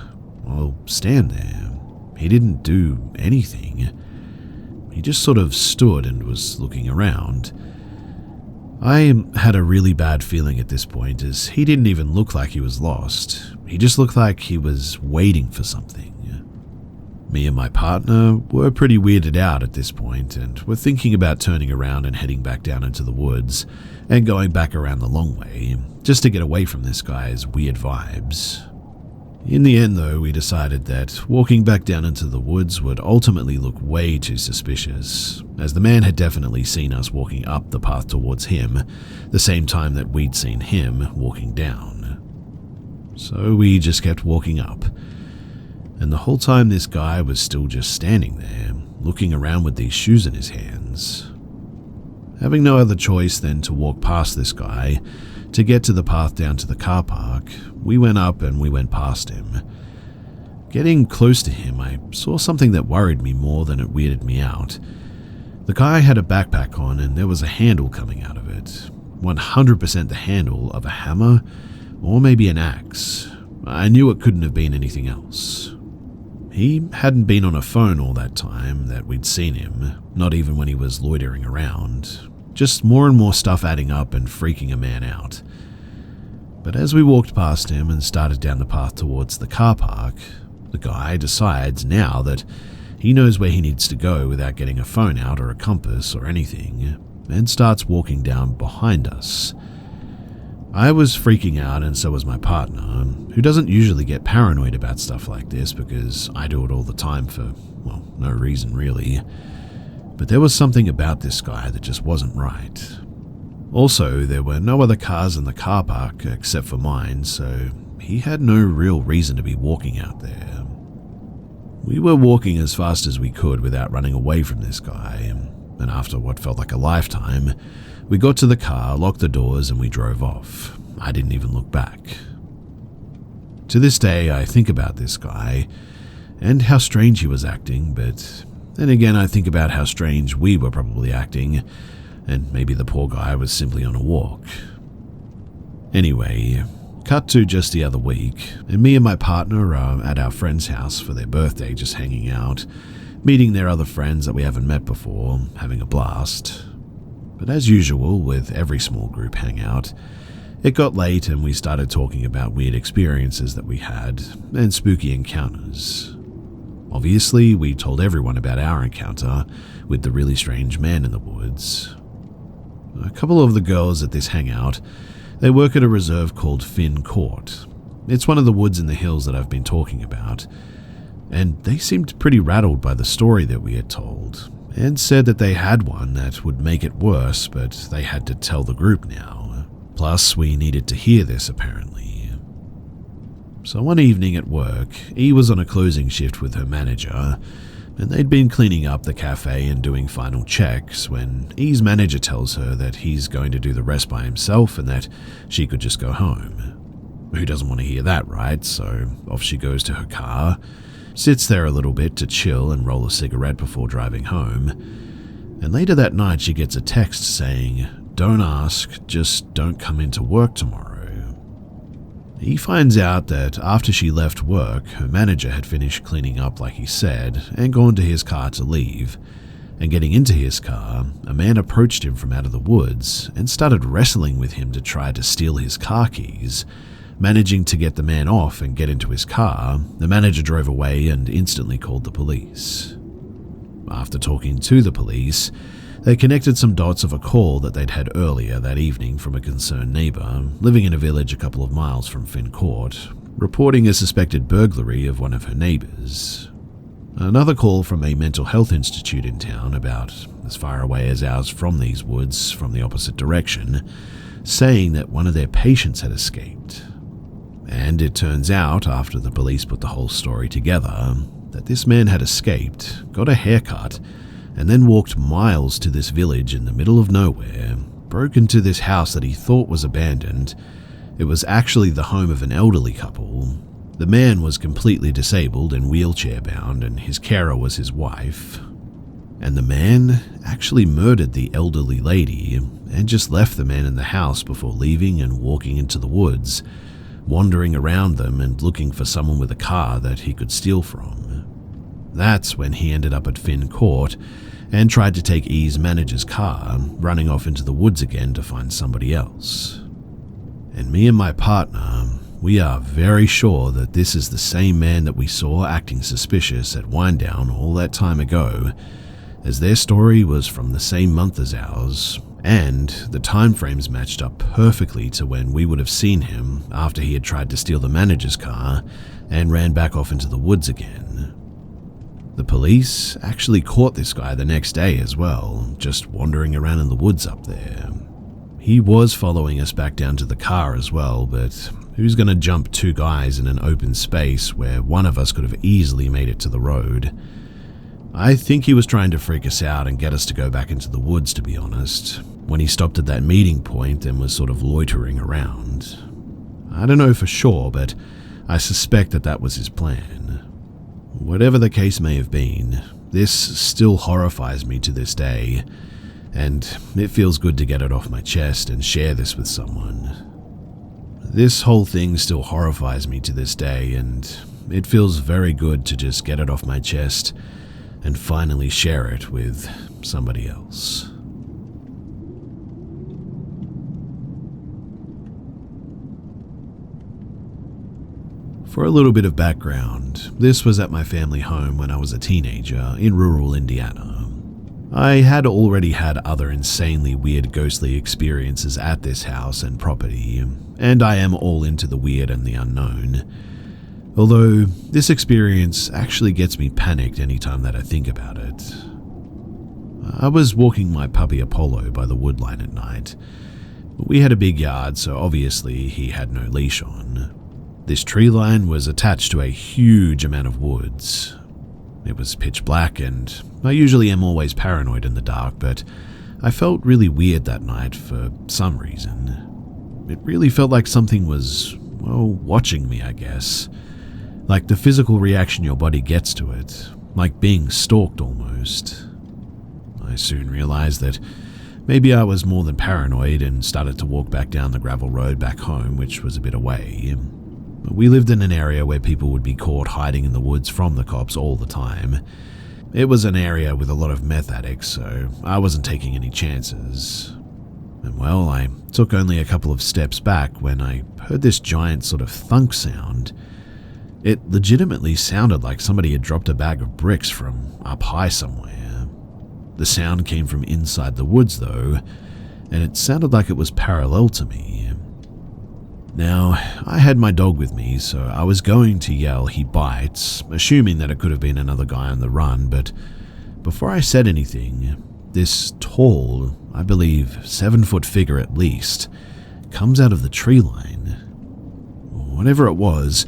stand there. He didn't do anything. He just sort of stood and was looking around. I had a really bad feeling at this point, as he didn't even look like he was lost. He just looked like he was waiting for something. Me and my partner were pretty weirded out at this point and were thinking about turning around and heading back down into the woods and going back around the long way, just to get away from this guy's weird vibes. In the end though, we decided that walking back down into the woods would ultimately look way too suspicious, as the man had definitely seen us walking up the path towards him, the same time that we'd seen him walking down. So we just kept walking up, and the whole time this guy was still just standing there, looking around with these shoes in his hands. Having no other choice than to walk past this guy to get to the path down to the car park, we went up and we went past him. Getting close to him, I saw something that worried me more than it weirded me out. The guy had a backpack on and there was a handle coming out of it. 100% the handle of a hammer, or maybe an axe. I knew it couldn't have been anything else. He hadn't been on a phone all that time that we'd seen him, not even when he was loitering around. Just more and more stuff adding up and freaking a man out. But as we walked past him and started down the path towards the car park, the guy decides now that he knows where he needs to go without getting a phone out or a compass or anything, and starts walking down behind us. I was freaking out, and so was my partner, who doesn't usually get paranoid about stuff like this because I do it all the time for, well, no reason really. But there was something about this guy that just wasn't right. Also, there were no other cars in the car park except for mine, so he had no real reason to be walking out there. We were walking as fast as we could without running away from this guy, and after what felt like a lifetime, we got to the car, locked the doors, and we drove off. I didn't even look back. To this day, I think about this guy and how strange he was acting, but then again, I think about how strange we were probably acting, and maybe the poor guy was simply on a walk. Anyway, cut to just the other week, and me and my partner are at our friend's house for their birthday, just hanging out, meeting their other friends that we haven't met before, having a blast. But as usual with every small group hangout, it got late and we started talking about weird experiences that we had and spooky encounters. Obviously, we told everyone about our encounter with the really strange man in the woods. A couple of the girls at this hangout, they work at a reserve called Finn Court. It's one of the woods in the hills that I've been talking about, and they seemed pretty rattled by the story that we had told, and said that they had one that would make it worse, but they had to tell the group now. Plus, we needed to hear this apparently. So one evening at work, E was on a closing shift with her manager, and they'd been cleaning up the cafe and doing final checks when E's manager tells her that he's going to do the rest by himself and that she could just go home. Who doesn't want to hear that, right? So off she goes to her car, sits there a little bit to chill and roll a cigarette before driving home, and later that night she gets a text saying, "Don't ask, just don't come into work tomorrow." He finds out that after she left work, her manager had finished cleaning up like he said and gone to his car to leave, and getting into his car, a man approached him from out of the woods and started wrestling with him to try to steal his car keys. Managing to get the man off and get into his car, the manager drove away and instantly called the police. After talking to the police, they connected some dots of a call that they'd had earlier that evening from a concerned neighbor living in a village a couple of miles from Finn Court, reporting a suspected burglary of one of her neighbors. Another call from a mental health institute in town about as far away as ours from these woods from the opposite direction, saying that one of their patients had escaped. And it turns out, after the police put the whole story together, that this man had escaped, got a haircut, and then walked miles to this village in the middle of nowhere, broke into this house that he thought was abandoned. It was actually the home of an elderly couple. The man was completely disabled and wheelchair-bound, and his carer was his wife. And the man actually murdered the elderly lady and just left the man in the house before leaving and walking into the woods, wandering around them and looking for someone with a car that he could steal from. That's when he ended up at Finn Court and tried to take E's manager's car, running off into the woods again to find somebody else. And me and my partner, we are very sure that this is the same man that we saw acting suspicious at Winedown all that time ago, as their story was from the same month as ours, and the time frames matched up perfectly to when we would have seen him after he had tried to steal the manager's car and ran back off into the woods again. The police actually caught this guy the next day as well, just wandering around in the woods up there. He was following us back down to the car as well, but who's going to jump two guys in an open space where one of us could have easily made it to the road? I think he was trying to freak us out and get us to go back into the woods, to be honest, when he stopped at that meeting point and was sort of loitering around. I don't know for sure, but I suspect that that was his plan. Whatever the case may have been, this still horrifies me to this day, and it feels good to get it off my chest and share this with someone. This whole thing still horrifies me to this day, and it feels very good to just get it off my chest and finally share it with somebody else. For a little bit of background, this was at my family home when I was a teenager in rural Indiana. I had already had other insanely weird ghostly experiences at this house and property, and I am all into the weird and the unknown. Although this experience actually gets me panicked anytime that I think about it. I was walking my puppy Apollo by the woodline at night. We had a big yard, so obviously he had no leash on. This tree line was attached to a huge amount of woods. It was pitch black, and I usually am always paranoid in the dark, but I felt really weird that night for some reason. It really felt like something was, well, watching me, I guess. Like the physical reaction your body gets to it, like being stalked almost. I soon realized that maybe I was more than paranoid and started to walk back down the gravel road back home, which was a bit away. We lived in an area where people would be caught hiding in the woods from the cops all the time. It was an area with a lot of meth addicts, so I wasn't taking any chances. And well, I took only a couple of steps back when I heard this giant sort of thunk sound. It legitimately sounded like somebody had dropped a bag of bricks from up high somewhere. The sound came from inside the woods though, and it sounded like it was parallel to me. Now, I had my dog with me, so I was going to yell "he bites," assuming that it could have been another guy on the run, but before I said anything, this tall, I believe 7-foot figure at least, comes out of the tree line. Whatever it was,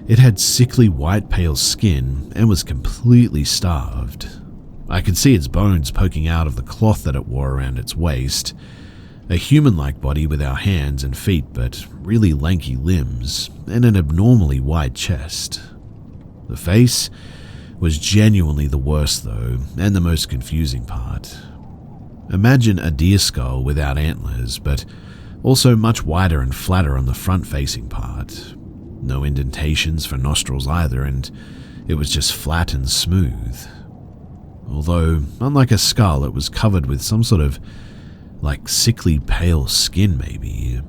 it had sickly white pale skin and was completely starved. I could see its bones poking out of the cloth that it wore around its waist. A human-like body with our hands and feet, but really lanky limbs, and an abnormally wide chest. The face was genuinely the worst though, and the most confusing part. Imagine a deer skull without antlers, but also much wider and flatter on the front-facing part. No indentations for nostrils either, and it was just flat and smooth. Although, unlike a skull, it was covered with some sort of like sickly pale skin maybe.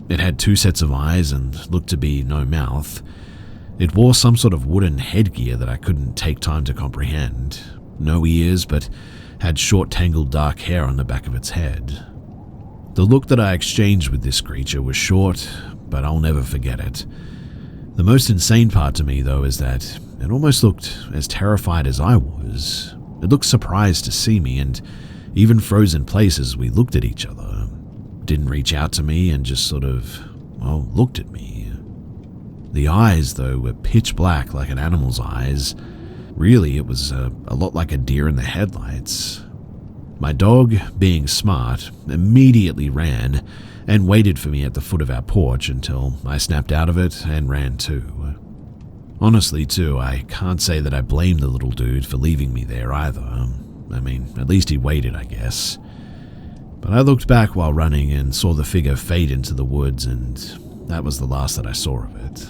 It had 2 sets of eyes and looked to be no mouth. It wore some sort of wooden headgear that I couldn't take time to comprehend. No ears, but had short tangled dark hair on the back of its head. The look that I exchanged with this creature was short, but I'll never forget it. The most insane part to me though is that it almost looked as terrified as I was. It looked surprised to see me and even froze in place as we looked at each other. Didn't reach out to me and just sort of, well, looked at me. The eyes, though, were pitch black like an animal's eyes. Really, it was a lot like a deer in the headlights. My dog, being smart, immediately ran and waited for me at the foot of our porch until I snapped out of it and ran too. Honestly, too, I can't say that I blame the little dude for leaving me there either. I mean, at least he waited, I guess. But I looked back while running and saw the figure fade into the woods, and that was the last that I saw of it.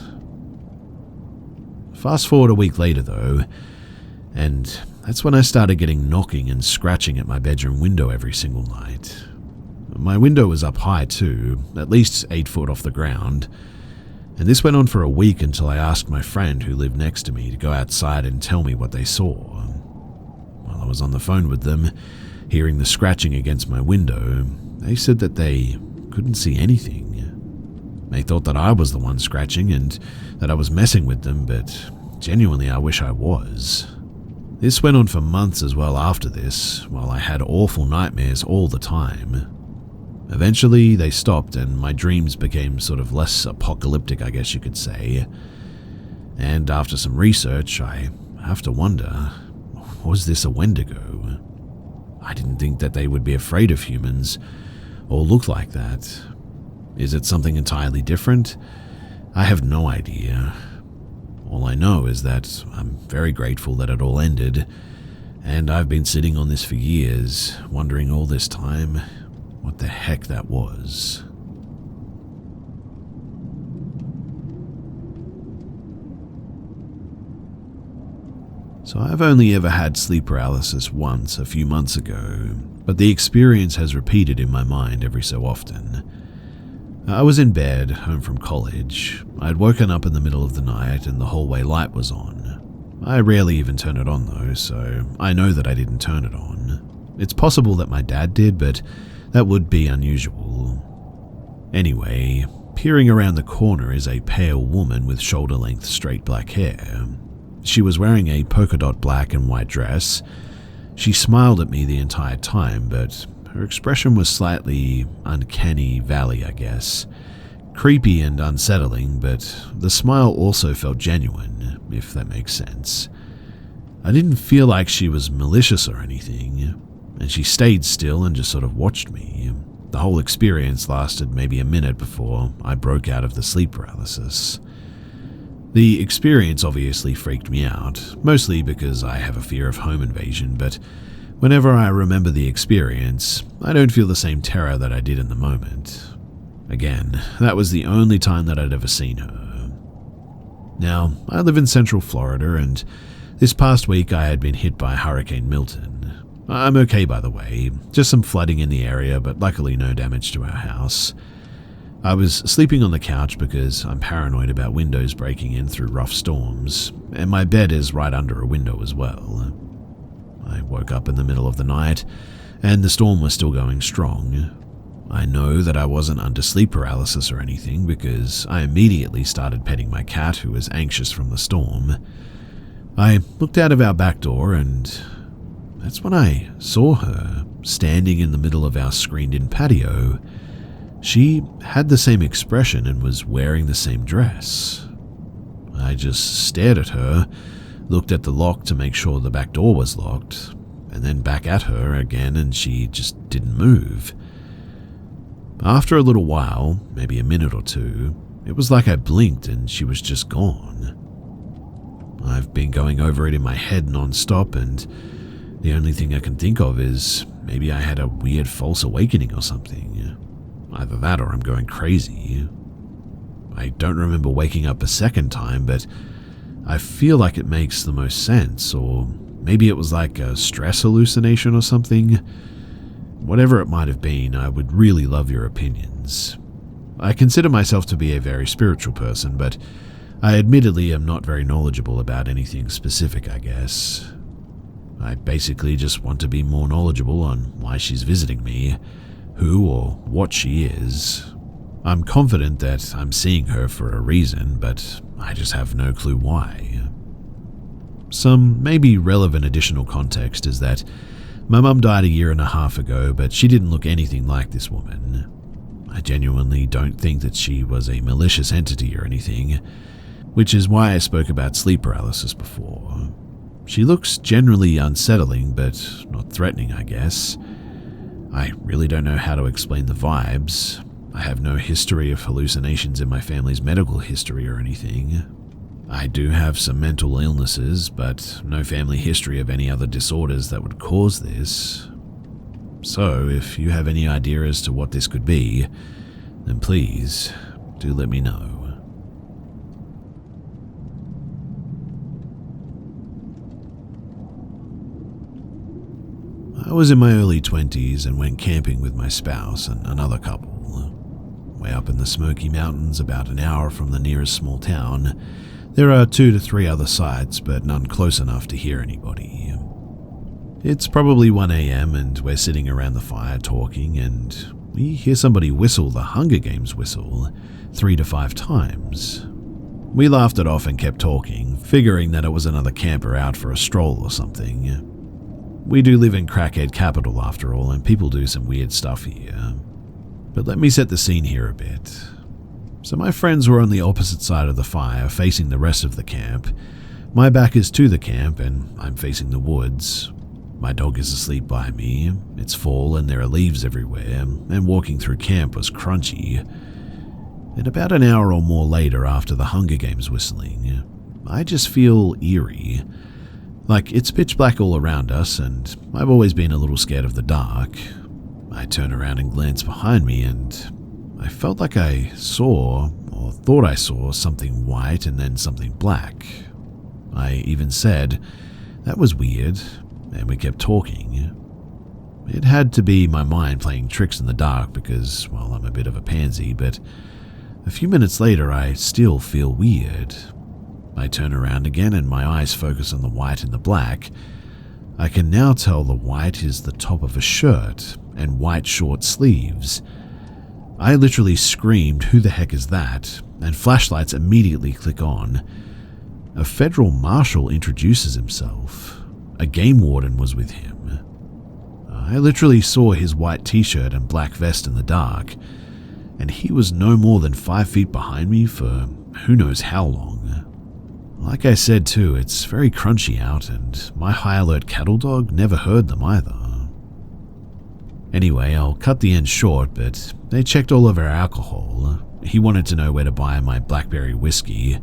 Fast forward a week later, though, and that's when I started getting knocking and scratching at my bedroom window every single night. My window was up high too, at least 8 foot off the ground, and this went on for a week until I asked my friend who lived next to me to go outside and tell me what they saw. I was on the phone with them, hearing the scratching against my window. They said that they couldn't see anything. They thought that I was the one scratching and that I was messing with them, but genuinely I wish I was. This went on for months as well after this, while I had awful nightmares all the time. Eventually they stopped and my dreams became sort of less apocalyptic, I guess you could say. And after some research, I have to wonder, was this a Wendigo? I didn't think that they would be afraid of humans or look like that. Is it something entirely different? I have no idea. All I know is that I'm very grateful that it all ended, and I've been sitting on this for years, wondering all this time what the heck that was. So I've only ever had sleep paralysis once a few months ago, but the experience has repeated in my mind every so often. I was in bed, home from college. I'd woken up in the middle of the night and the hallway light was on. I rarely even turn it on though, so I know that I didn't turn it on. It's possible that my dad did, but that would be unusual. Anyway, peering around the corner is a pale woman with shoulder-length straight black hair. She was wearing a polka dot black and white dress. She smiled at me the entire time, but her expression was slightly uncanny valley, I guess. Creepy and unsettling, but the smile also felt genuine, if that makes sense. I didn't feel like she was malicious or anything, and she stayed still and just sort of watched me. The whole experience lasted maybe a minute before I broke out of the sleep paralysis. The experience obviously freaked me out, mostly because I have a fear of home invasion, but whenever I remember the experience, I don't feel the same terror that I did in the moment. Again, that was the only time that I'd ever seen her. Now, I live in Central Florida, and this past week I had been hit by Hurricane Milton. I'm okay, by the way, just some flooding in the area, but luckily no damage to our house. I was sleeping on the couch because I'm paranoid about windows breaking in through rough storms, and my bed is right under a window as well. I woke up in the middle of the night, and the storm was still going strong. I know that I wasn't under sleep paralysis or anything because I immediately started petting my cat, who was anxious from the storm. I looked out of our back door, and that's when I saw her standing in the middle of our screened-in patio. She had the same expression and was wearing the same dress. I just stared at her, looked at the lock to make sure the back door was locked, and then back at her again, and she just didn't move. After a little while, maybe a minute or two, it was like I blinked and she was just gone. I've been going over it in my head non-stop, and the only thing I can think of is maybe I had a weird false awakening or something. Either that or I'm going crazy. I don't remember waking up a second time, but I feel like it makes the most sense, or maybe it was like a stress hallucination or something. Whatever it might have been, I would really love your opinions. I consider myself to be a very spiritual person, but I admittedly am not very knowledgeable about anything specific, I guess. I basically just want to be more knowledgeable on why she's visiting me, who or what she is. I'm confident that I'm seeing her for a reason, but I just have no clue why. Some maybe relevant additional context is that my mum died a year and a half ago, but she didn't look anything like this woman. I genuinely don't think that she was a malicious entity or anything, which is why I spoke about sleep paralysis before. She looks generally unsettling, but not threatening, I guess. I really don't know how to explain the vibes. I have no history of hallucinations in my family's medical history or anything. I do have some mental illnesses, but no family history of any other disorders that would cause this. So, if you have any idea as to what this could be, then please, do let me know. I was in my early 20s and went camping with my spouse and another couple. Way up in the Smoky Mountains, about an hour from the nearest small town, there are 2 to 3 other sites, but none close enough to hear anybody. It's probably 1 a.m. and we're sitting around the fire talking, and we hear somebody whistle the Hunger Games whistle 3 to 5 times. We laughed it off and kept talking, figuring that it was another camper out for a stroll or something. We do live in crackhead capital after all, and people do some weird stuff here. But let me set the scene here a bit. So my friends were on the opposite side of the fire, facing the rest of the camp. My back is to the camp, and I'm facing the woods. My dog is asleep by me. It's fall, and there are leaves everywhere, and walking through camp was crunchy. And about an hour or more later, after the Hunger Games whistling, I just feel eerie. Like, it's pitch black all around us, and I've always been a little scared of the dark. I turn around and glance behind me, and I felt like I saw, or thought I saw, something white and then something black. I even said, That was weird, and we kept talking. It had to be my mind playing tricks in the dark because, well, I'm a bit of a pansy, but a few minutes later I still feel weird. I turn around again and my eyes focus on the white and the black. I can now tell the white is the top of a shirt and white short sleeves. I literally screamed, "Who the heck is that?" and flashlights immediately click on. A federal marshal introduces himself. A game warden was with him. I literally saw his white t-shirt and black vest in the dark, and he was no more than 5 feet behind me for who knows how long. Like I said too, it's very crunchy out, and my high alert cattle dog never heard them either. Anyway, I'll cut the end short, but they checked all of our alcohol. He wanted to know where to buy my blackberry whiskey,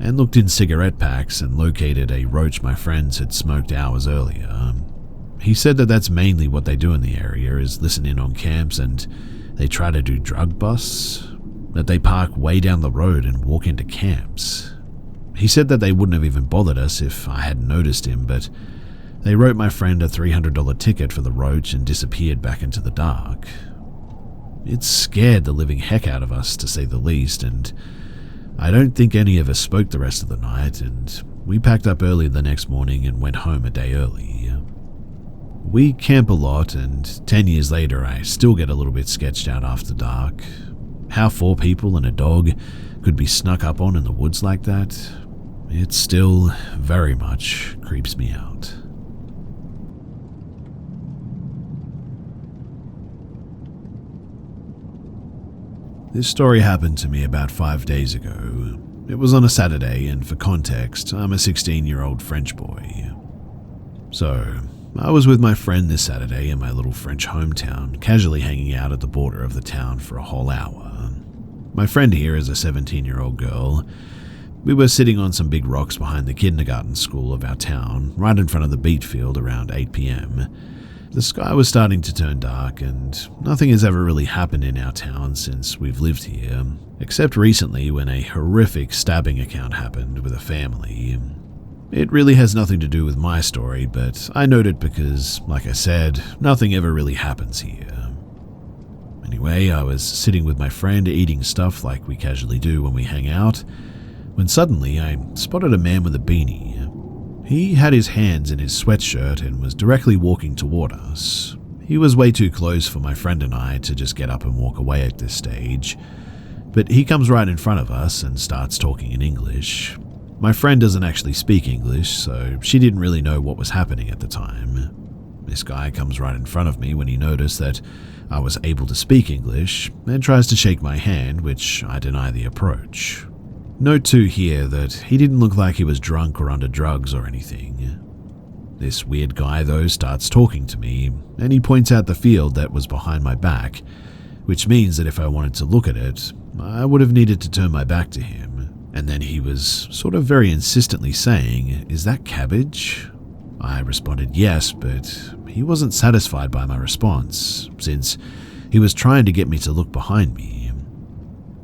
and looked in cigarette packs and located a roach my friends had smoked hours earlier. He said that that's mainly what they do in the area, is listen in on camps, and they try to do drug busts, that they park way down the road and walk into camps. He said that they wouldn't have even bothered us if I hadn't noticed him, but they wrote my friend a $300 ticket for the roach and disappeared back into the dark. It scared the living heck out of us, to say the least, and I don't think any of us spoke the rest of the night, and we packed up early the next morning and went home a day early. We camp a lot, and 10 years later I still get a little bit sketched out after dark. How 4 people and a dog could be snuck up on in the woods like that, it still very much creeps me out. This story happened to me about 5 days ago. It was on a Saturday, and for context, I'm a 16-year-old French boy. So, I was with my friend this Saturday in my little French hometown, casually hanging out at the border of the town for a whole hour. My friend here is a 17-year-old girl. We were sitting on some big rocks behind the kindergarten school of our town, right in front of the beet field around 8 p.m. The sky was starting to turn dark, and nothing has ever really happened in our town since we've lived here, except recently when a horrific stabbing account happened with a family. It really has nothing to do with my story, but I note it because, like I said, nothing ever really happens here. Anyway, I was sitting with my friend eating stuff like we casually do when we hang out, when suddenly I spotted a man with a beanie. He had his hands in his sweatshirt and was directly walking toward us. He was way too close for my friend and I to just get up and walk away at this stage, but he comes right in front of us and starts talking in English. My friend doesn't actually speak English, so she didn't really know what was happening at the time. This guy comes right in front of me when he noticed that I was able to speak English and tries to shake my hand, which I deny the approach. Note too here that he didn't look like he was drunk or under drugs or anything. This weird guy though starts talking to me, and he points out the field that was behind my back, which means that if I wanted to look at it, I would have needed to turn my back to him. And then he was sort of very insistently saying, "Is that cabbage?" I responded yes, but he wasn't satisfied by my response, since he was trying to get me to look behind me.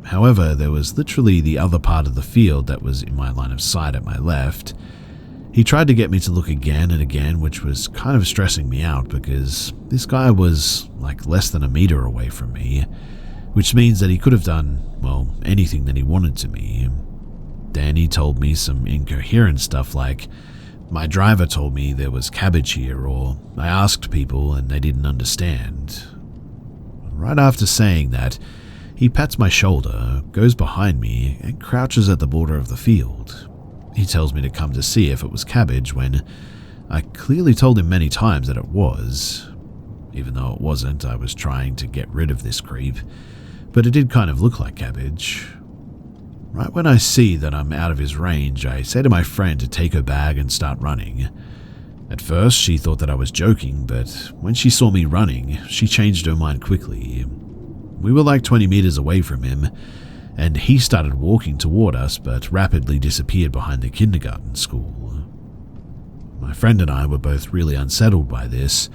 However, there was literally the other part of the field that was in my line of sight at my left. He tried to get me to look again and again, which was kind of stressing me out because this guy was like less than a meter away from me, which means that he could have done, well, anything that he wanted to me. Then he told me some incoherent stuff like, "My driver told me there was cabbage here," or "I asked people and they didn't understand." Right after saying that, he pats my shoulder, goes behind me, and crouches at the border of the field. He tells me to come to see if it was cabbage when I clearly told him many times that it was. Even though it wasn't, I was trying to get rid of this creep, but it did kind of look like cabbage. Right when I see that I'm out of his range, I say to my friend to take her bag and start running. At first, she thought that I was joking, but when she saw me running, she changed her mind quickly. We were like 20 meters away from him, and he started walking toward us but rapidly disappeared behind the kindergarten school. My friend and I were both really unsettled by this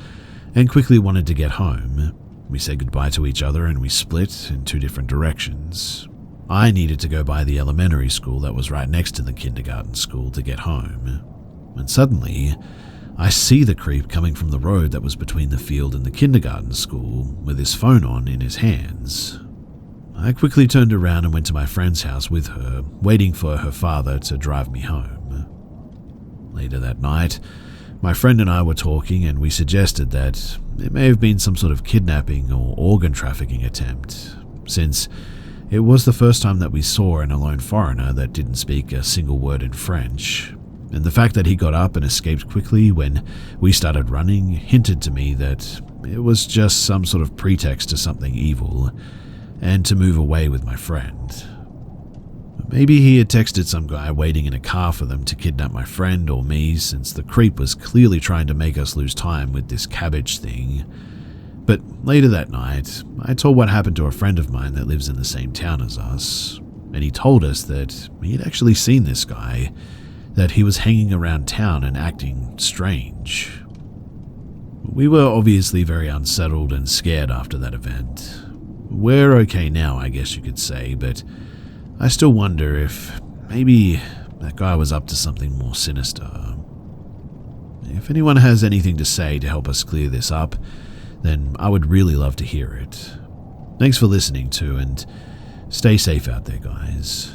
and quickly wanted to get home. We said goodbye to each other and we split in 2 different directions. I needed to go by the elementary school that was right next to the kindergarten school to get home. and suddenly I see the creep coming from the road that was between the field and the kindergarten school with his phone on in his hands. I quickly turned around and went to my friend's house with her, waiting for her father to drive me home. Later that night, my friend and I were talking, and we suggested that it may have been some sort of kidnapping or organ trafficking attempt, since it was the first time that we saw an alone foreigner that didn't speak a single word in French, and the fact that he got up and escaped quickly when we started running hinted to me that it was just some sort of pretext to something evil, and to move away with my friend. Maybe he had texted some guy waiting in a car for them to kidnap my friend or me, since the creep was clearly trying to make us lose time with this cabbage thing. But later that night, I told what happened to a friend of mine that lives in the same town as us, and he told us that he had actually seen this guy, that he was hanging around town and acting strange. We were obviously very unsettled and scared after that event. We're okay now, I guess you could say, but I still wonder if maybe that guy was up to something more sinister. If anyone has anything to say to help us clear this up, then I would really love to hear it. Thanks for listening too, and stay safe out there, guys.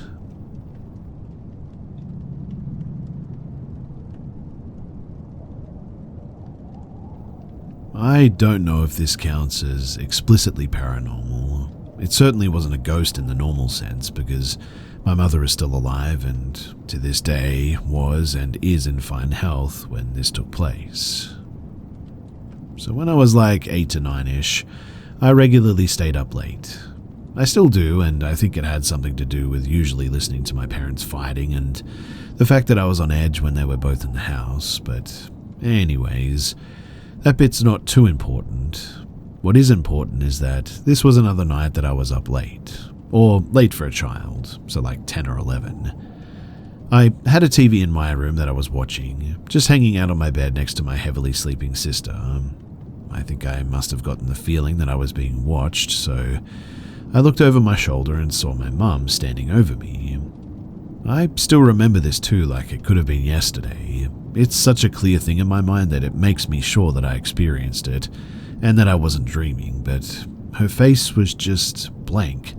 I don't know if this counts as explicitly paranormal. It certainly wasn't a ghost in the normal sense, because my mother is still alive and to this day was and is in fine health when this took place. So when I was like 8 to 9-ish, I regularly stayed up late. I still do, and I think it had something to do with usually listening to my parents fighting and the fact that I was on edge when they were both in the house, but anyways, that bit's not too important. What is important is that this was another night that I was up late, or late for a child, so like 10 or 11. I had a TV in my room that I was watching, just hanging out on my bed next to my heavily sleeping sister. I think I must have gotten the feeling that I was being watched, so I looked over my shoulder and saw my mum standing over me. I still remember this too, like it could have been yesterday. It's such a clear thing in my mind that it makes me sure that I experienced it, and that I wasn't dreaming, but her face was just blank.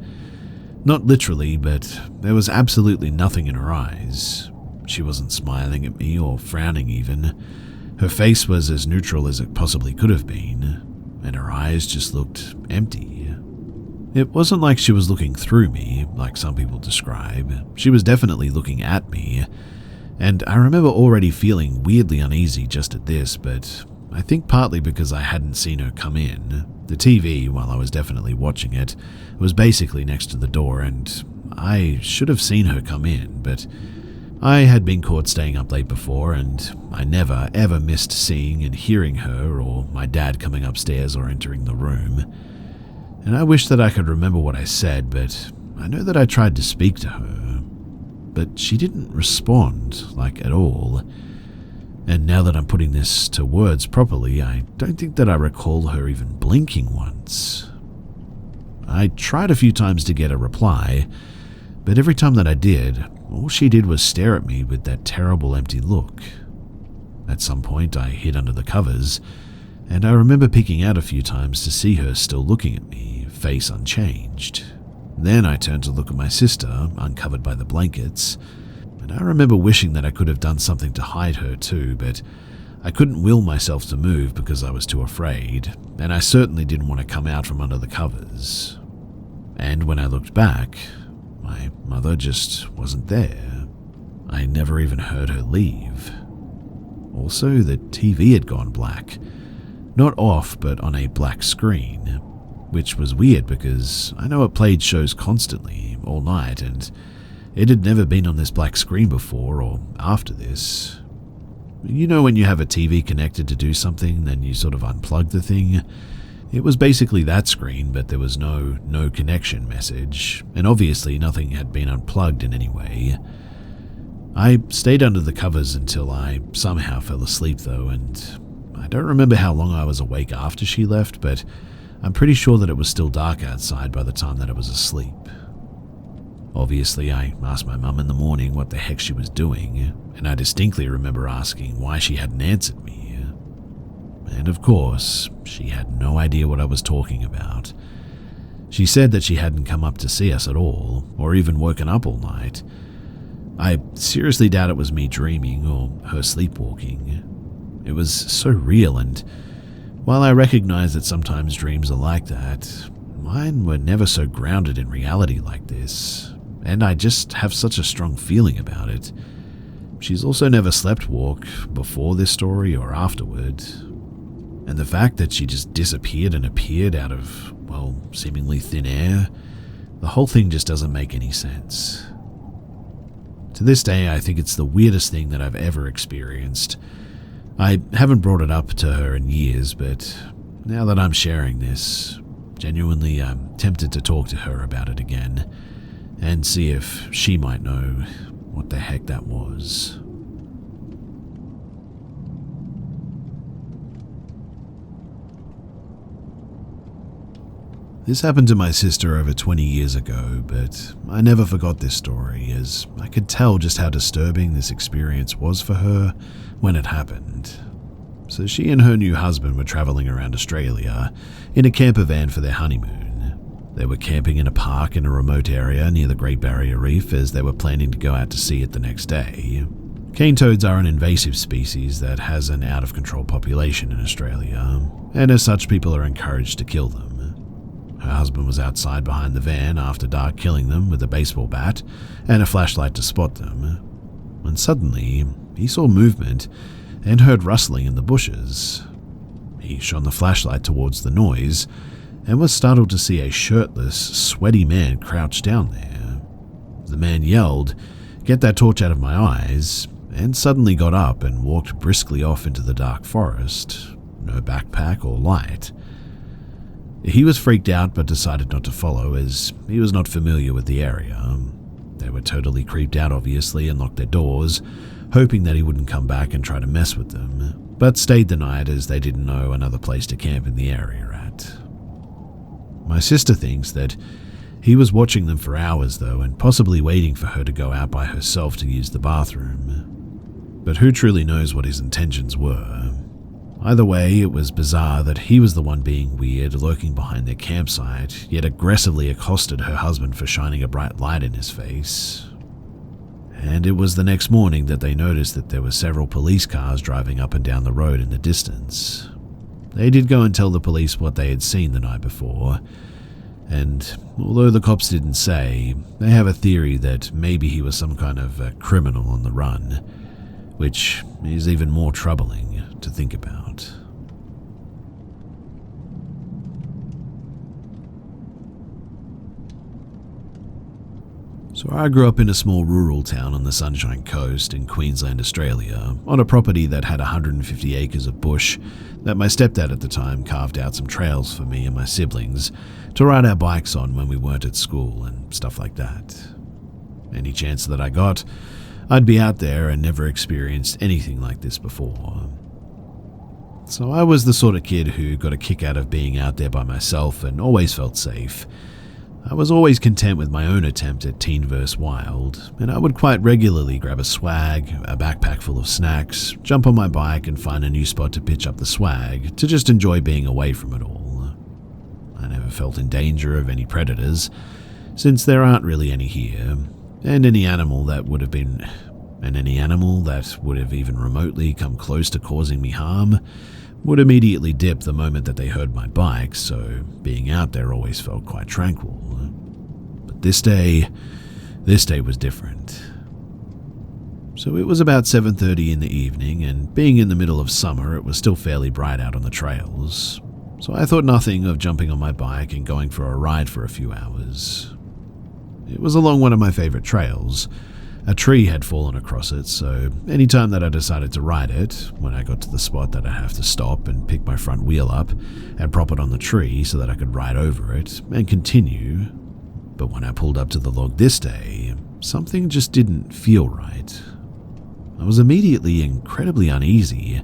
Not literally, but there was absolutely nothing in her eyes. She wasn't smiling at me or frowning even. Her face was as neutral as it possibly could have been, and her eyes just looked empty. It wasn't like she was looking through me, like some people describe. She was definitely looking at me, and I remember already feeling weirdly uneasy just at this, but I think partly because I hadn't seen her come in. The TV, while I was definitely watching it, was basically next to the door, and I should have seen her come in, but I had been caught staying up late before, and I never ever missed seeing and hearing her or my dad coming upstairs or entering the room. And I wish that I could remember what I said, but I know that I tried to speak to her, but she didn't respond, like at all. And now that I'm putting this to words properly, I don't think that I recall her even blinking once. I tried a few times to get a reply, but every time that I did, all she did was stare at me with that terrible empty look. At some point, I hid under the covers, and I remember peeking out a few times to see her still looking at me, face unchanged. Then I turned to look at my sister, uncovered by the blankets, and I remember wishing that I could have done something to hide her too, but I couldn't will myself to move because I was too afraid, and I certainly didn't want to come out from under the covers. And when I looked back, my mother just wasn't there. I never even heard her leave. Also, the TV had gone black. Not off, but on a black screen, which was weird because I know it played shows constantly, all night, and it had never been on this black screen before or after this. You know when you have a TV connected to do something, then you sort of unplug the thing? It was basically that screen, but there was no connection message, and obviously nothing had been unplugged in any way. I stayed under the covers until I somehow fell asleep though, and I don't remember how long I was awake after she left, but I'm pretty sure that it was still dark outside by the time that I was asleep. Obviously, I asked my mum in the morning what the heck she was doing, and I distinctly remember asking why she hadn't answered me. And of course, she had no idea what I was talking about. She said that she hadn't come up to see us at all, or even woken up all night. I seriously doubt it was me dreaming or her sleepwalking. It was so real, and while I recognize that sometimes dreams are like that, mine were never so grounded in reality like this, and I just have such a strong feeling about it. She's also never slept walk before this story or afterward, and the fact that she just disappeared and appeared out of, well, seemingly thin air, the whole thing just doesn't make any sense. To this day, I think it's the weirdest thing that I've ever experienced. I haven't brought it up to her in years, but now that I'm sharing this, genuinely I'm tempted to talk to her about it again and see if she might know what the heck that was. This happened to my sister over 20 years ago, but I never forgot this story, as I could tell just how disturbing this experience was for her when it happened. So she and her new husband were traveling around Australia in a camper van for their honeymoon. They were camping in a park in a remote area near the Great Barrier Reef, as they were planning to go out to see it the next day. Cane toads are an invasive species that has an out-of-control population in Australia, and as such people are encouraged to kill them. Her husband was outside behind the van after dark, killing them with a baseball bat and a flashlight to spot them. When suddenly, he saw movement and heard rustling in the bushes. He shone the flashlight towards the noise and was startled to see a shirtless, sweaty man crouched down there. The man yelled, "Get that torch out of my eyes," and suddenly got up and walked briskly off into the dark forest. No backpack or light. He was freaked out but decided not to follow, as he was not familiar with the area. They were totally creeped out, obviously, and locked their doors, hoping that he wouldn't come back and try to mess with them, but stayed the night as they didn't know another place to camp in the area at. My sister thinks that he was watching them for hours, though, and possibly waiting for her to go out by herself to use the bathroom. But who truly knows what his intentions were? Either way, it was bizarre that he was the one being weird, lurking behind their campsite, yet aggressively accosted her husband for shining a bright light in his face. And it was the next morning that they noticed that there were several police cars driving up and down the road in the distance. They did go and tell the police what they had seen the night before, and although the cops didn't say, they have a theory that maybe he was some kind of a criminal on the run, which is even more troubling to think about. So I grew up in a small rural town on the Sunshine Coast in Queensland, Australia, on a property that had 150 acres of bush that my stepdad at the time carved out some trails for me and my siblings to ride our bikes on when we weren't at school and stuff like that. Any chance that I got, I'd be out there and never experienced anything like this before. So I was the sort of kid who got a kick out of being out there by myself and always felt safe. I was always content with my own attempt at teen verse wild, and I would quite regularly grab a swag, a backpack full of snacks, jump on my bike and find a new spot to pitch up the swag to just enjoy being away from it all. I never felt in danger of any predators, since there aren't really any here, and any animal that would have even remotely come close to causing me harm would immediately dip the moment that they heard my bike, so being out there always felt quite tranquil. But this day was different. So it was about 7:30 in the evening, and being in the middle of summer, it was still fairly bright out on the trails. So I thought nothing of jumping on my bike and going for a ride for a few hours. It was along one of my favorite trails. A tree had fallen across it, so anytime that I decided to ride it, when I got to the spot that I'd have to stop and pick my front wheel up and prop it on the tree so that I could ride over it and continue. But when I pulled up to the log this day, something just didn't feel right. I was immediately incredibly uneasy.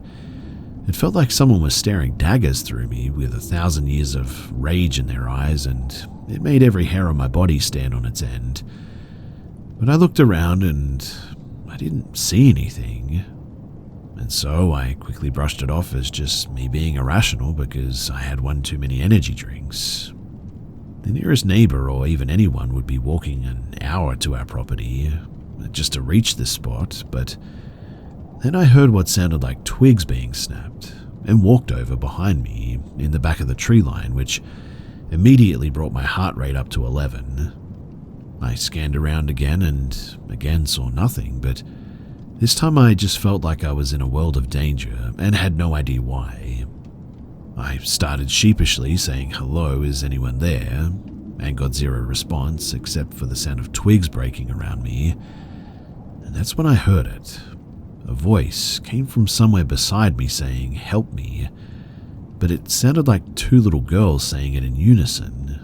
It felt like someone was staring daggers through me with 1,000 years of rage in their eyes, and it made every hair on my body stand on its end. But I looked around and I didn't see anything. And so I quickly brushed it off as just me being irrational because I had one too many energy drinks. The nearest neighbor or even anyone would be walking an hour to our property just to reach this spot, but then I heard what sounded like twigs being snapped and walked over behind me in the back of the tree line, which immediately brought my heart rate up to 11. I scanned around again and again saw nothing, but this time I just felt like I was in a world of danger and had no idea why. I started sheepishly saying, "Hello, is anyone there?" and got zero response except for the sound of twigs breaking around me. And that's when I heard it. A voice came from somewhere beside me saying, "Help me," but it sounded like two little girls saying it in unison.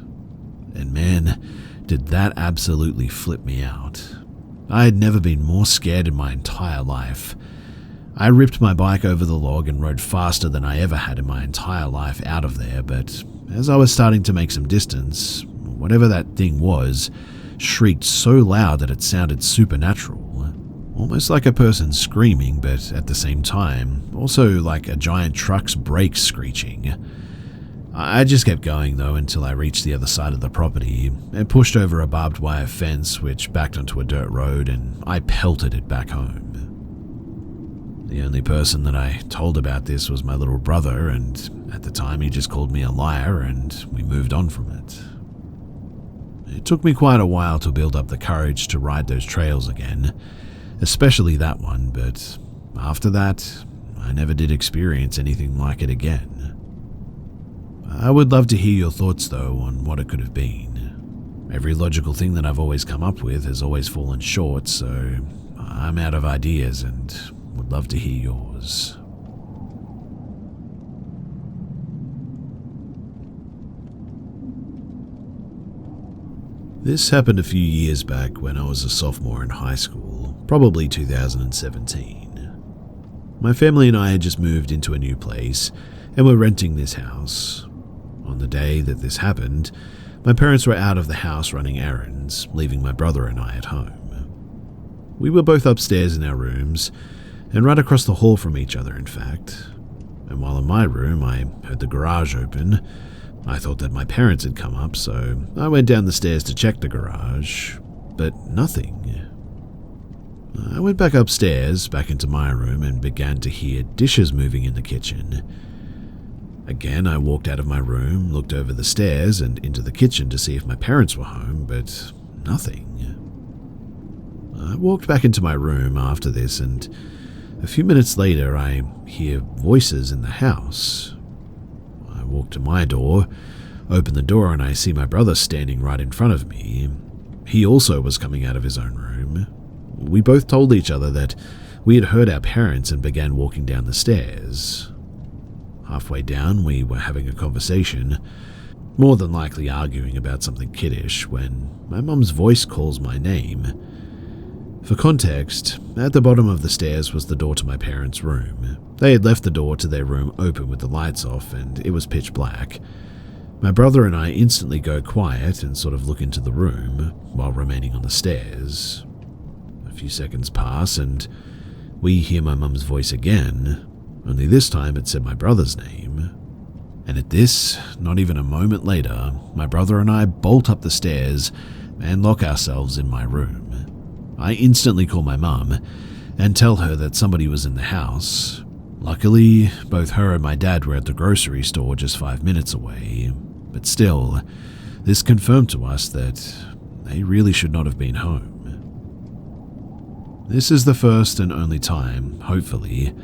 And man, did that absolutely flip me out. I had never been more scared in my entire life. I ripped my bike over the log and rode faster than I ever had in my entire life out of there, but as I was starting to make some distance, whatever that thing was shrieked so loud that it sounded supernatural. Almost like a person screaming, but at the same time, also like a giant truck's brakes screeching. I just kept going though until I reached the other side of the property and pushed over a barbed wire fence which backed onto a dirt road, and I pelted it back home. The only person that I told about this was my little brother, and at the time he just called me a liar and we moved on from it. It took me quite a while to build up the courage to ride those trails again, especially that one, but after that, I never did experience anything like it again. I would love to hear your thoughts though on what it could have been. Every logical thing that I've always come up with has always fallen short, so I'm out of ideas and would love to hear yours. This happened a few years back when I was a sophomore in high school, probably 2017. My family and I had just moved into a new place and were renting this house. On the day that this happened, my parents were out of the house running errands, leaving my brother and I at home. We were both upstairs in our rooms, and right across the hall from each other, in fact. And while in my room, I heard the garage open. I thought that my parents had come up, so I went down the stairs to check the garage, but nothing. I went back upstairs, back into my room, and began to hear dishes moving in the kitchen. Again, I walked out of my room, looked over the stairs and into the kitchen to see if my parents were home, but nothing. I walked back into my room after this, and a few minutes later, I hear voices in the house. I walk to my door, open the door, and I see my brother standing right in front of me. He also was coming out of his own room. We both told each other that we had heard our parents and began walking down the stairs. Halfway down, we were having a conversation, more than likely arguing about something kiddish, when my mum's voice calls my name. For context, at the bottom of the stairs was the door to my parents' room. They had left the door to their room open with the lights off, and it was pitch black. My brother and I instantly go quiet and sort of look into the room while remaining on the stairs. A few seconds pass, and we hear my mum's voice again, only this time it said my brother's name. And at this, not even a moment later, my brother and I bolt up the stairs and lock ourselves in my room. I instantly call my mum and tell her that somebody was in the house. Luckily, both her and my dad were at the grocery store just 5 minutes away, but still, this confirmed to us that they really should not have been home. This is the first and only time, hopefully,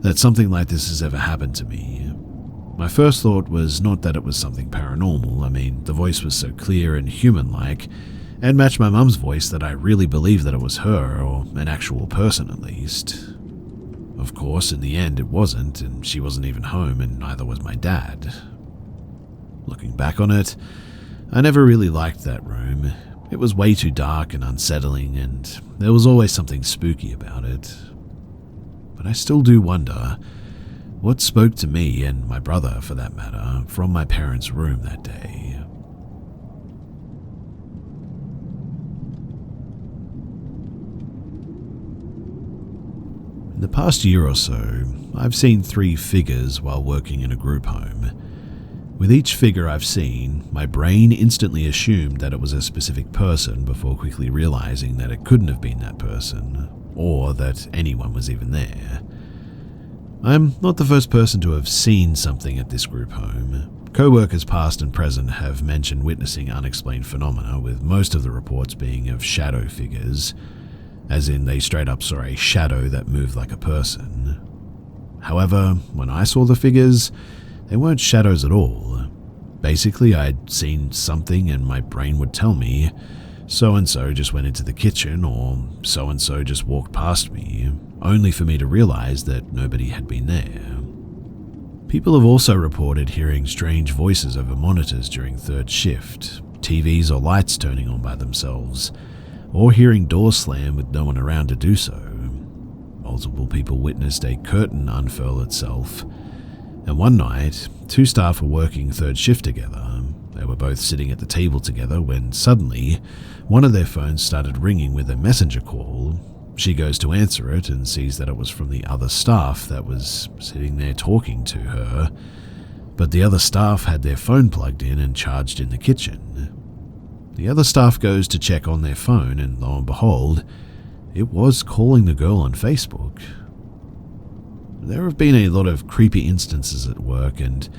that something like this has ever happened to me. My first thought was not that it was something paranormal. I mean, the voice was so clear and human-like, and matched my mum's voice, that I really believed that it was her, or an actual person at least. Of course, in the end it wasn't, and she wasn't even home, and neither was my dad. Looking back on it, I never really liked that room. It was way too dark and unsettling, and there was always something spooky about it. But I still do wonder what spoke to me, and my brother for that matter, from my parents' room that day. In the past year or so, I've seen 3 figures while working in a group home. With each figure I've seen, my brain instantly assumed that it was a specific person before quickly realizing that it couldn't have been that person, or that anyone was even there. I'm not the first person to have seen something at this group home. Co-workers past and present have mentioned witnessing unexplained phenomena, with most of the reports being of shadow figures, as in they straight up saw a shadow that moved like a person. However, when I saw the figures, they weren't shadows at all. Basically, I'd seen something and my brain would tell me, so-and-so just went into the kitchen, or so-and-so just walked past me, only for me to realize that nobody had been there. People have also reported hearing strange voices over monitors during third shift, TVs or lights turning on by themselves, or hearing doors slam with no one around to do so. Multiple people witnessed a curtain unfurl itself, and one night, 2 staff were working third shift together. They were both sitting at the table together when suddenly, one of their phones started ringing with a messenger call. She goes to answer it and sees that it was from the other staff that was sitting there talking to her, but the other staff had their phone plugged in and charged in the kitchen. The other staff goes to check on their phone, and lo and behold, it was calling the girl on Facebook. There have been a lot of creepy instances at work, and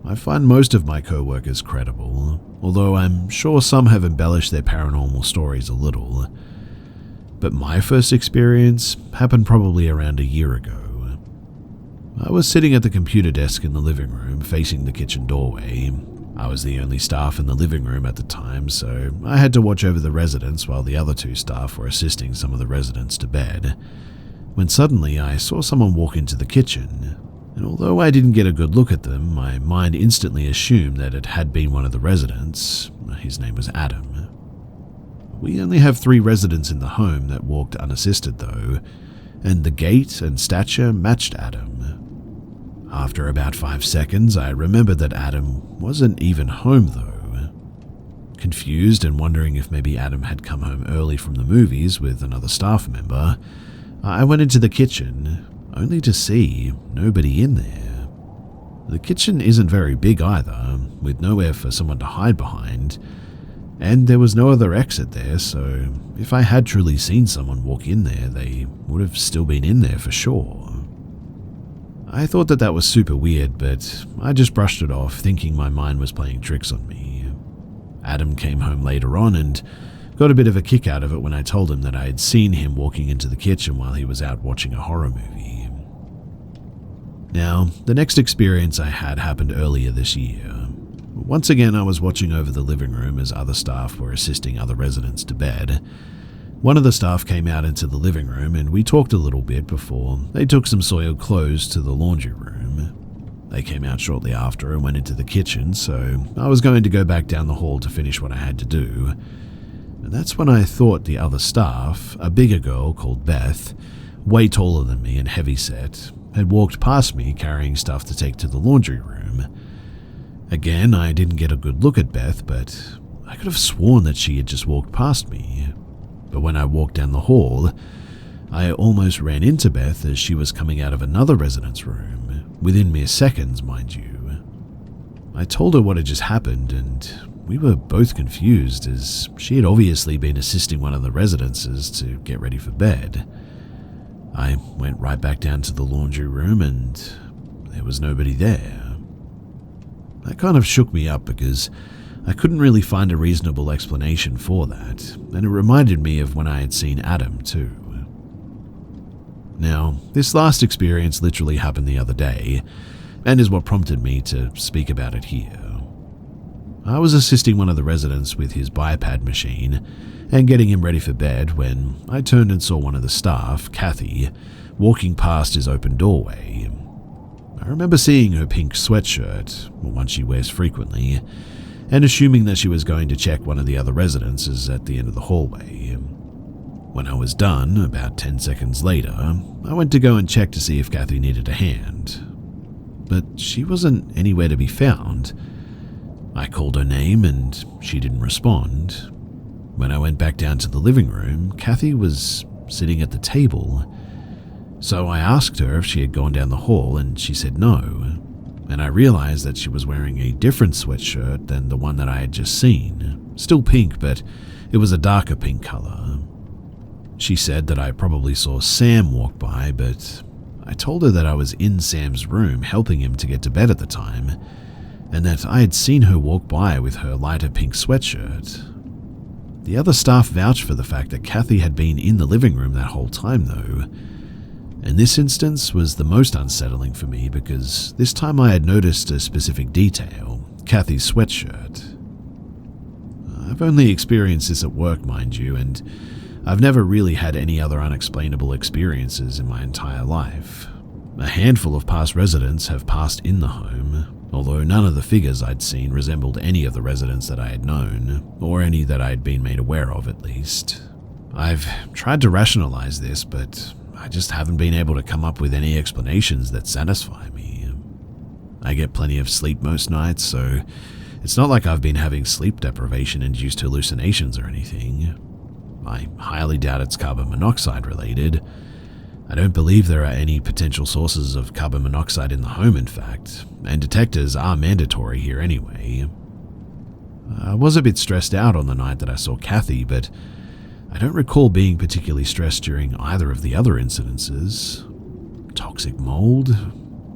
I find most of my co-workers credible, although I'm sure some have embellished their paranormal stories a little. But my first experience happened probably around a year ago. I was sitting at the computer desk in the living room, facing the kitchen doorway. I was the only staff in the living room at the time, so I had to watch over the residents while the other 2 staff were assisting some of the residents to bed. When suddenly I saw someone walk into the kitchen, and although I didn't get a good look at them, my mind instantly assumed that it had been one of the residents. His name was Adam. We only have 3 residents in the home that walked unassisted though, and the gait and stature matched Adam. After about 5 seconds, I remembered that Adam wasn't even home though. Confused and wondering if maybe Adam had come home early from the movies with another staff member, I went into the kitchen, only to see nobody in there. The kitchen isn't very big either, with nowhere for someone to hide behind, and there was no other exit there, so if I had truly seen someone walk in there, they would have still been in there for sure. I thought that was super weird, but I just brushed it off, thinking my mind was playing tricks on me. Adam came home later on and got a bit of a kick out of it when I told him that I had seen him walking into the kitchen while he was out watching a horror movie. Now, the next experience I had happened earlier this year. Once again, I was watching over the living room as other staff were assisting other residents to bed. One of the staff came out into the living room and we talked a little bit before they took some soiled clothes to the laundry room. They came out shortly after and went into the kitchen, so I was going to go back down the hall to finish what I had to do. And that's when I thought the other staff, a bigger girl called Beth, way taller than me and heavyset, had walked past me carrying stuff to take to the laundry room. Again, I didn't get a good look at Beth, but I could have sworn that she had just walked past me. But when I walked down the hall, I almost ran into Beth as she was coming out of another resident's room, within mere seconds, mind you. I told her what had just happened, and we were both confused as she had obviously been assisting one of the residences to get ready for bed. I went right back down to the laundry room and there was nobody there. That kind of shook me up because I couldn't really find a reasonable explanation for that, and it reminded me of when I had seen Adam too. Now, this last experience literally happened the other day, and is what prompted me to speak about it here. I was assisting one of the residents with his bipad machine and getting him ready for bed when I turned and saw one of the staff, Kathy, walking past his open doorway. I remember seeing her pink sweatshirt, one she wears frequently, and assuming that she was going to check one of the other residences at the end of the hallway. When I was done, about 10 seconds later, I went to go and check to see if Kathy needed a hand. But she wasn't anywhere to be found. I called her name and she didn't respond. When I went back down to the living room, Kathy was sitting at the table. So I asked her if she had gone down the hall and she said no, and I realized that she was wearing a different sweatshirt than the one that I had just seen. Still pink, but it was a darker pink color. She said that I probably saw Sam walk by, but I told her that I was in Sam's room helping him to get to bed at the time, and that I had seen her walk by with her lighter pink sweatshirt. The other staff vouched for the fact that Kathy had been in the living room that whole time though, and this instance was the most unsettling for me because this time I had noticed a specific detail, Kathy's sweatshirt. I've only experienced this at work, mind you, and I've never really had any other unexplainable experiences in my entire life. A handful of past residents have passed in the home, although none of the figures I'd seen resembled any of the residents that I had known, or any that I had been made aware of at least. I've tried to rationalize this, but I just haven't been able to come up with any explanations that satisfy me. I get plenty of sleep most nights, so it's not like I've been having sleep deprivation-induced hallucinations or anything. I highly doubt it's carbon monoxide related. I don't believe there are any potential sources of carbon monoxide in the home, in fact, and detectors are mandatory here anyway. I was a bit stressed out on the night that I saw Kathy, but I don't recall being particularly stressed during either of the other incidences. Toxic mold?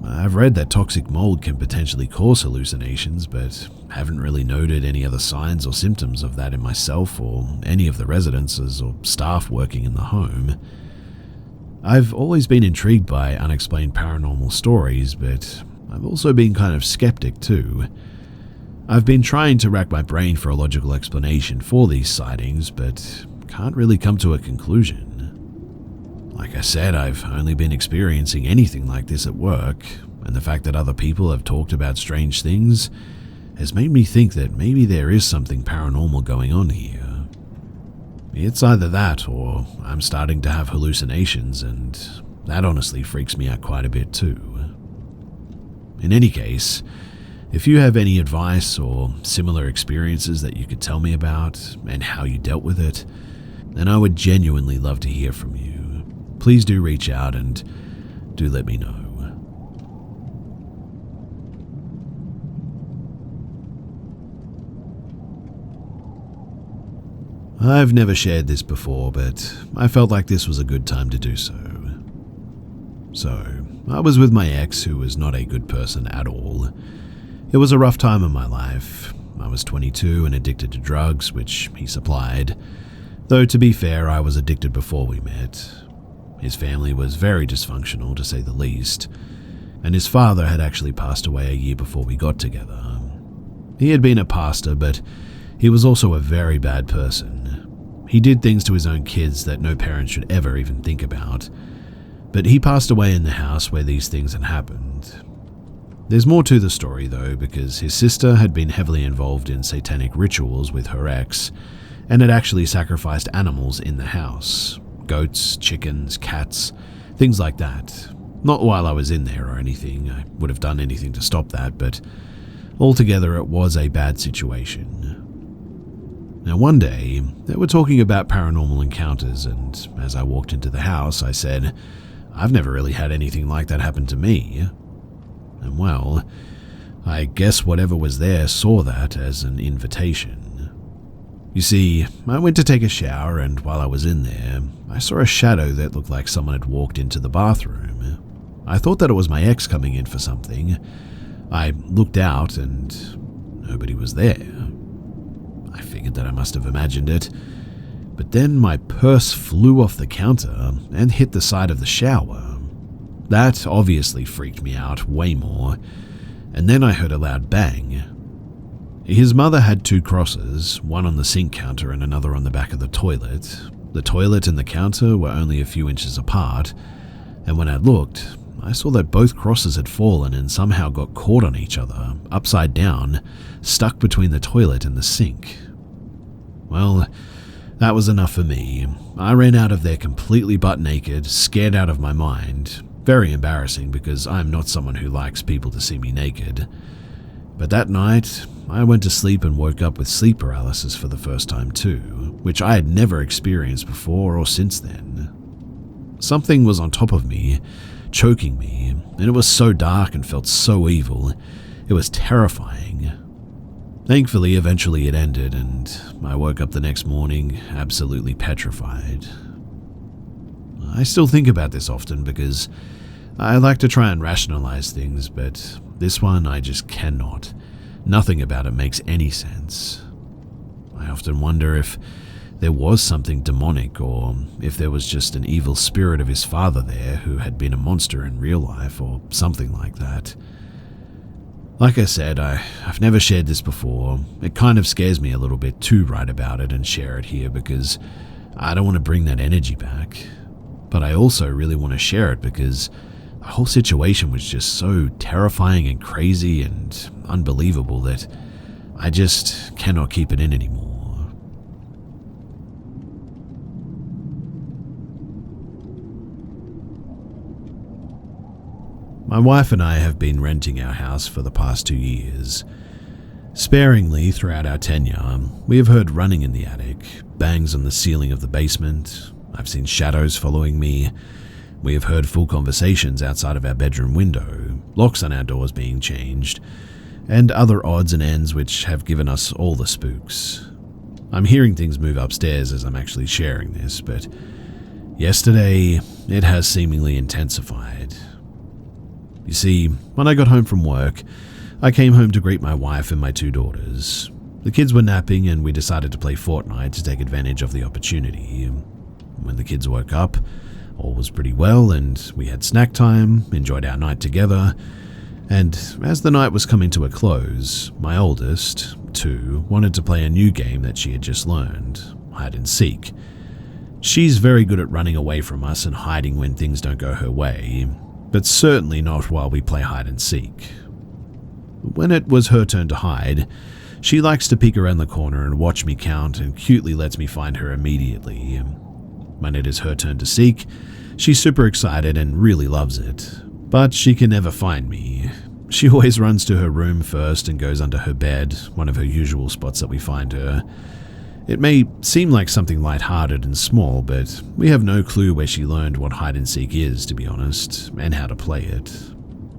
I've read that toxic mold can potentially cause hallucinations, but haven't really noted any other signs or symptoms of that in myself or any of the residences or staff working in the home. I've always been intrigued by unexplained paranormal stories, but I've also been kind of skeptic too. I've been trying to rack my brain for a logical explanation for these sightings, but can't really come to a conclusion. Like I said, I've only been experiencing anything like this at work, and the fact that other people have talked about strange things has made me think that maybe there is something paranormal going on here. It's either that or I'm starting to have hallucinations, and that honestly freaks me out quite a bit too. In any case, if you have any advice or similar experiences that you could tell me about and how you dealt with it, then I would genuinely love to hear from you. Please do reach out and do let me know. I've never shared this before, but I felt like this was a good time to do so. So, I was with my ex, who was not a good person at all. It was a rough time in my life. I was 22 and addicted to drugs, which he supplied. Though to be fair, I was addicted before we met. His family was very dysfunctional, to say the least, and his father had actually passed away a year before we got together. He had been a pastor, but he was also a very bad person. He did things to his own kids that no parent should ever even think about, but he passed away in the house where these things had happened. There's more to the story though, because his sister had been heavily involved in satanic rituals with her ex, and had actually sacrificed animals in the house. Goats, chickens, cats, things like that. Not while I was in there or anything, I would have done anything to stop that, but altogether it was a bad situation. Now one day, they were talking about paranormal encounters, and as I walked into the house, I said, "I've never really had anything like that happen to me." And well, I guess whatever was there saw that as an invitation. You see, I went to take a shower, and while I was in there, I saw a shadow that looked like someone had walked into the bathroom. I thought that it was my ex coming in for something. I looked out, and nobody was there. I figured that I must have imagined it, but then my purse flew off the counter and hit the side of the shower. That obviously freaked me out way more, and then I heard a loud bang. His mother had 2 crosses, one on the sink counter and another on the back of the toilet. The toilet and the counter were only a few inches apart, and when I looked, I saw that both crosses had fallen and somehow got caught on each other, upside down, stuck between the toilet and the sink. Well, that was enough for me. I ran out of there completely butt naked, scared out of my mind. Very embarrassing because I'm not someone who likes people to see me naked. But that night, I went to sleep and woke up with sleep paralysis for the first time too, which I had never experienced before or since then. Something was on top of me, choking me, and it was so dark and felt so evil. It was terrifying. Thankfully, eventually it ended, and I woke up the next morning absolutely petrified. I still think about this often because I like to try and rationalize things, but this one I just cannot. Nothing about it makes any sense. I often wonder if there was something demonic, or if there was just an evil spirit of his father there who had been a monster in real life, or something like that. Like I said, I've never shared this before. It kind of scares me a little bit to write about it and share it here because I don't want to bring that energy back. But I also really want to share it because the whole situation was just so terrifying and crazy and unbelievable that I just cannot keep it in anymore. My wife and I have been renting our house for the past 2 years. Sparingly throughout our tenure, we have heard running in the attic, bangs on the ceiling of the basement. I've seen shadows following me. We have heard full conversations outside of our bedroom window, locks on our doors being changed, and other odds and ends which have given us all the spooks. I'm hearing things move upstairs as I'm actually sharing this, but yesterday it has seemingly intensified. You see, when I got home from work, I came home to greet my wife and my 2 daughters. The kids were napping and we decided to play Fortnite to take advantage of the opportunity. When the kids woke up, all was pretty well and we had snack time, enjoyed our night together, and as the night was coming to a close, my oldest, 2, wanted to play a new game that she had just learned, hide and seek. She's very good at running away from us and hiding when things don't go her way, but certainly not while we play hide and seek. When it was her turn to hide, she likes to peek around the corner and watch me count and cutely lets me find her immediately. When it is her turn to seek, she's super excited and really loves it, but she can never find me. She always runs to her room first and goes under her bed, one of her usual spots that we find her. It may seem like something lighthearted and small, but we have no clue where she learned what hide and seek is, to be honest, and how to play it.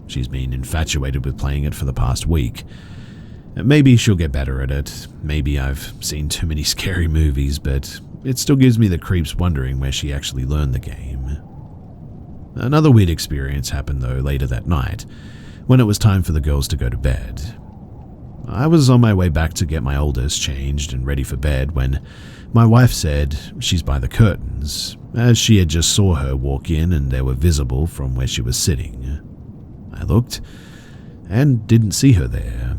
She's been infatuated with playing it for the past week. Maybe she'll get better at it. Maybe I've seen too many scary movies, but it still gives me the creeps wondering where she actually learned the game. Another weird experience happened though later that night, when it was time for the girls to go to bed. I was on my way back to get my oldest changed and ready for bed when my wife said she's by the curtains, as she had just saw her walk in and they were visible from where she was sitting. I looked and didn't see her there,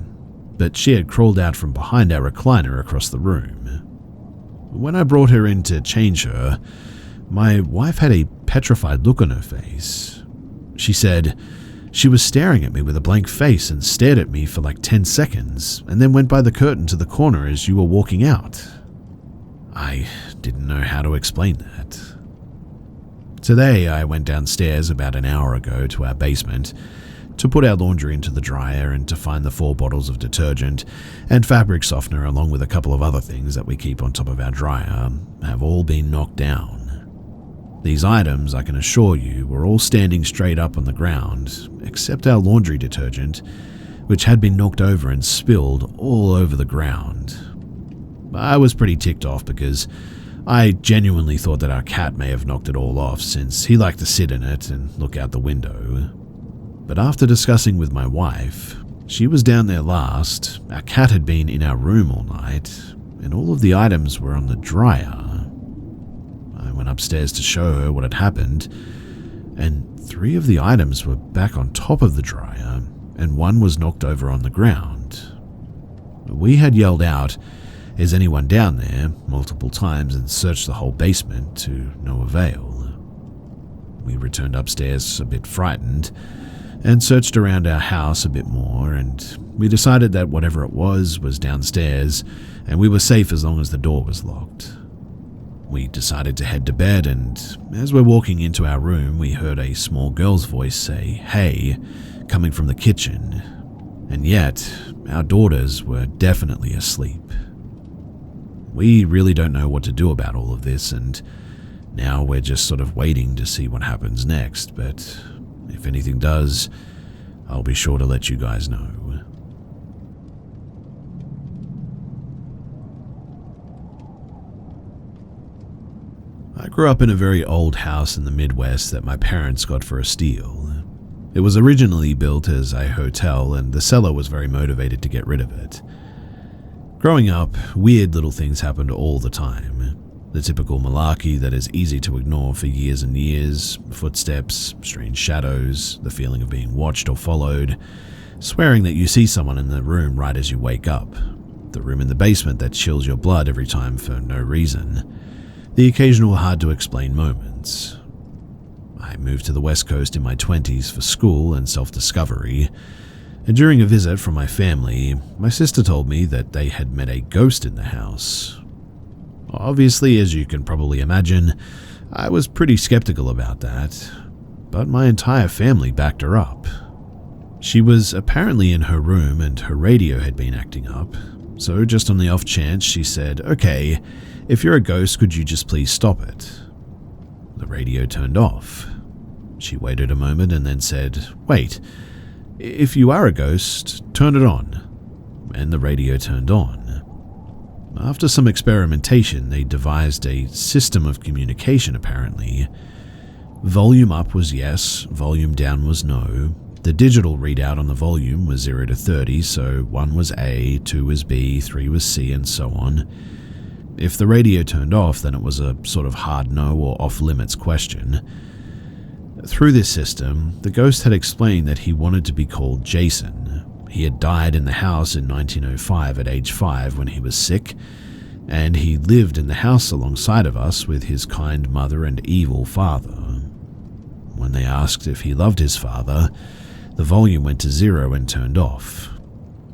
but she had crawled out from behind our recliner across the room. When I brought her in to change her, my wife had a petrified look on her face. She said she was staring at me with a blank face and stared at me for like 10 seconds and then went by the curtain to the corner as you were walking out. I didn't know how to explain that. Today, I went downstairs about an hour ago to our basement to put our laundry into the dryer and to find the 4 bottles of detergent and fabric softener along with a couple of other things that we keep on top of our dryer have all been knocked down. These items, I can assure you, were all standing straight up on the ground, except our laundry detergent, which had been knocked over and spilled all over the ground. I was pretty ticked off because I genuinely thought that our cat may have knocked it all off since he liked to sit in it and look out the window. But after discussing with my wife, she was down there last, our cat had been in our room all night, and all of the items were on the dryer. I went upstairs to show her what had happened, and 3 of the items were back on top of the dryer, and 1 was knocked over on the ground. We had yelled out, "Is anyone down there?" multiple times and searched the whole basement to no avail. We returned upstairs a bit frightened and searched around our house a bit more, and we decided that whatever it was downstairs and we were safe as long as the door was locked. We decided to head to bed, and as we're walking into our room, we heard a small girl's voice say, "Hey," coming from the kitchen, and yet our daughters were definitely asleep. We really don't know what to do about all of this, and Now we're just sort of waiting to see what happens next, but if anything does, I'll be sure to let you guys know. I grew up in a very old house in the Midwest that my parents got for a steal. It was originally built as a hotel, and the seller was very motivated to get rid of it. Growing up, weird little things happened all the time. The typical malarkey that is easy to ignore for years and years, footsteps, strange shadows, the feeling of being watched or followed, swearing that you see someone in the room right as you wake up, the room in the basement that chills your blood every time for no reason, the occasional hard-to-explain moments. I moved to the West Coast in my 20s for school and self-discovery, and during a visit from my family, my sister told me that they had met a ghost in the house. Obviously, as you can probably imagine, I was pretty skeptical about that, but my entire family backed her up. She was apparently in her room and her radio had been acting up, so just on the off chance she said, "Okay, if you're a ghost, could you just please stop it?" The radio turned off. She waited a moment and then said, "Wait, if you are a ghost, turn it on." And the radio turned on. After some experimentation, they devised a system of communication apparently. Volume up was yes, volume down was no. The digital readout on the volume was 0 to 30, so 1 was A, 2 was B, 3 was C, and so on. If the radio turned off, then it was a sort of hard no or off-limits question. Through this system, the ghost had explained that he wanted to be called Jason. He had died in the house in 1905 at age 5 when he was sick, and he lived in the house alongside of us with his kind mother and evil father. When they asked if he loved his father, the volume went to 0 and turned off.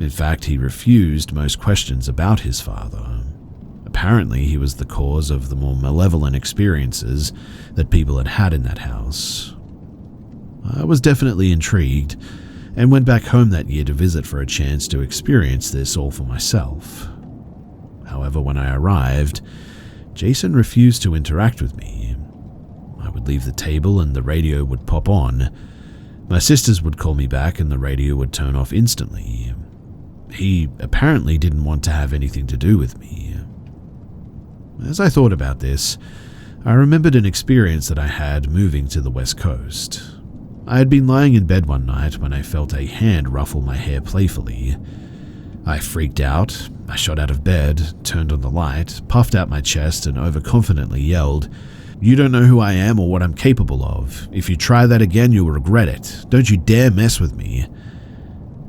In fact, he refused most questions about his father. Apparently, he was the cause of the more malevolent experiences that people had had in that house. I was definitely intrigued, and went back home that year to visit for a chance to experience this all for myself. However, when I arrived, Jason refused to interact with me. I would leave the table and the radio would pop on. My sisters would call me back and the radio would turn off instantly. He apparently didn't want to have anything to do with me. As I thought about this, I remembered an experience that I had moving to the West Coast. I had been lying in bed one night when I felt a hand ruffle my hair playfully. I freaked out, I shot out of bed, turned on the light, puffed out my chest and overconfidently yelled, "You don't know who I am or what I'm capable of. If you try that again, you'll regret it. Don't you dare mess with me."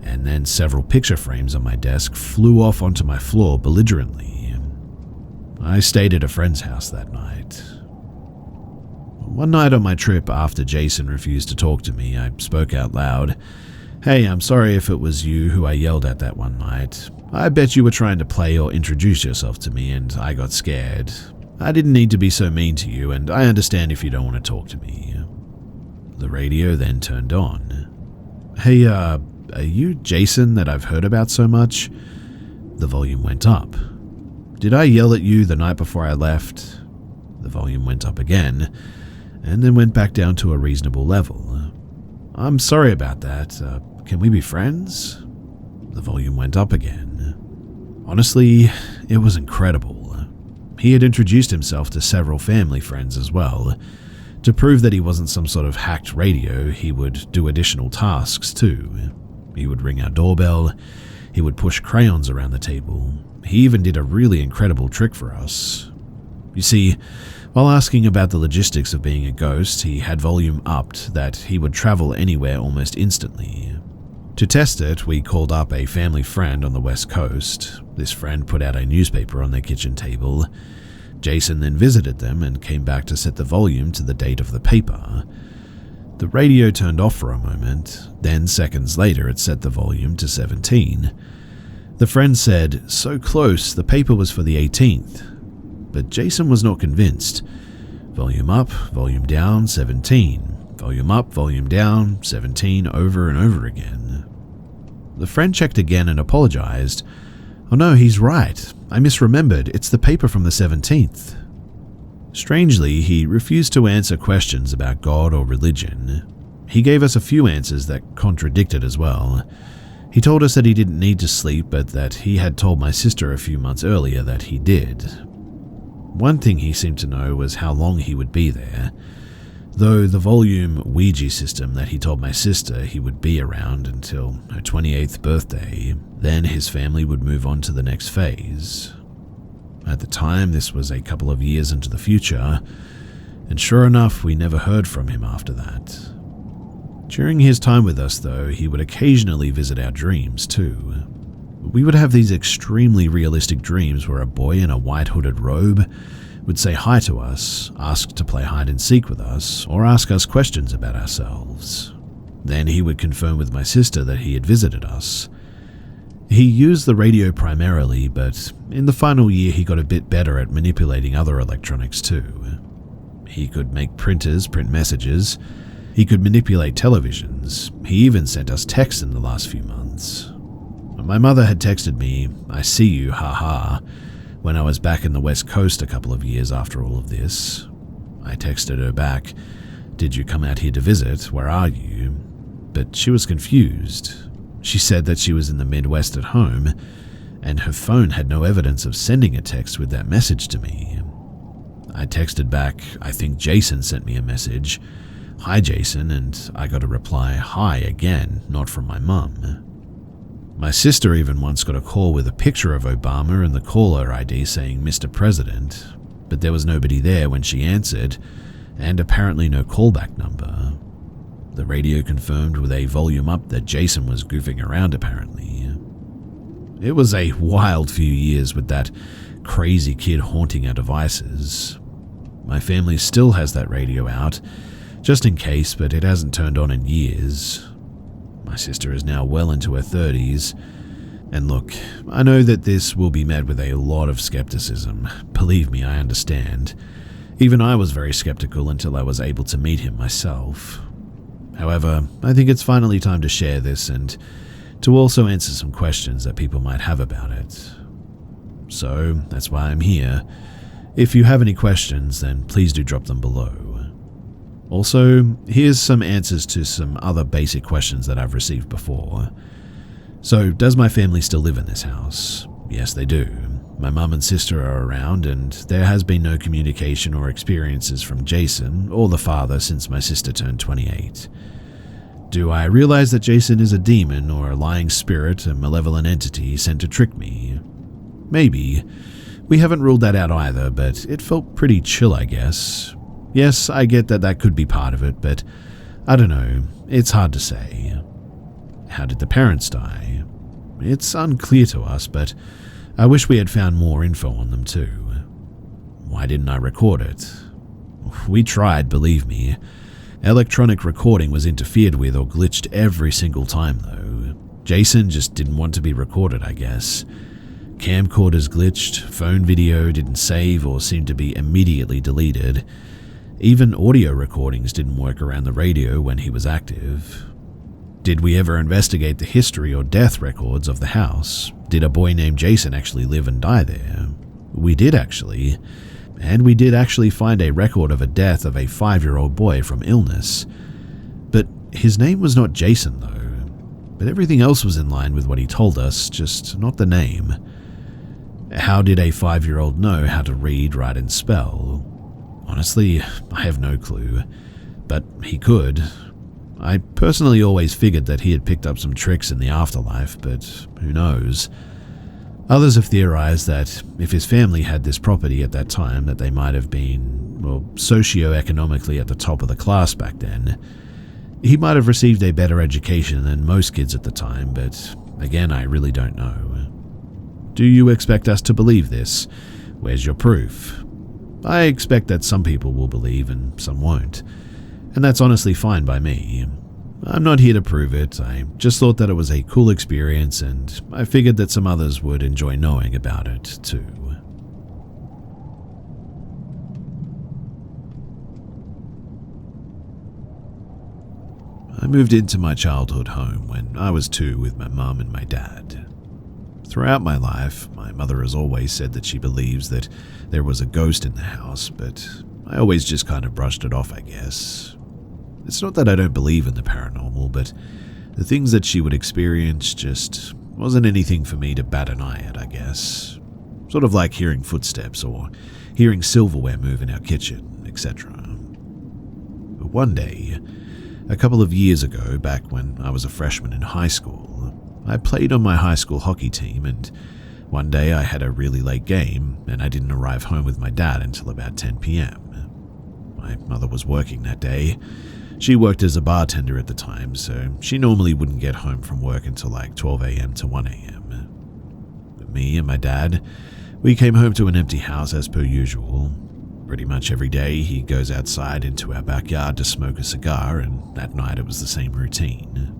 And then several picture frames on my desk flew off onto my floor belligerently. I stayed at a friend's house that night. One night on my trip after Jason refused to talk to me, I spoke out loud. "Hey, I'm sorry if it was you who I yelled at that one night. I bet you were trying to play or introduce yourself to me and I got scared. I didn't need to be so mean to you and I understand if you don't want to talk to me." The radio then turned on. "Hey, are you Jason that I've heard about so much?" The volume went up. "Did I yell at you the night before I left?" The volume went up again, and then went back down to a reasonable level. "I'm sorry about that. Can we be friends?" The volume went up again. Honestly, it was incredible. He had introduced himself to several family friends as well. To prove that he wasn't some sort of hacked radio, he would do additional tasks too. He would ring our doorbell, he would push crayons around the table. He even did a really incredible trick for us. You see, while asking about the logistics of being a ghost, he had volume upped that he would travel anywhere almost instantly. To test it, we called up a family friend on the West Coast. This friend put out a newspaper on their kitchen table. Jason then visited them and came back to set the volume to the date of the paper. The radio turned off for a moment, then seconds later it set the volume to 17. The friend said, "So close, the paper was for the 18th. But Jason was not convinced. Volume up, volume down, 17. Volume up, volume down, 17 over and over again. The friend checked again and apologized. "Oh no, he's right. I misremembered. It's the paper from the 17th. Strangely, he refused to answer questions about God or religion. He gave us a few answers that contradicted as well. He told us that he didn't need to sleep, but that he had told my sister a few months earlier that he did. One thing he seemed to know was how long he would be there, though the volume Ouija system that he told my sister he would be around until her 28th birthday, then his family would move on to the next phase. At the time, this was a couple of years into the future, and sure enough, we never heard from him after that. During his time with us, though, he would occasionally visit our dreams too. We would have these extremely realistic dreams where a boy in a white hooded robe would say hi to us, ask to play hide and seek with us, or ask us questions about ourselves. Then he would confirm with my sister that he had visited us. He used the radio primarily, but in the final year he got a bit better at manipulating other electronics too. He could make printers print messages. He could manipulate televisions. He even sent us texts in the last few months. My mother had texted me, "I see you, haha," when I was back in the West Coast a couple of years after all of this. I texted her back, "Did you come out here to visit? Where are you?" But she was confused. She said that she was in the Midwest at home, and her phone had no evidence of sending a text with that message to me. I texted back, "I think Jason sent me a message. Hi Jason," and I got a reply, "Hi" again, not from my mum. My sister even once got a call with a picture of Obama and the caller ID saying Mr. President, but there was nobody there when she answered, and apparently no callback number. The radio confirmed with a volume up that Jason was goofing around apparently. It was a wild few years with that crazy kid haunting our devices. My family still has that radio out, just in case, but it hasn't turned on in years. My sister is now well into her 30s, and look, I know that this will be met with a lot of skepticism. Believe me, I understand. Even I was very skeptical until I was able to meet him myself. However, I think it's finally time to share this and to also answer some questions that people might have about it. So, that's why I'm here. If you have any questions, then please do drop them below. Also, here's some answers to some other basic questions that I've received before. So, does my family still live in this house? Yes, they do. My mum and sister are around, and there has been no communication or experiences from Jason or the father since my sister turned 28. Do I realize that Jason is a demon or a lying spirit, a malevolent entity sent to trick me? Maybe. We haven't ruled that out either, but it felt pretty chill, I guess. Yes, I get that that could be part of it, but I don't know, it's hard to say. How did the parents die? It's unclear to us, but I wish we had found more info on them too. Why didn't I record it? We tried, believe me. Electronic recording was interfered with or glitched every single time though. Jason just didn't want to be recorded, I guess. Camcorders glitched, phone video didn't save or seemed to be immediately deleted. Even audio recordings didn't work around the radio when he was active. Did we ever investigate the history or death records of the house? Did a boy named Jason actually live and die there? We did actually. And we did actually find a record of a death of a 5-year-old boy from illness. But his name was not Jason though. But everything else was in line with what he told us, just not the name. How did a 5-year-old know how to read, write, and spell? Honestly, I have no clue. But he could. I personally always figured that he had picked up some tricks in the afterlife, but who knows? Others have theorized that if his family had this property at that time, that they might have been, well, socio-economically at the top of the class back then. He might have received a better education than most kids at the time, but again, I really don't know. Do you expect us to believe this? Where's your proof? I expect that some people will believe and some won't, and that's honestly fine by me. I'm not here to prove it, I just thought that it was a cool experience and I figured that some others would enjoy knowing about it too. I moved into my childhood home when I was 2 with my mum and my dad. Throughout my life, my mother has always said that she believes that there was a ghost in the house, but I always just kind of brushed it off, I guess. It's not that I don't believe in the paranormal, but the things that she would experience just wasn't anything for me to bat an eye at, I guess. Sort of like hearing footsteps or hearing silverware move in our kitchen, etc. But one day, a couple of years ago, back when I was a freshman in high school, I played on my high school hockey team, and one day I had a really late game and I didn't arrive home with my dad until about 10 p.m. My mother was working that day. She worked as a bartender at the time, so she normally wouldn't get home from work until like 12 a.m. to 1 a.m. But me and my dad, we came home to an empty house as per usual. Pretty much every day he goes outside into our backyard to smoke a cigar, and that night it was the same routine.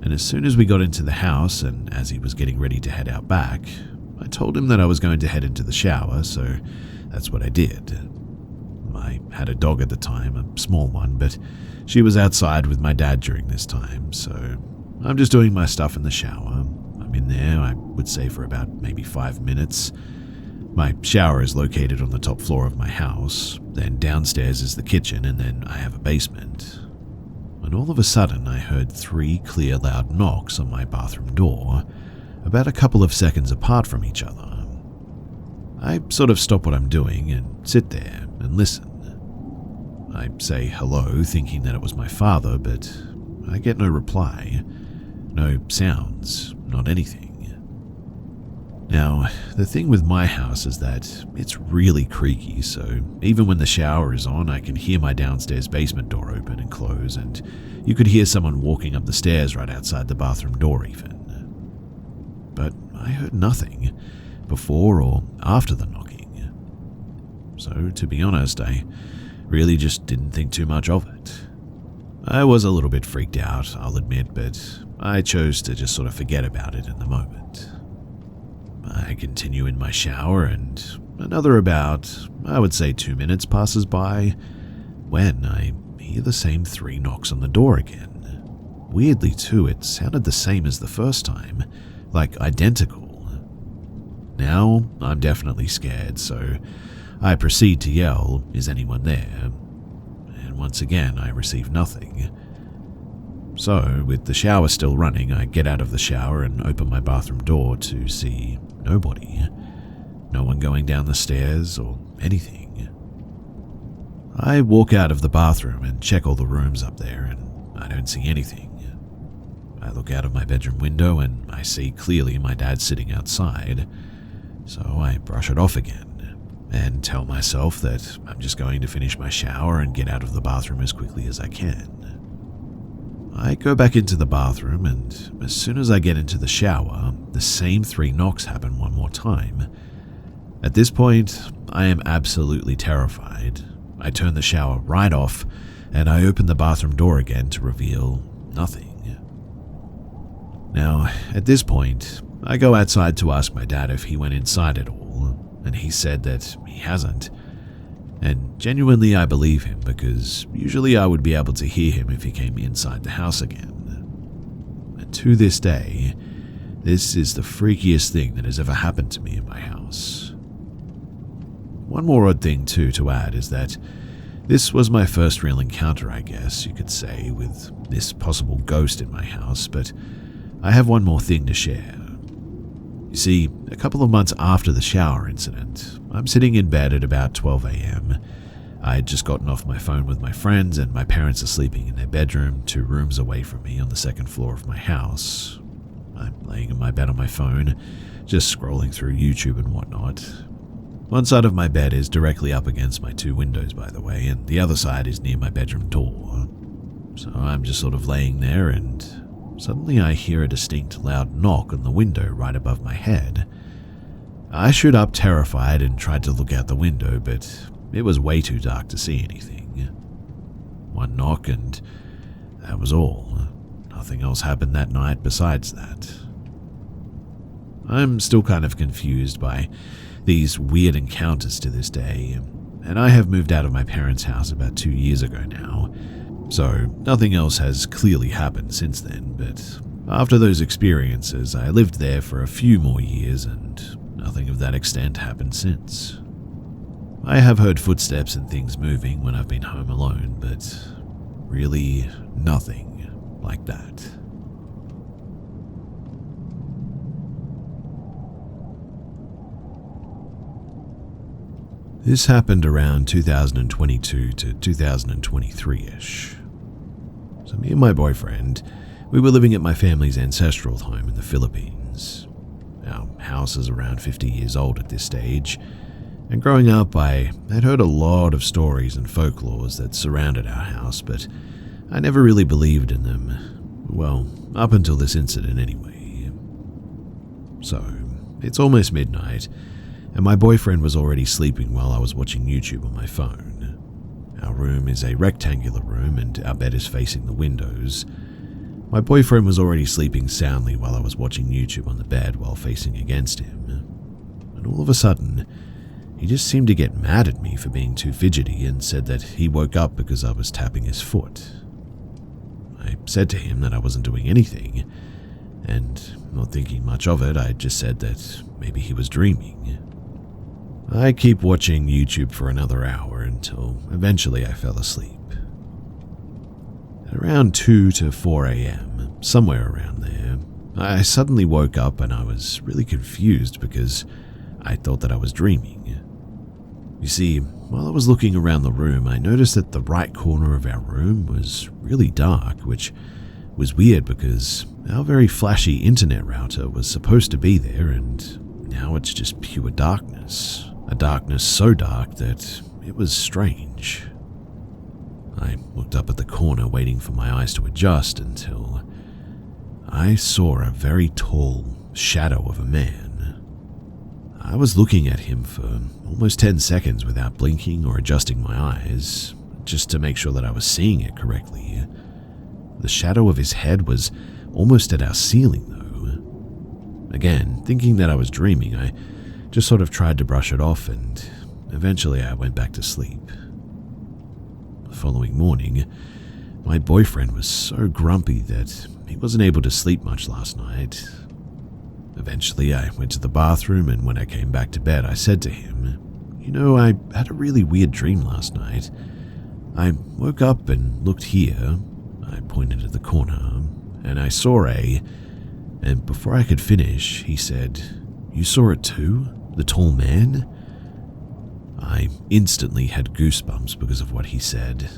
And as soon as we got into the house, and as he was getting ready to head out back, I told him that I was going to head into the shower, so that's what I did. I had a dog at the time, a small one, but she was outside with my dad during this time, so I'm just doing my stuff in the shower. I'm in there, I would say, for about maybe 5 minutes. My shower is located on the top floor of my house, then downstairs is the kitchen, and then I have a basement. When all of a sudden I heard 3 clear loud knocks on my bathroom door, about a couple of seconds apart from each other. I sort of stop what I'm doing and sit there and listen. I say hello, thinking that it was my father, but I get no reply. No sounds, not anything. Now, the thing with my house is that it's really creaky, so even when the shower is on, I can hear my downstairs basement door open and close, and you could hear someone walking up the stairs right outside the bathroom door even. But I heard nothing before or after the knocking. So, to be honest, I really just didn't think too much of it. I was a little bit freaked out, I'll admit, but I chose to just sort of forget about it in the moment. I continue in my shower, and another about, I would say 2 minutes passes by, when I hear the same 3 knocks on the door again. Weirdly too, it sounded the same as the first time, like identical. Now, I'm definitely scared, so I proceed to yell, "Is anyone there?" And once again, I receive nothing. So, with the shower still running, I get out of the shower and open my bathroom door to see nobody. No one going down the stairs or anything. I walk out of the bathroom and check all the rooms up there, and I don't see anything. I look out of my bedroom window and I see clearly my dad sitting outside, so I brush it off again and tell myself that I'm just going to finish my shower and get out of the bathroom as quickly as I can. I go back into the bathroom, and as soon as I get into the shower, the same 3 knocks happen one more time. At this point, I am absolutely terrified. I turn the shower right off, and I open the bathroom door again to reveal nothing. Now, at this point, I go outside to ask my dad if he went inside at all, and he said that he hasn't. And genuinely I believe him, because usually I would be able to hear him if he came inside the house again. And to this day, this is the freakiest thing that has ever happened to me in my house. One more odd thing too to add is that this was my first real encounter, I guess you could say, with this possible ghost in my house, but I have one more thing to share. You see, a couple of months after the shower incident, I'm sitting in bed at about 12 a.m. I had just gotten off my phone with my friends, and my parents are sleeping in their bedroom 2 rooms away from me on the 2nd floor of my house. I'm laying in my bed on my phone, just scrolling through YouTube and whatnot. One side of my bed is directly up against my 2 windows, by the way, and the other side is near my bedroom door. So I'm just sort of laying there, and suddenly I hear a distinct loud knock on the window right above my head. I stood up terrified and tried to look out the window, but it was way too dark to see anything. One knock, and that was all. Nothing else happened that night besides that. I'm still kind of confused by these weird encounters to this day, and I have moved out of my parents' house about 2 years ago now, so nothing else has clearly happened since then, but After those experiences, I lived there for a few more years and nothing of that extent happened since. I have heard footsteps and things moving when I've been home alone, but really nothing like that. This happened around 2022 to 2023-ish. So me and my boyfriend, we were living at my family's ancestral home in the Philippines. Our house is around 50 years old at this stage, and growing up I had heard a lot of stories and folklores that surrounded our house, but I never really believed in them. Well, up until this incident anyway. So, it's almost midnight, and my boyfriend was already sleeping while I was watching YouTube on my phone. Our room is a rectangular room and our bed is facing the windows. My boyfriend was already sleeping soundly while I was watching YouTube on the bed while facing against him. And all of a sudden, he just seemed to get mad at me for being too fidgety and said that he woke up because I was tapping his foot. I said to him that I wasn't doing anything, and not thinking much of it, I just said that maybe he was dreaming. I keep watching YouTube for another hour until eventually I fell asleep. At around 2 to 4 a.m., somewhere around there, I suddenly woke up and I was really confused because I thought that I was dreaming. You see, while I was looking around the room, I noticed that the right corner of our room was really dark, which was weird because our very flashy internet router was supposed to be there and now it's just pure darkness. A darkness so dark that it was strange. I looked up at the corner waiting for my eyes to adjust until I saw a very tall shadow of a man. I was looking at him for almost 10 seconds without blinking or adjusting my eyes, just to make sure that I was seeing it correctly. The shadow of his head was almost at our ceiling though. Again, thinking that I was dreaming, I just sort of tried to brush it off and eventually I went back to sleep. The following morning, my boyfriend was so grumpy that he wasn't able to sleep much last night. Eventually, I went to the bathroom and when I came back to bed, I said to him, "You know, I had a really weird dream last night. I woke up and looked here," I pointed at the corner, "and I saw a..." And before I could finish, he said, "You saw it too? The tall man?" I instantly had goosebumps because of what he said.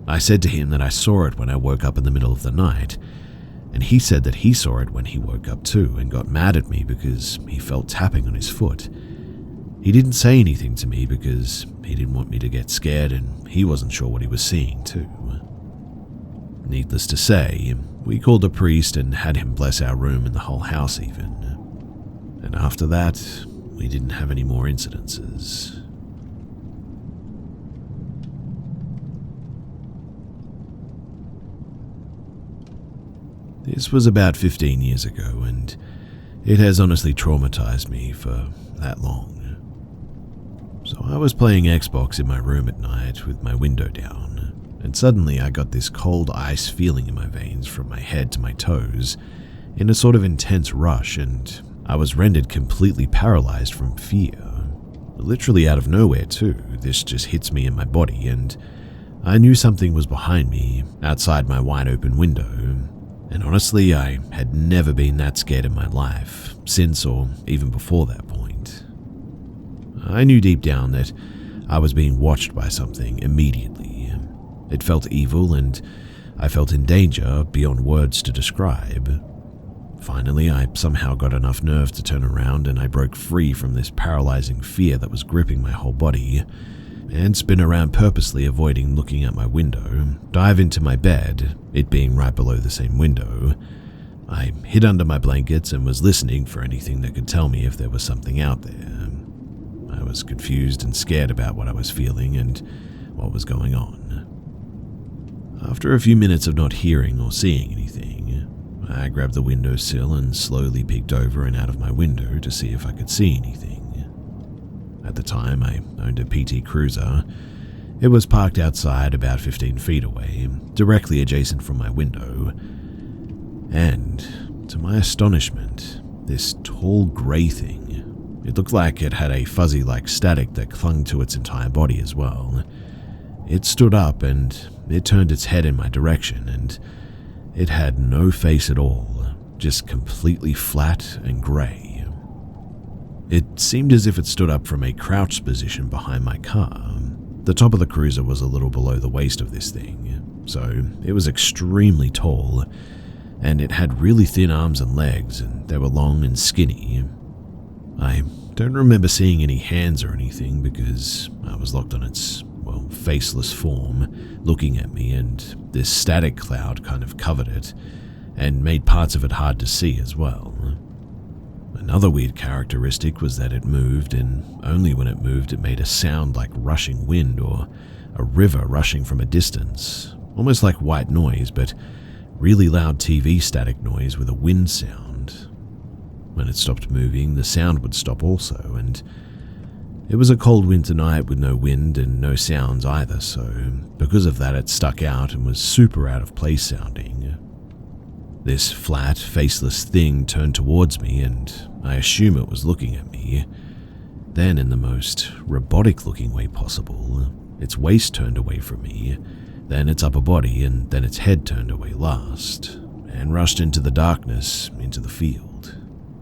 I said to him that I saw it when I woke up in the middle of the night, and he said that he saw it when he woke up too and got mad at me because he felt tapping on his foot. He didn't say anything to me because he didn't want me to get scared and he wasn't sure what he was seeing too. Needless to say, we called a priest and had him bless our room and the whole house even. And after that, we didn't have any more incidences. This was about 15 years ago, and it has honestly traumatized me for that long. So I was playing Xbox in my room at night with my window down, and suddenly I got this cold ice feeling in my veins from my head to my toes in a sort of intense rush, and I was rendered completely paralyzed from fear. Literally out of nowhere too, this just hits me in my body, and I knew something was behind me outside my wide open window. And honestly, I had never been that scared in my life, since or even before that point. I knew deep down that I was being watched by something immediately. It felt evil and I felt in danger beyond words to describe. Finally, I somehow got enough nerve to turn around and I broke free from this paralyzing fear that was gripping my whole body and spin around purposely avoiding looking at my window, dive into my bed, it being right below the same window. I hid under my blankets and was listening for anything that could tell me if there was something out there. I was confused and scared about what I was feeling and what was going on. After a few minutes of not hearing or seeing anything, I grabbed the windowsill and slowly peeked over and out of my window to see if I could see anything. At the time, I owned a PT Cruiser. It was parked outside about 15 feet away, directly adjacent from my window. And, to my astonishment, this tall grey thing, it looked like it had a fuzzy-like static that clung to its entire body as well. It stood up and it turned its head in my direction, and it had no face at all, just completely flat and grey. It seemed as if it stood up from a crouched position behind my car. The top of the cruiser was a little below the waist of this thing, so it was extremely tall, and it had really thin arms and legs, and they were long and skinny. I don't remember seeing any hands or anything because I was locked on its, faceless form, looking at me, and this static cloud kind of covered it and made parts of it hard to see as well. Another weird characteristic was that it moved, and only when it moved it made a sound like rushing wind or a river rushing from a distance, almost like white noise, but really loud TV static noise with a wind sound. When it stopped moving, the sound would stop also, and it was a cold winter night with no wind and no sounds either, so because of that it stuck out and was super out of place sounding. This flat, faceless thing turned towards me, and I assume it was looking at me. Then, in the most robotic-looking way possible, its waist turned away from me, then its upper body, and then its head turned away last, and rushed into the darkness, into the field.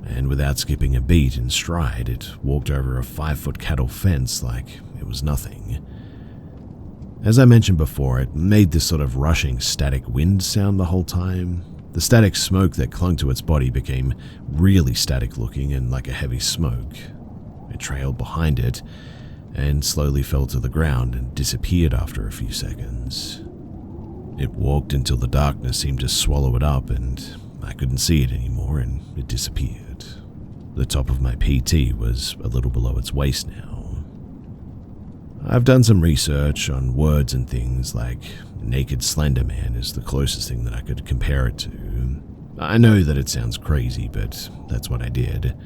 And without skipping a beat in stride, it walked over a 5-foot cattle fence like it was nothing. As I mentioned before, it made this sort of rushing static wind sound the whole time. The static smoke that clung to its body became really static looking and like a heavy smoke. It trailed behind it and slowly fell to the ground and disappeared after a few seconds. It walked until the darkness seemed to swallow it up and I couldn't see it anymore, and it disappeared. The top of my PT was a little below its waist now. I've done some research on words and things like naked slender man is the closest thing that I could compare it to. I know that it sounds crazy, but that's what I did.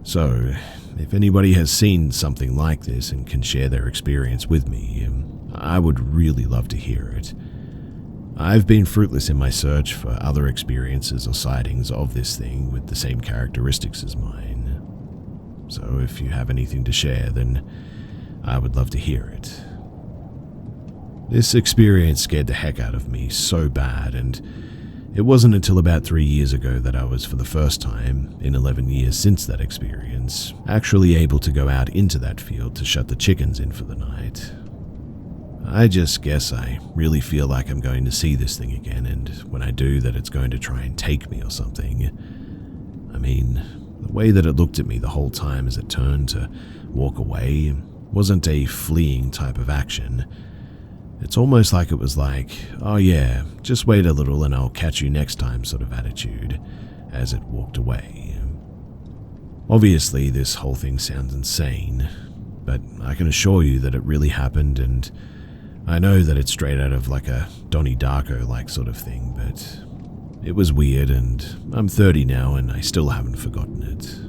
So, if anybody has seen something like this and can share their experience with me, I would really love to hear it. I've been fruitless in my search for other experiences or sightings of this thing with the same characteristics as mine. So if you have anything to share, then I would love to hear it. This experience scared the heck out of me so bad, and it wasn't until about 3 years ago that I was, for the first time in 11 years since that experience, actually able to go out into that field to shut the chickens in for the night. I just guess I really feel like I'm going to see this thing again, and when I do, that it's going to try and take me or something. I mean, the way that it looked at me the whole time as it turned to walk away wasn't a fleeing type of action. It's almost like it was like, oh yeah, just wait a little and I'll catch you next time sort of attitude as it walked away. Obviously, this whole thing sounds insane, but I can assure you that it really happened, and I know that it's straight out of like a Donnie Darko-like sort of thing, but it was weird, and I'm 30 now and I still haven't forgotten it.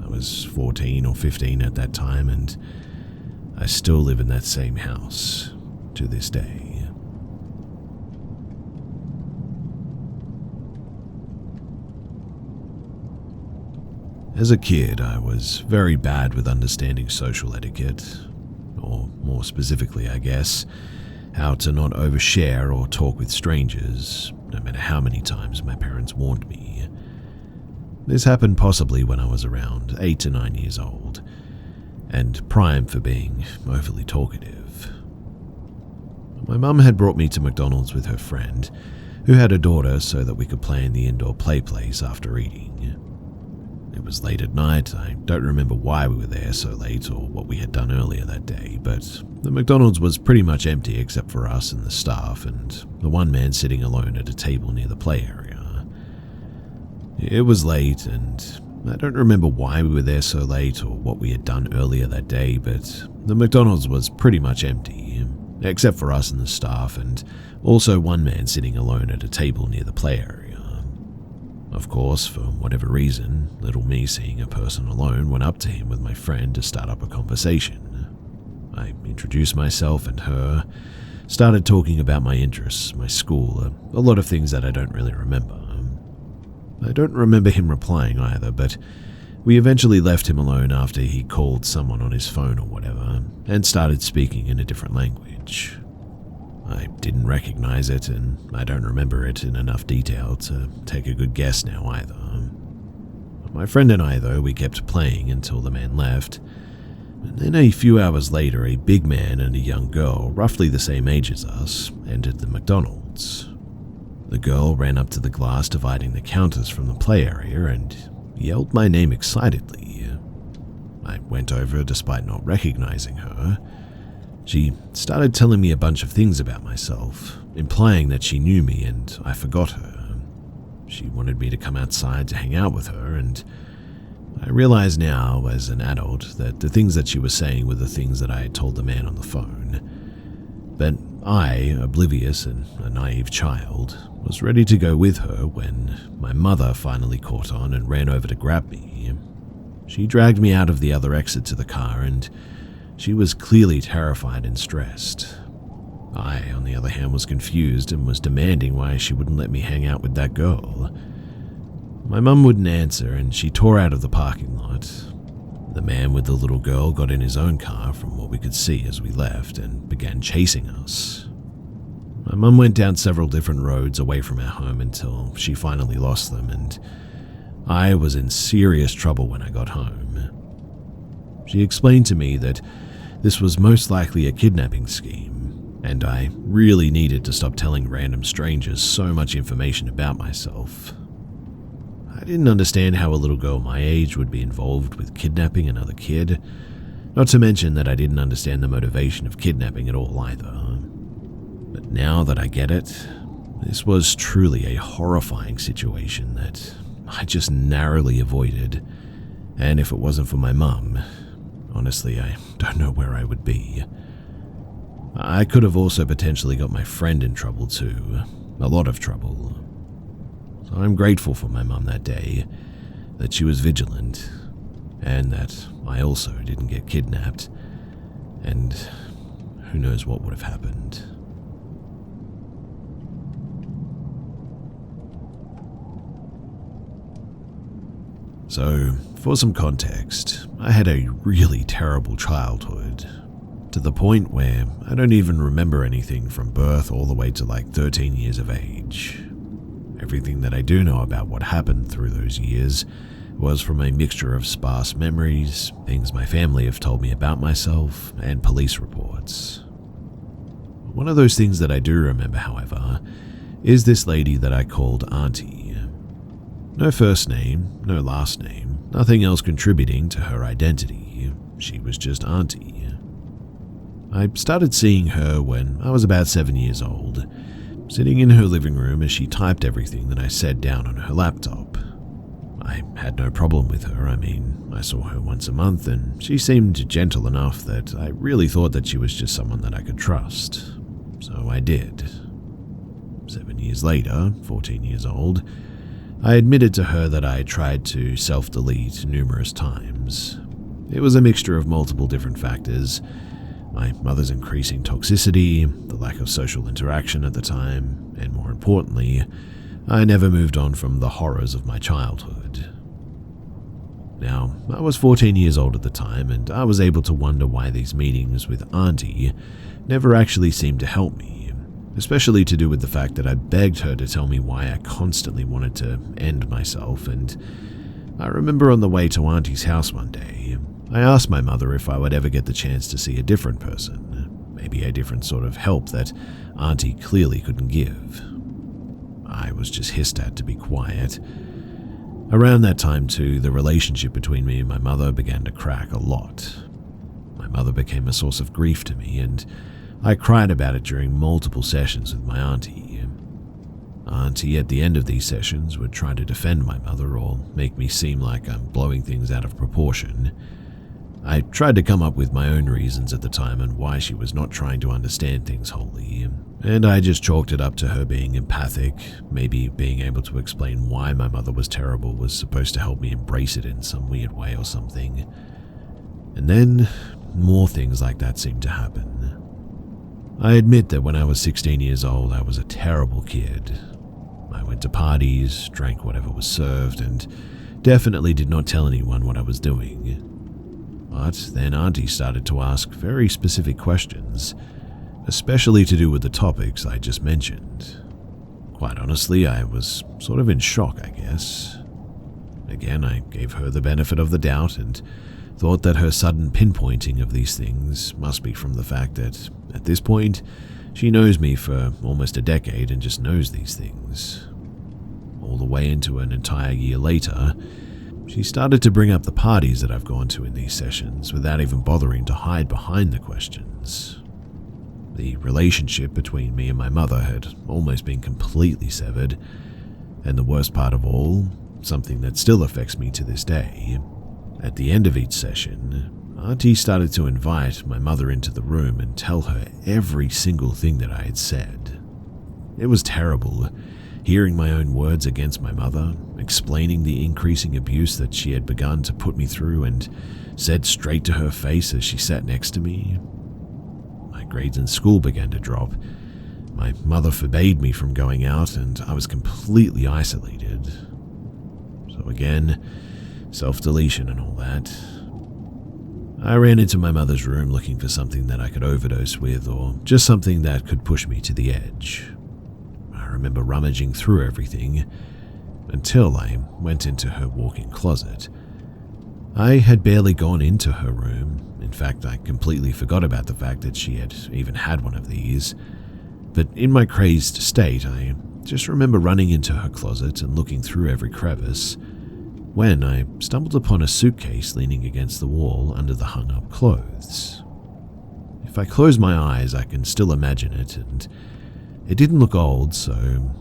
I was 14 or 15 at that time, and I still live in that same house to this day. As a kid, I was very bad with understanding social etiquette, or more specifically, I guess, how to not overshare or talk with strangers, no matter how many times my parents warned me. This happened possibly when I was around 8 to 9 years old, and prime for being overly talkative. My mum had brought me to McDonald's with her friend, who had a daughter, so that we could play in the indoor play place after eating. It was late at night. I don't remember why we were there so late or what we had done earlier that day, but the McDonald's was pretty much empty except for us and the staff, and the one man sitting alone at a table near the play area. It was late, and I don't remember why we were there so late or what we had done earlier that day, but the McDonald's was pretty much empty, except for us and the staff, and also one man sitting alone at a table near the play area. Of course, for whatever reason, little me, seeing a person alone, went up to him with my friend to start up a conversation. I introduced myself and her, started talking about my interests, my school, a lot of things that I don't really remember. I don't remember him replying either, but we eventually left him alone after he called someone on his phone or whatever, and started speaking in a different language. I didn't recognize it, and I don't remember it in enough detail to take a good guess now either. My friend and I, though, we kept playing until the man left, and then a few hours later, a big man and a young girl, roughly the same age as us, entered the McDonald's. The girl ran up to the glass dividing the counters from the play area and yelled my name excitedly. I went over despite not recognizing her. She started telling me a bunch of things about myself, implying that she knew me and I forgot her. She wanted me to come outside to hang out with her, and I realize now, as an adult, that the things that she was saying were the things that I had told the man on the phone. But I, oblivious and a naive child, was ready to go with her when my mother finally caught on and ran over to grab me. She dragged me out of the other exit to the car, and she was clearly terrified and stressed. I, on the other hand, was confused and was demanding why she wouldn't let me hang out with that girl. My mum wouldn't answer, and she tore out of the parking lot. The man with the little girl got in his own car from what we could see as we left and began chasing us. My mum went down several different roads away from our home until she finally lost them, and I was in serious trouble when I got home. She explained to me that this was most likely a kidnapping scheme, and I really needed to stop telling random strangers so much information about myself. I didn't understand how a little girl my age would be involved with kidnapping another kid, not to mention that I didn't understand the motivation of kidnapping at all either. But now that I get it, this was truly a horrifying situation that I just narrowly avoided, and if it wasn't for my mum, honestly, I don't know where I would be. I could have also potentially got my friend in trouble too, a lot of trouble. So I'm grateful for my mum that day, that she was vigilant, and that I also didn't get kidnapped, and who knows what would have happened. So, for some context, I had a really terrible childhood, to the point where I don't even remember anything from birth all the way to like 13 years of age. Everything that I do know about what happened through those years was from a mixture of sparse memories, things my family have told me about myself, and police reports. One of those things that I do remember, however, is this lady that I called Auntie. No first name, no last name, nothing else contributing to her identity. She was just Auntie. I started seeing her when I was about 7 years old, sitting in her living room as she typed everything that I said down on her laptop. I had no problem with her. I saw her once a month, and she seemed gentle enough that I really thought that she was just someone that I could trust. So I did. 7 years later, 14 years old, I admitted to her that I tried to self-delete numerous times. It was a mixture of multiple different factors: my mother's increasing toxicity, the lack of social interaction at the time, and more importantly, I never moved on from the horrors of my childhood. Now, I was 14 years old at the time, and I was able to wonder why these meetings with Auntie never actually seemed to help me, especially to do with the fact that I begged her to tell me why I constantly wanted to end myself. And I remember on the way to Auntie's house one day, I asked my mother if I would ever get the chance to see a different person, maybe a different sort of help that Auntie clearly couldn't give. I was just hissed at to be quiet. Around that time too, the relationship between me and my mother began to crack a lot. My mother became a source of grief to me, and I cried about it during multiple sessions with my auntie. Auntie, at the end of these sessions, would try to defend my mother or make me seem like I'm blowing things out of proportion. I tried to come up with my own reasons at the time and why she was not trying to understand things wholly, and I just chalked it up to her being empathic, maybe being able to explain why my mother was terrible was supposed to help me embrace it in some weird way or something. And then, more things like that seemed to happen. I admit that when I was 16 years old, I was a terrible kid. I went to parties, drank whatever was served, and definitely did not tell anyone what I was doing. But then Auntie started to ask very specific questions, especially to do with the topics I just mentioned. Quite honestly, I was sort of in shock, I guess. Again, I gave her the benefit of the doubt and thought that her sudden pinpointing of these things must be from the fact that, at this point, she knows me for almost a decade and just knows these things. All the way into an entire year later, she started to bring up the parties that I've gone to in these sessions without even bothering to hide behind the questions. The relationship between me and my mother had almost been completely severed, and the worst part of all, something that still affects me to this day, at the end of each session, Auntie started to invite my mother into the room and tell her every single thing that I had said. It was terrible, hearing my own words against my mother, explaining the increasing abuse that she had begun to put me through and said straight to her face as she sat next to me. My grades in school began to drop. My mother forbade me from going out and I was completely isolated. So again, self-deletion and all that. I ran into my mother's room looking for something that I could overdose with or just something that could push me to the edge. I remember rummaging through everything until I went into her walk-in closet. I had barely gone into her room. In fact, I completely forgot about the fact that she had even had one of these. But in my crazed state, I just remember running into her closet and looking through every crevice when I stumbled upon a suitcase leaning against the wall under the hung-up clothes. If I close my eyes, I can still imagine it, and it didn't look old, so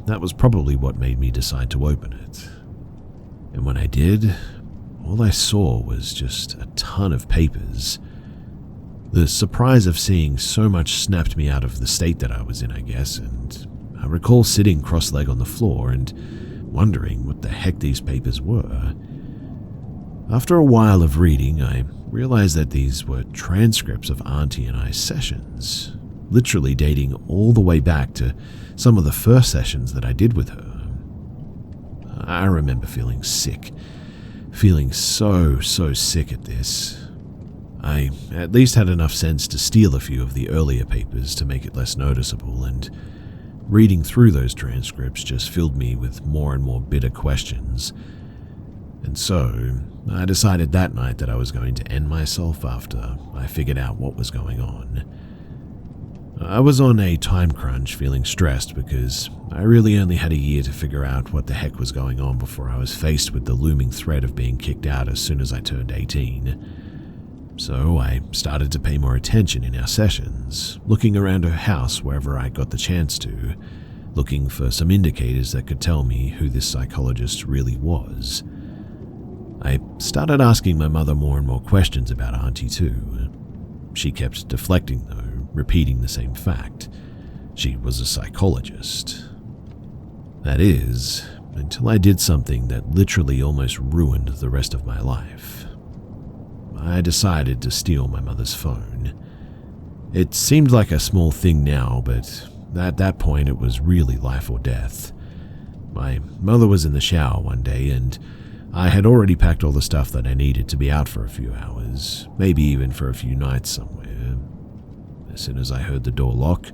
that was probably what made me decide to open it. And when I did, all I saw was just a ton of papers. The surprise of seeing so much snapped me out of the state that I was in, I guess, and I recall sitting cross-legged on the floor and wondering what the heck these papers were. After a while of reading, I realized that these were transcripts of Auntie and I's sessions, literally dating all the way back to some of the first sessions that I did with her. I remember feeling sick, feeling so sick at this. I at least had enough sense to steal a few of the earlier papers to make it less noticeable, and reading through those transcripts just filled me with more and more bitter questions. And so, I decided that night that I was going to end myself after I figured out what was going on. I was on a time crunch, feeling stressed because I really only had a year to figure out what the heck was going on before I was faced with the looming threat of being kicked out as soon as I turned 18. So I started to pay more attention in our sessions, looking around her house wherever I got the chance to, looking for some indicators that could tell me who this psychologist really was. I started asking my mother more and more questions about Auntie too. She kept deflecting though, repeating the same fact. She was a psychologist. That is, until I did something that literally almost ruined the rest of my life. I decided to steal my mother's phone. It seemed like a small thing now, but at that point it was really life or death. My mother was in the shower one day and I had already packed all the stuff that I needed to be out for a few hours, maybe even for a few nights somewhere. As soon as I heard the door lock,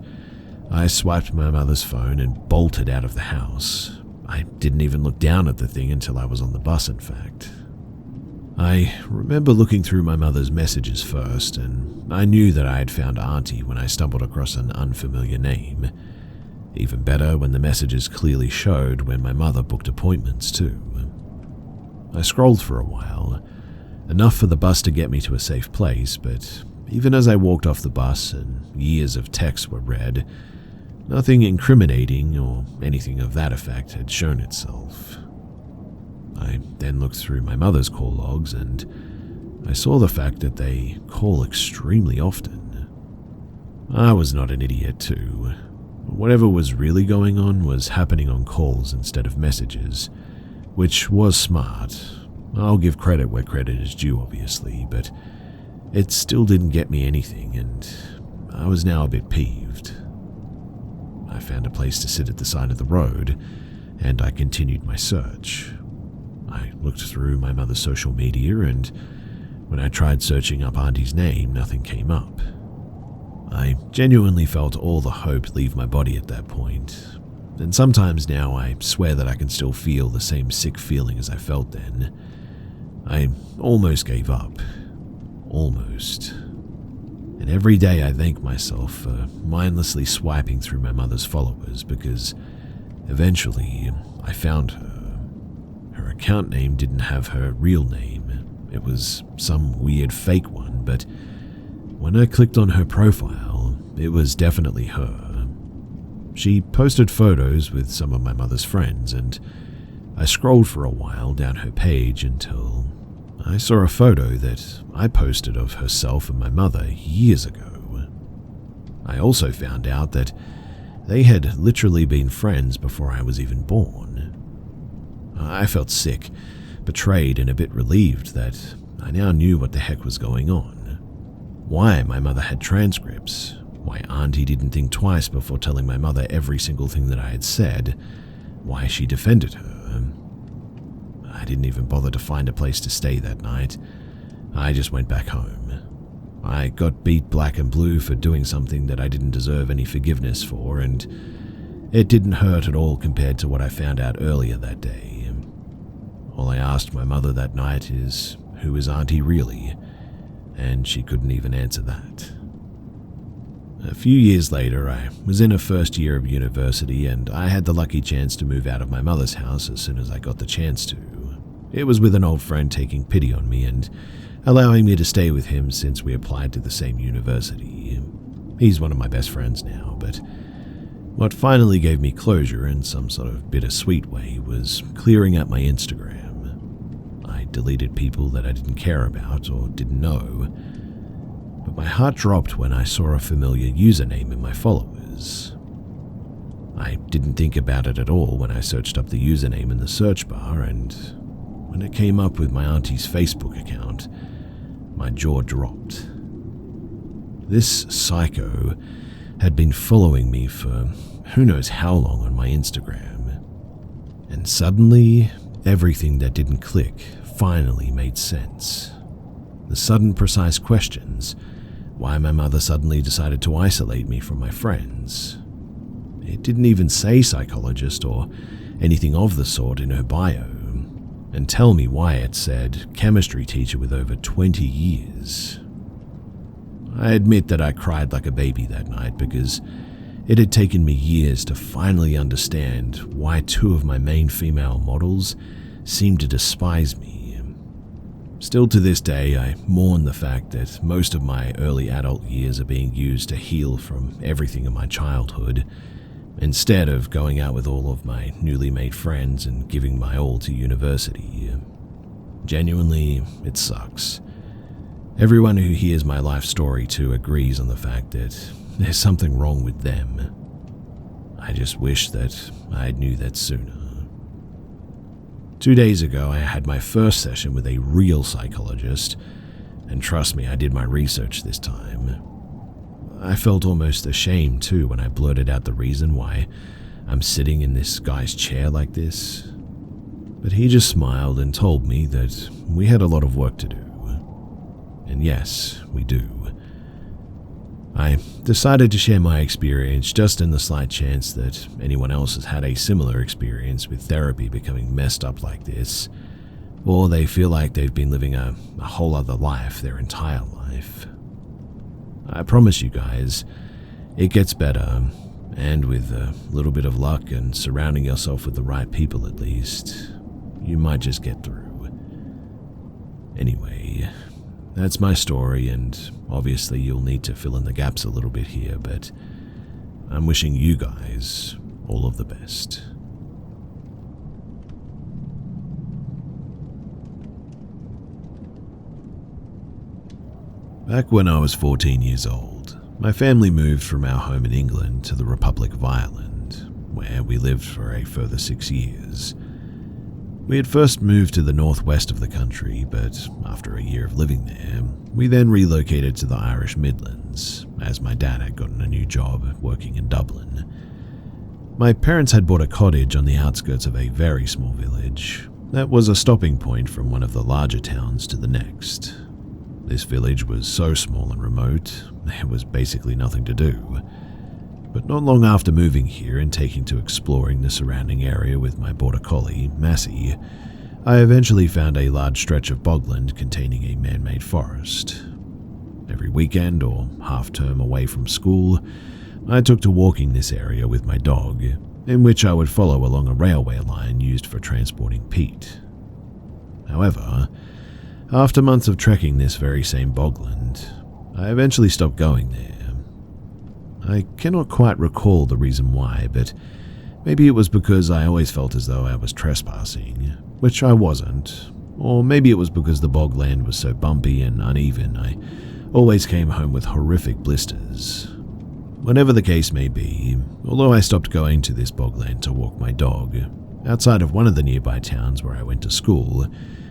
I swiped my mother's phone and bolted out of the house. I didn't even look down at the thing until I was on the bus, in fact. I remember looking through my mother's messages first, and I knew that I had found Auntie when I stumbled across an unfamiliar name. Even better when the messages clearly showed when my mother booked appointments too. I scrolled for a while, enough for the bus to get me to a safe place, but even as I walked off the bus and years of texts were read, nothing incriminating or anything of that effect had shown itself. I then looked through my mother's call logs and I saw the fact that they call extremely often. I was not an idiot too. Whatever was really going on was happening on calls instead of messages, which was smart. I'll give credit where credit is due, obviously, but it still didn't get me anything, and I was now a bit peeved. I found a place to sit at the side of the road and I continued my search. I looked through my mother's social media, and when I tried searching up Auntie's name, nothing came up. I genuinely felt all the hope leave my body at that point, and sometimes now I swear that I can still feel the same sick feeling as I felt then. I almost gave up. Almost. And every day I thank myself for mindlessly swiping through my mother's followers, because eventually I found her. Her account name didn't have her real name. It was some weird fake one, but when I clicked on her profile, it was definitely her. She posted photos with some of my mother's friends, and I scrolled for a while down her page until I saw a photo that I posted of herself and my mother years ago. I also found out that they had literally been friends before I was even born. I felt sick, betrayed, and a bit relieved that I now knew what the heck was going on. Why my mother had transcripts, why Auntie didn't think twice before telling my mother every single thing that I had said, why she defended her. I didn't even bother to find a place to stay that night. I just went back home. I got beat black and blue for doing something that I didn't deserve any forgiveness for, and it didn't hurt at all compared to what I found out earlier that day. All I asked my mother that night is, who is Auntie really? And she couldn't even answer that. A few years later, I was in a first year of university, and I had the lucky chance to move out of my mother's house as soon as I got the chance to. It was with an old friend taking pity on me and allowing me to stay with him since we applied to the same university. He's one of my best friends now, but what finally gave me closure in some sort of bittersweet way was clearing out my Instagram. I deleted people that I didn't care about or didn't know, but my heart dropped when I saw a familiar username in my followers. I didn't think about it at all when I searched up the username in the search bar, and when it came up with my auntie's Facebook account, my jaw dropped. This psycho had been following me for who knows how long on my Instagram, and suddenly everything that didn't click finally made sense. The sudden precise questions, why my mother suddenly decided to isolate me from my friends. It didn't even say psychologist or anything of the sort in her bio, and tell me why it said chemistry teacher with over 20 years. I admit that I cried like a baby that night because it had taken me years to finally understand why two of my main female models seemed to despise me. Still to this day, I mourn the fact that most of my early adult years are being used to heal from everything in my childhood, instead of going out with all of my newly made friends and giving my all to university. Genuinely, it sucks. Everyone who hears my life story too agrees on the fact that there's something wrong with them. I just wish that I knew that sooner. 2 days ago, I had my first session with a real psychologist, and trust me, I did my research this time. I felt almost ashamed too when I blurted out the reason why I'm sitting in this guy's chair like this. But he just smiled and told me that we had a lot of work to do. And yes, we do. I decided to share my experience just in the slight chance that anyone else has had a similar experience with therapy becoming messed up like this, or they feel like they've been living a whole other life their entire life. I promise you guys, it gets better, and with a little bit of luck and surrounding yourself with the right people at least, you might just get through. Anyway, that's my story, and obviously you'll need to fill in the gaps a little bit here, but I'm wishing you guys all of the best. Back when I was 14 years old, my family moved from our home in England to the Republic of Ireland, where we lived for a further 6 years. We had first moved to the northwest of the country, but after a year of living there, we then relocated to the Irish Midlands, as my dad had gotten a new job working in Dublin. My parents had bought a cottage on the outskirts of a very small village that was a stopping point from one of the larger towns to the next. This village was so small and remote, there was basically nothing to do. But not long after moving here and taking to exploring the surrounding area with my border collie, Massey, I eventually found a large stretch of bogland containing a man-made forest. Every weekend or half-term away from school, I took to walking this area with my dog, in which I would follow along a railway line used for transporting peat. However, after months of trekking this very same bogland, I eventually stopped going there. I cannot quite recall the reason why, but maybe it was because I always felt as though I was trespassing, which I wasn't, or maybe it was because the bogland was so bumpy and uneven I always came home with horrific blisters. Whatever the case may be, although I stopped going to this bogland to walk my dog, outside of one of the nearby towns where I went to school,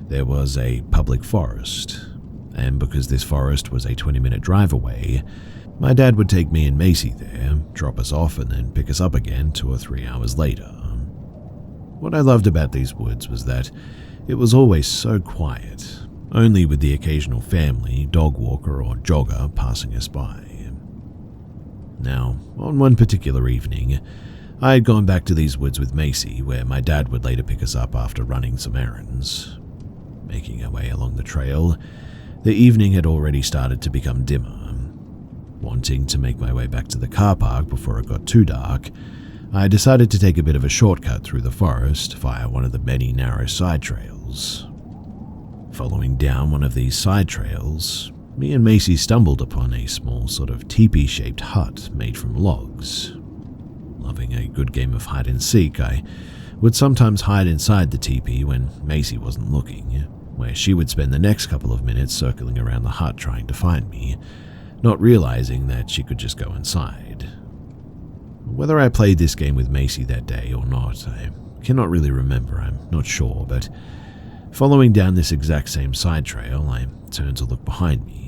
there was a public forest, and because this forest was a 20-minute drive away, my dad would take me and Macy there, drop us off, and then pick us up again 2 or 3 hours later. What I loved about these woods was that it was always so quiet, only with the occasional family, dog walker, or jogger passing us by. Now, on one particular evening, I had gone back to these woods with Macy, where my dad would later pick us up after running some errands. Making our way along the trail, the evening had already started to become dimmer. Wanting to make my way back to the car park before it got too dark, I decided to take a bit of a shortcut through the forest via one of the many narrow side trails. Following down one of these side trails, me and Macy stumbled upon a small sort of teepee-shaped hut made from logs. Loving a good game of hide-and-seek, I would sometimes hide inside the teepee when Macy wasn't looking, where she would spend the next couple of minutes circling around the hut trying to find me, not realizing that she could just go inside. Whether I played this game with Macy that day or not, I cannot really remember, I'm not sure, but following down this exact same side trail, I turned to look behind me.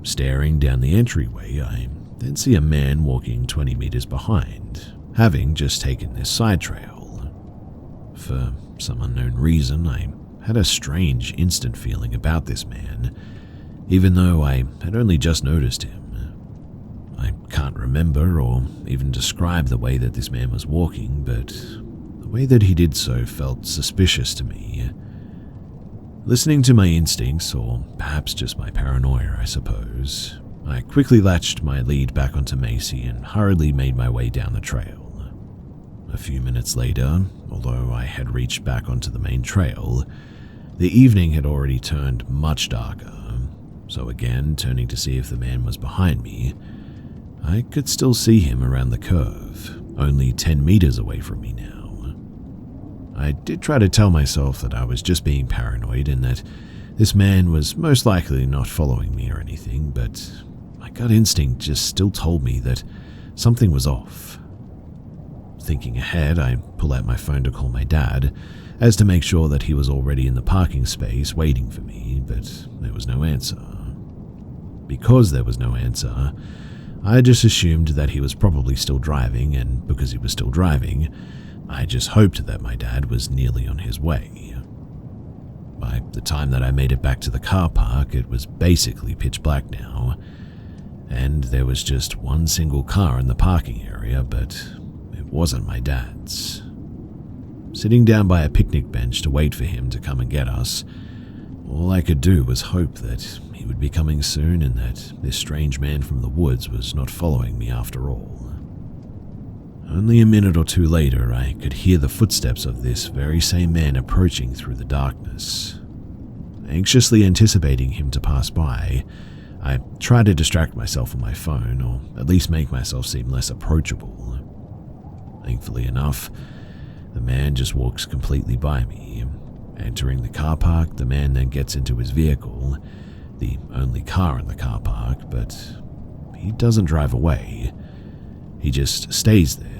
Staring down the entryway, I then see a man walking 20 meters behind, having just taken this side trail. For some unknown reason, I had a strange instant feeling about this man, even though I had only just noticed him. I can't remember or even describe the way that this man was walking, but the way that he did so felt suspicious to me. Listening to my instincts, or perhaps just my paranoia, I suppose, I quickly latched my lead back onto Macy and hurriedly made my way down the trail. A few minutes later, although I had reached back onto the main trail, the evening had already turned much darker. So again, turning to see if the man was behind me, I could still see him around the curve, only 10 meters away from me now. I did try to tell myself that I was just being paranoid and that this man was most likely not following me or anything, but my gut instinct just still told me that something was off. Thinking ahead, I pull out my phone to call my dad, as to make sure that he was already in the parking space waiting for me, but there was no answer. Because there was no answer, I just assumed that he was probably still driving, and because he was still driving, I just hoped that my dad was nearly on his way. By the time that I made it back to the car park, it was basically pitch black now, and there was just one single car in the parking area, but it wasn't my dad's. Sitting down by a picnic bench to wait for him to come and get us, all I could do was hope that he would be coming soon and that this strange man from the woods was not following me after all. Only a minute or two later, I could hear the footsteps of this very same man approaching through the darkness. Anxiously anticipating him to pass by, I tried to distract myself on my phone, or at least make myself seem less approachable. Thankfully enough, the man just walks completely by me. Entering the car park, the man then gets into his vehicle, the only car in the car park, but he doesn't drive away. He just stays there,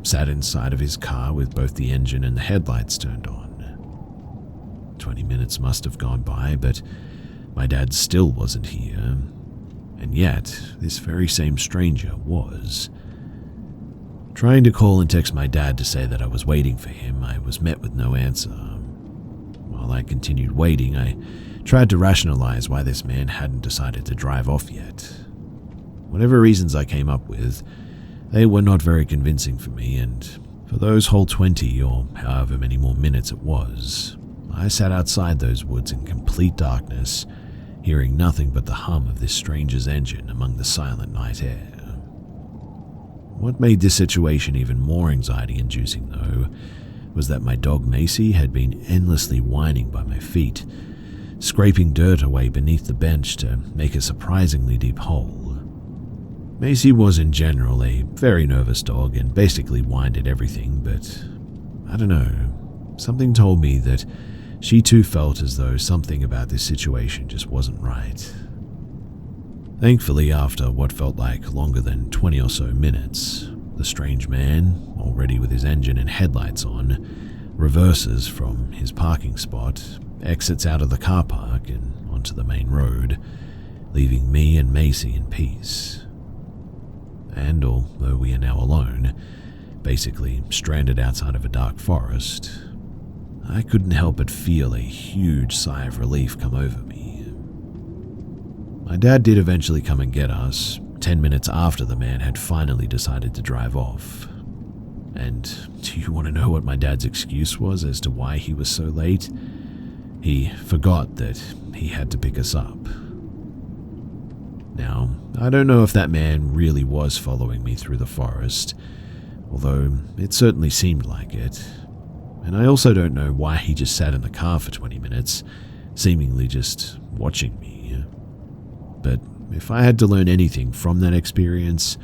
sat inside of his car with both the engine and the headlights turned on. 20 minutes must have gone by, but my dad still wasn't here, and yet this very same stranger was. Trying to call and text my dad to say that I was waiting for him, I was met with no answer. While I continued waiting, I tried to rationalize why this man hadn't decided to drive off yet. Whatever reasons I came up with, they were not very convincing for me, and for those whole 20 or however many more minutes it was, I sat outside those woods in complete darkness, hearing nothing but the hum of this stranger's engine among the silent night air. What made this situation even more anxiety-inducing, though, was that my dog Macy had been endlessly whining by my feet, scraping dirt away beneath the bench to make a surprisingly deep hole. Macy was in general a very nervous dog and basically whined at everything, but I don't know, something told me that she too felt as though something about this situation just wasn't right. Thankfully, after what felt like longer than 20 or so minutes, the strange man, already with his engine and headlights on, reverses from his parking spot, exits out of the car park and onto the main road, leaving me and Macy in peace. And although we are now alone, basically stranded outside of a dark forest, I couldn't help but feel a huge sigh of relief come over me. My dad did eventually come and get us, 10 minutes after the man had finally decided to drive off. And do you want to know what my dad's excuse was as to why he was so late? He forgot that he had to pick us up. Now, I don't know if that man really was following me through the forest, although it certainly seemed like it. And I also don't know why he just sat in the car for 20 minutes, seemingly just watching me. But if I had to learn anything from that experience,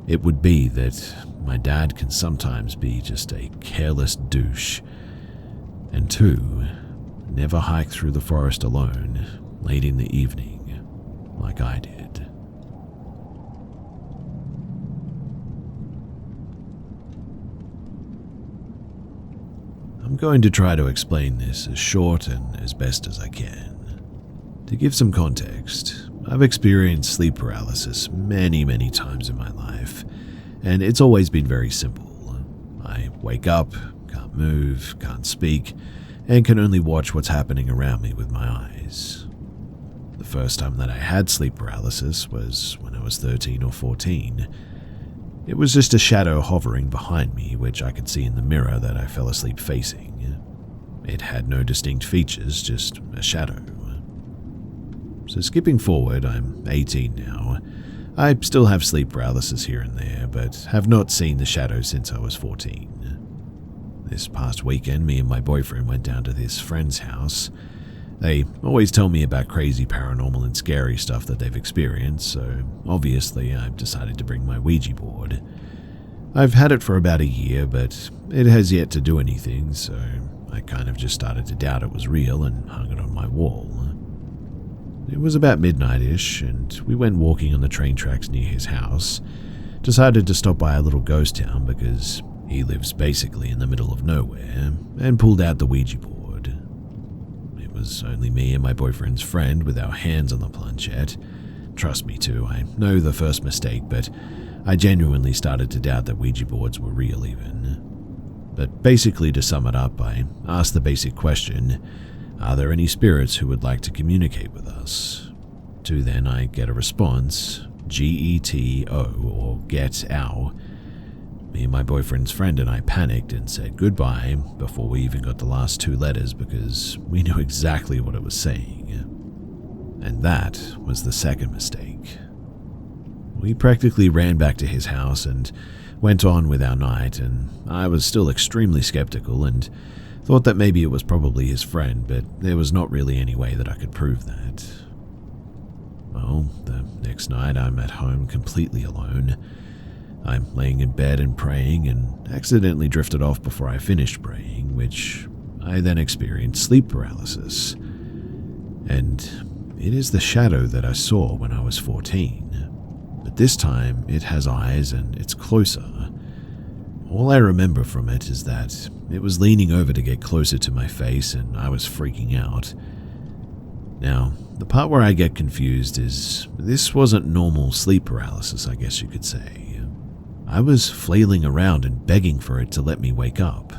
it would be that my dad can sometimes be just a careless douche. And 2, never hike through the forest alone late in the evening like I did. I'm going to try to explain this as short and as best as I can. To give some context, I've experienced sleep paralysis many times in my life, and it's always been very simple. I wake up, can't move, can't speak, and can only watch what's happening around me with my eyes. The first time that I had sleep paralysis was when I was 13 or 14. It was just a shadow hovering behind me, which I could see in the mirror that I fell asleep facing. It had no distinct features, just a shadow. So skipping forward, I'm 18 now. I still have sleep paralysis here and there, but have not seen the shadow since I was 14. This past weekend, me and my boyfriend went down to this friend's house. They always tell me about crazy paranormal and scary stuff that they've experienced, so obviously I've decided to bring my Ouija board. I've had it for about a year, but it has yet to do anything, so I kind of just started to doubt it was real and hung it on my wall. It was about midnight-ish, and we went walking on the train tracks near his house. Decided to stop by a little ghost town because he lives basically in the middle of nowhere, and pulled out the Ouija board. It was only me and my boyfriend's friend with our hands on the planchette. Trust me too, I know the first mistake, but I genuinely started to doubt that Ouija boards were real even. But basically, to sum it up, I asked the basic question, are there any spirits who would like to communicate with us? To then I get a response, GETO, or get ow. Me and my boyfriend's friend and I panicked and said goodbye before we even got the last 2 letters because we knew exactly what it was saying. And that was the second mistake. We practically ran back to his house and went on with our night, and I was still extremely skeptical and thought that maybe it was probably his friend, but there was not really any way that I could prove that. Well, the next night I'm at home completely alone. I'm laying in bed and praying and accidentally drifted off before I finished praying, which I then experienced sleep paralysis. And it is the shadow that I saw when I was 14. But this time it has eyes and it's closer. All I remember from it is that it was leaning over to get closer to my face and I was freaking out. Now, the part where I get confused is this wasn't normal sleep paralysis, I guess you could say. I was flailing around and begging for it to let me wake up.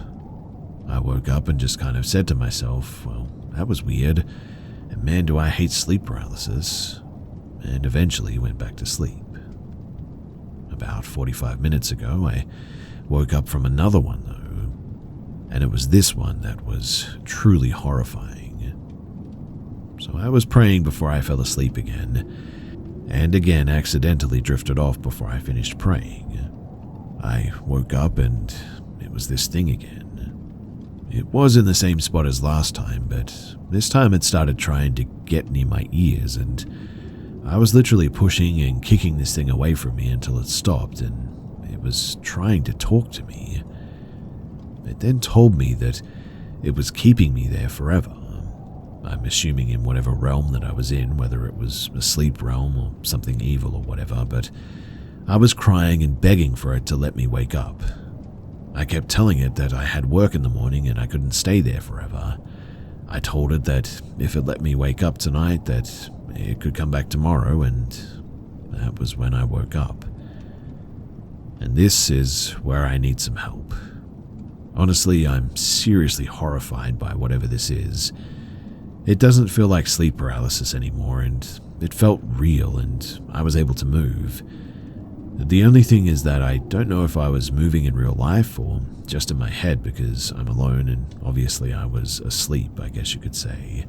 I woke up and just kind of said to myself, well, that was weird, and man, do I hate sleep paralysis, and eventually went back to sleep. About 45 minutes ago, I woke up from another one though, and it was this one that was truly horrifying. So I was praying before I fell asleep again, and again accidentally drifted off before I finished praying. I woke up and it was this thing again. It was in the same spot as last time, but this time it started trying to get near my ears, and I was literally pushing and kicking this thing away from me until it stopped, and it was trying to talk to me. It then told me that it was keeping me there forever. I'm assuming in whatever realm that I was in, whether it was a sleep realm or something evil or whatever, but I was crying and begging for it to let me wake up. I kept telling it that I had work in the morning and I couldn't stay there forever. I told it that if it let me wake up tonight, that it could come back tomorrow, and that was when I woke up. And this is where I need some help. Honestly, I'm seriously horrified by whatever this is. It doesn't feel like sleep paralysis anymore, and it felt real, and I was able to move. The only thing is that I don't know if I was moving in real life or just in my head, because I'm alone and obviously I was asleep, I guess you could say.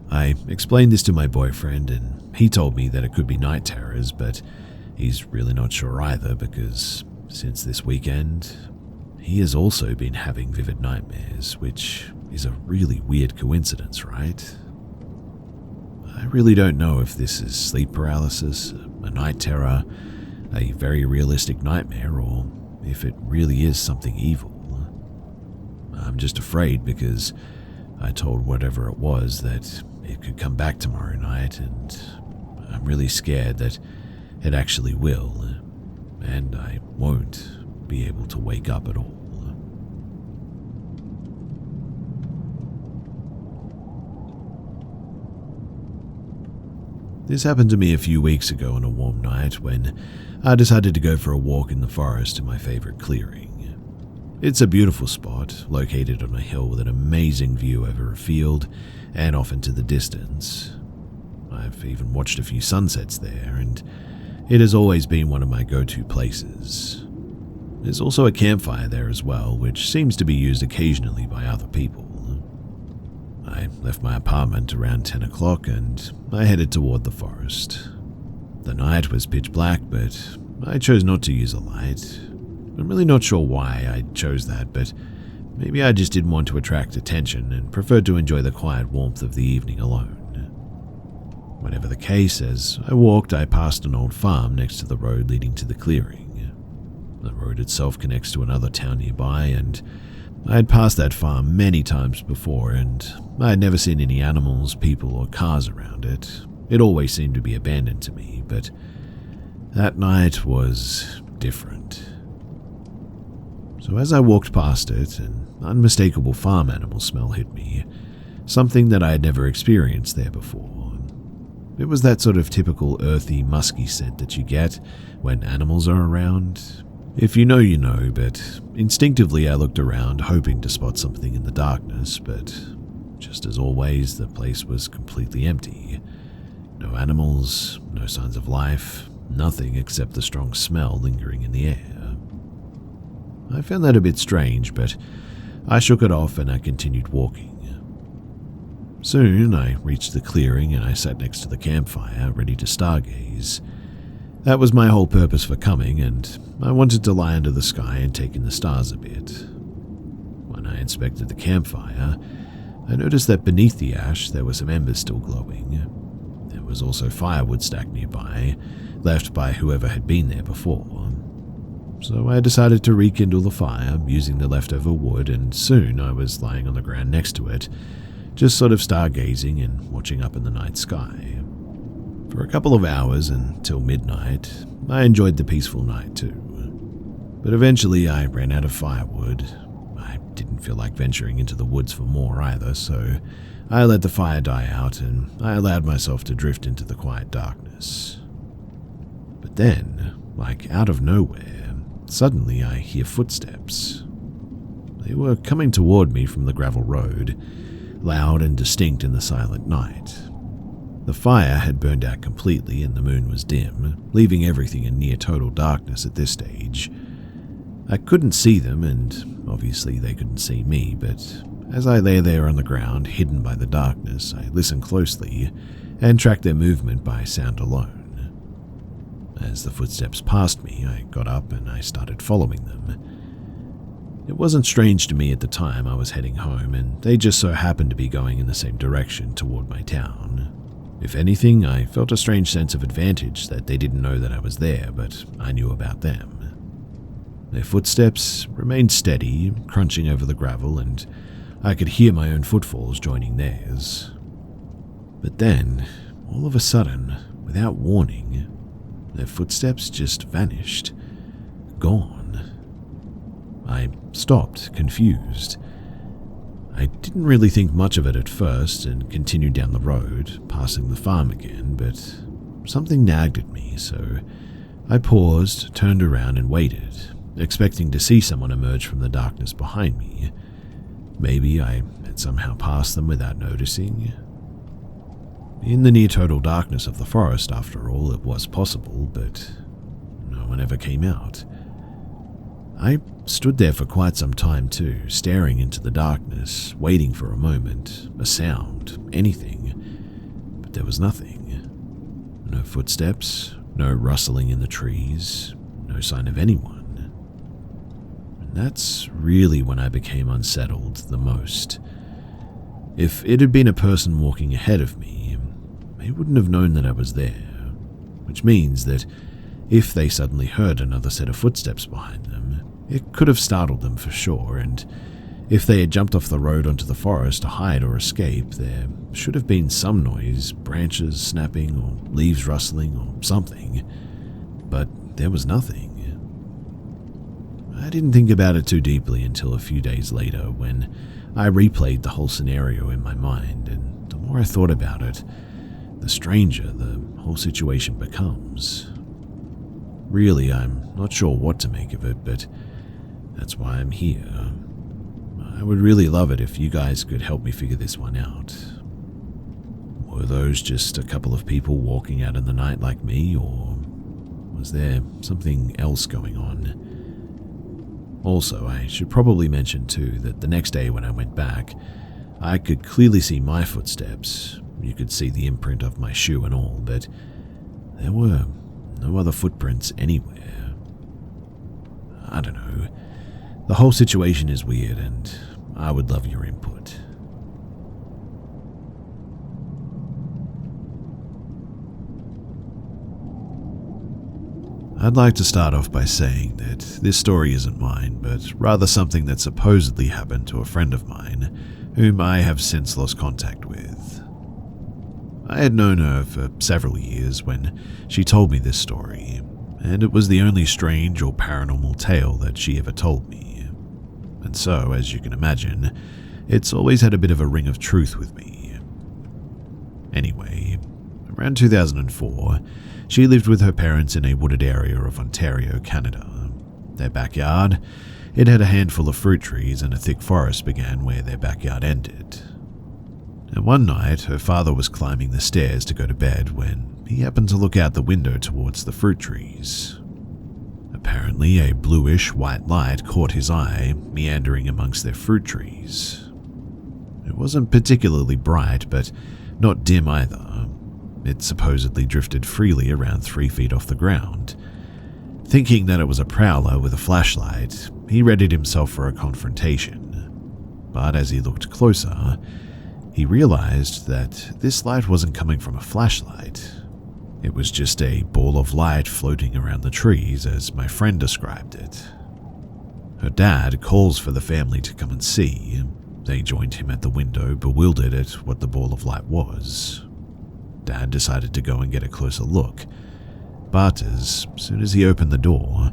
I explained this to my boyfriend, and he told me that it could be night terrors, but he's really not sure either, because since this weekend, he has also been having vivid nightmares, which is a really weird coincidence, right? I really don't know if this is sleep paralysis, a night terror, a very realistic nightmare, or if it really is something evil. I'm just afraid because I told whatever it was that it could come back tomorrow night, and I'm really scared that it actually will, and I won't be able to wake up at all. This happened to me a few weeks ago on a warm night when I decided to go for a walk in the forest to my favorite clearing. It's a beautiful spot, located on a hill with an amazing view over a field and off into the distance. I've even watched a few sunsets there, and it has always been one of my go-to places. There's also a campfire there as well, which seems to be used occasionally by other people. I left my apartment around 10 o'clock and I headed toward the forest. The night was pitch black, but I chose not to use a light. I'm really not sure why I chose that, but maybe I just didn't want to attract attention and preferred to enjoy the quiet warmth of the evening alone. Whatever the case, as I walked, I passed an old farm next to the road leading to the clearing. The road itself connects to another town nearby, and I had passed that farm many times before, and I had never seen any animals, people, or cars around it. It always seemed to be abandoned to me, but that night was different. So as I walked past it, an unmistakable farm animal smell hit me, something that I had never experienced there before. It was that sort of typical earthy, musky scent that you get when animals are around. If you know, you know, but instinctively I looked around, hoping to spot something in the darkness, but just as always, the place was completely empty. No animals, no signs of life, nothing except the strong smell lingering in the air. I found that a bit strange, but I shook it off and I continued walking. Soon I reached the clearing and I sat next to the campfire, ready to stargaze. That was my whole purpose for coming, and I wanted to lie under the sky and take in the stars a bit. When I inspected the campfire, I noticed that beneath the ash there were some embers still glowing. There was also firewood stacked nearby, left by whoever had been there before. So I decided to rekindle the fire using the leftover wood, and soon I was lying on the ground next to it, just sort of stargazing and watching up in the night sky. For a couple of hours until midnight, I enjoyed the peaceful night too. But eventually I ran out of firewood. I didn't feel like venturing into the woods for more either, so I let the fire die out and I allowed myself to drift into the quiet darkness. But then, like out of nowhere, Suddenly I hear footsteps. They were coming toward me from the gravel road, loud and distinct in the silent night. The fire had burned out completely and the moon was dim, leaving everything in near total darkness at this stage. I couldn't see them, and obviously they couldn't see me, but as I lay there on the ground, hidden by the darkness, I listened closely and tracked their movement by sound alone. As the footsteps passed me, I got up and I started following them. It wasn't strange to me at the time. I was heading home, and they just so happened to be going in the same direction toward my town. If anything, I felt a strange sense of advantage that they didn't know that I was there, but I knew about them. Their footsteps remained steady, crunching over the gravel, and I could hear my own footfalls joining theirs. But then, all of a sudden, without warning, their footsteps just vanished. Gone. I stopped, confused. I didn't really think much of it at first and continued down the road, passing the farm again, but something nagged at me, so I paused, turned around and waited, expecting to see someone emerge from the darkness behind me. Maybe I had somehow passed them without noticing. In the near-total darkness of the forest, after all, it was possible, but no one ever came out. I stood there for quite some time too, staring into the darkness, waiting for a moment, a sound, anything, but there was nothing. No footsteps, no rustling in the trees, no sign of anyone. And that's really when I became unsettled the most. If it had been a person walking ahead of me, they wouldn't have known that I was there, which means that if they suddenly heard another set of footsteps behind them, it could have startled them for sure, and if they had jumped off the road onto the forest to hide or escape, there should have been some noise, branches snapping or leaves rustling or something, but there was nothing. I didn't think about it too deeply until a few days later when I replayed the whole scenario in my mind, and the more I thought about it, the stranger the whole situation becomes. Really, I'm not sure what to make of it, but that's why I'm here. I would really love it if you guys could help me figure this one out. Were those just a couple of people walking out in the night like me, or was there something else going on? Also, I should probably mention too that the next day when I went back, I could clearly see my footsteps. You could see the imprint of my shoe and all, but there were no other footprints anywhere. I don't know. The whole situation is weird, and I would love your input. I'd like to start off by saying that this story isn't mine, but rather something that supposedly happened to a friend of mine, whom I have since lost contact with. I had known her for several years when she told me this story, and it was the only strange or paranormal tale that she ever told me. And so, as you can imagine, it's always had a bit of a ring of truth with me. Anyway, around 2004, she lived with her parents in a wooded area of Ontario, Canada. Their backyard, it had a handful of fruit trees, and a thick forest began where their backyard ended. And one night, her father was climbing the stairs to go to bed when he happened to look out the window towards the fruit trees. Apparently, a bluish-white light caught his eye, meandering amongst their fruit trees. It wasn't particularly bright, but not dim either. It supposedly drifted freely around 3 feet off the ground. Thinking that it was a prowler with a flashlight, he readied himself for a confrontation. But as he looked closer, he realized that this light wasn't coming from a flashlight. It was just a ball of light floating around the trees, as my friend described it. Her dad calls for the family to come and see. They joined him at the window, bewildered at what the ball of light was. Dad decided to go and get a closer look, but as soon as he opened the door,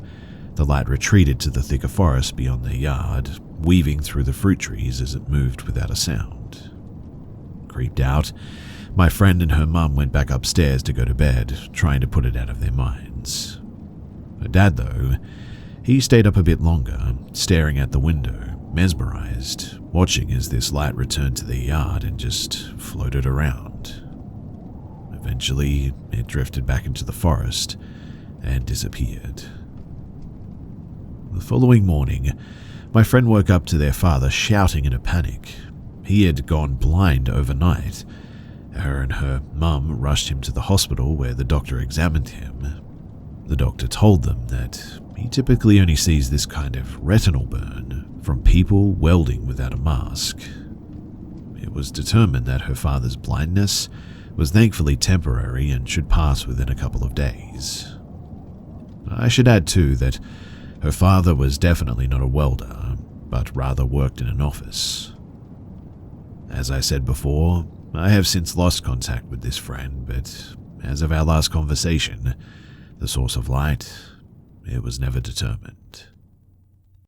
the light retreated to the thicker forest beyond their yard, weaving through the fruit trees as it moved without a sound. Creeped out, my friend and her mum went back upstairs to go to bed, trying to put it out of their minds. Her dad, though, He stayed up a bit longer, staring at the window, mesmerized, watching as this light returned to the yard and just floated around. Eventually, it drifted back into the forest and disappeared. The following morning, my friend woke up to their father shouting in a panic. He had gone blind overnight. Her and her mum rushed him to the hospital where the doctor examined him. The doctor told them that he typically only sees this kind of retinal burn from people welding without a mask. It was determined that her father's blindness was thankfully temporary and should pass within a couple of days. I should add too that her father was definitely not a welder, but rather worked in an office. As I said before, I have since lost contact with this friend, but as of our last conversation, the source of light, it was never determined.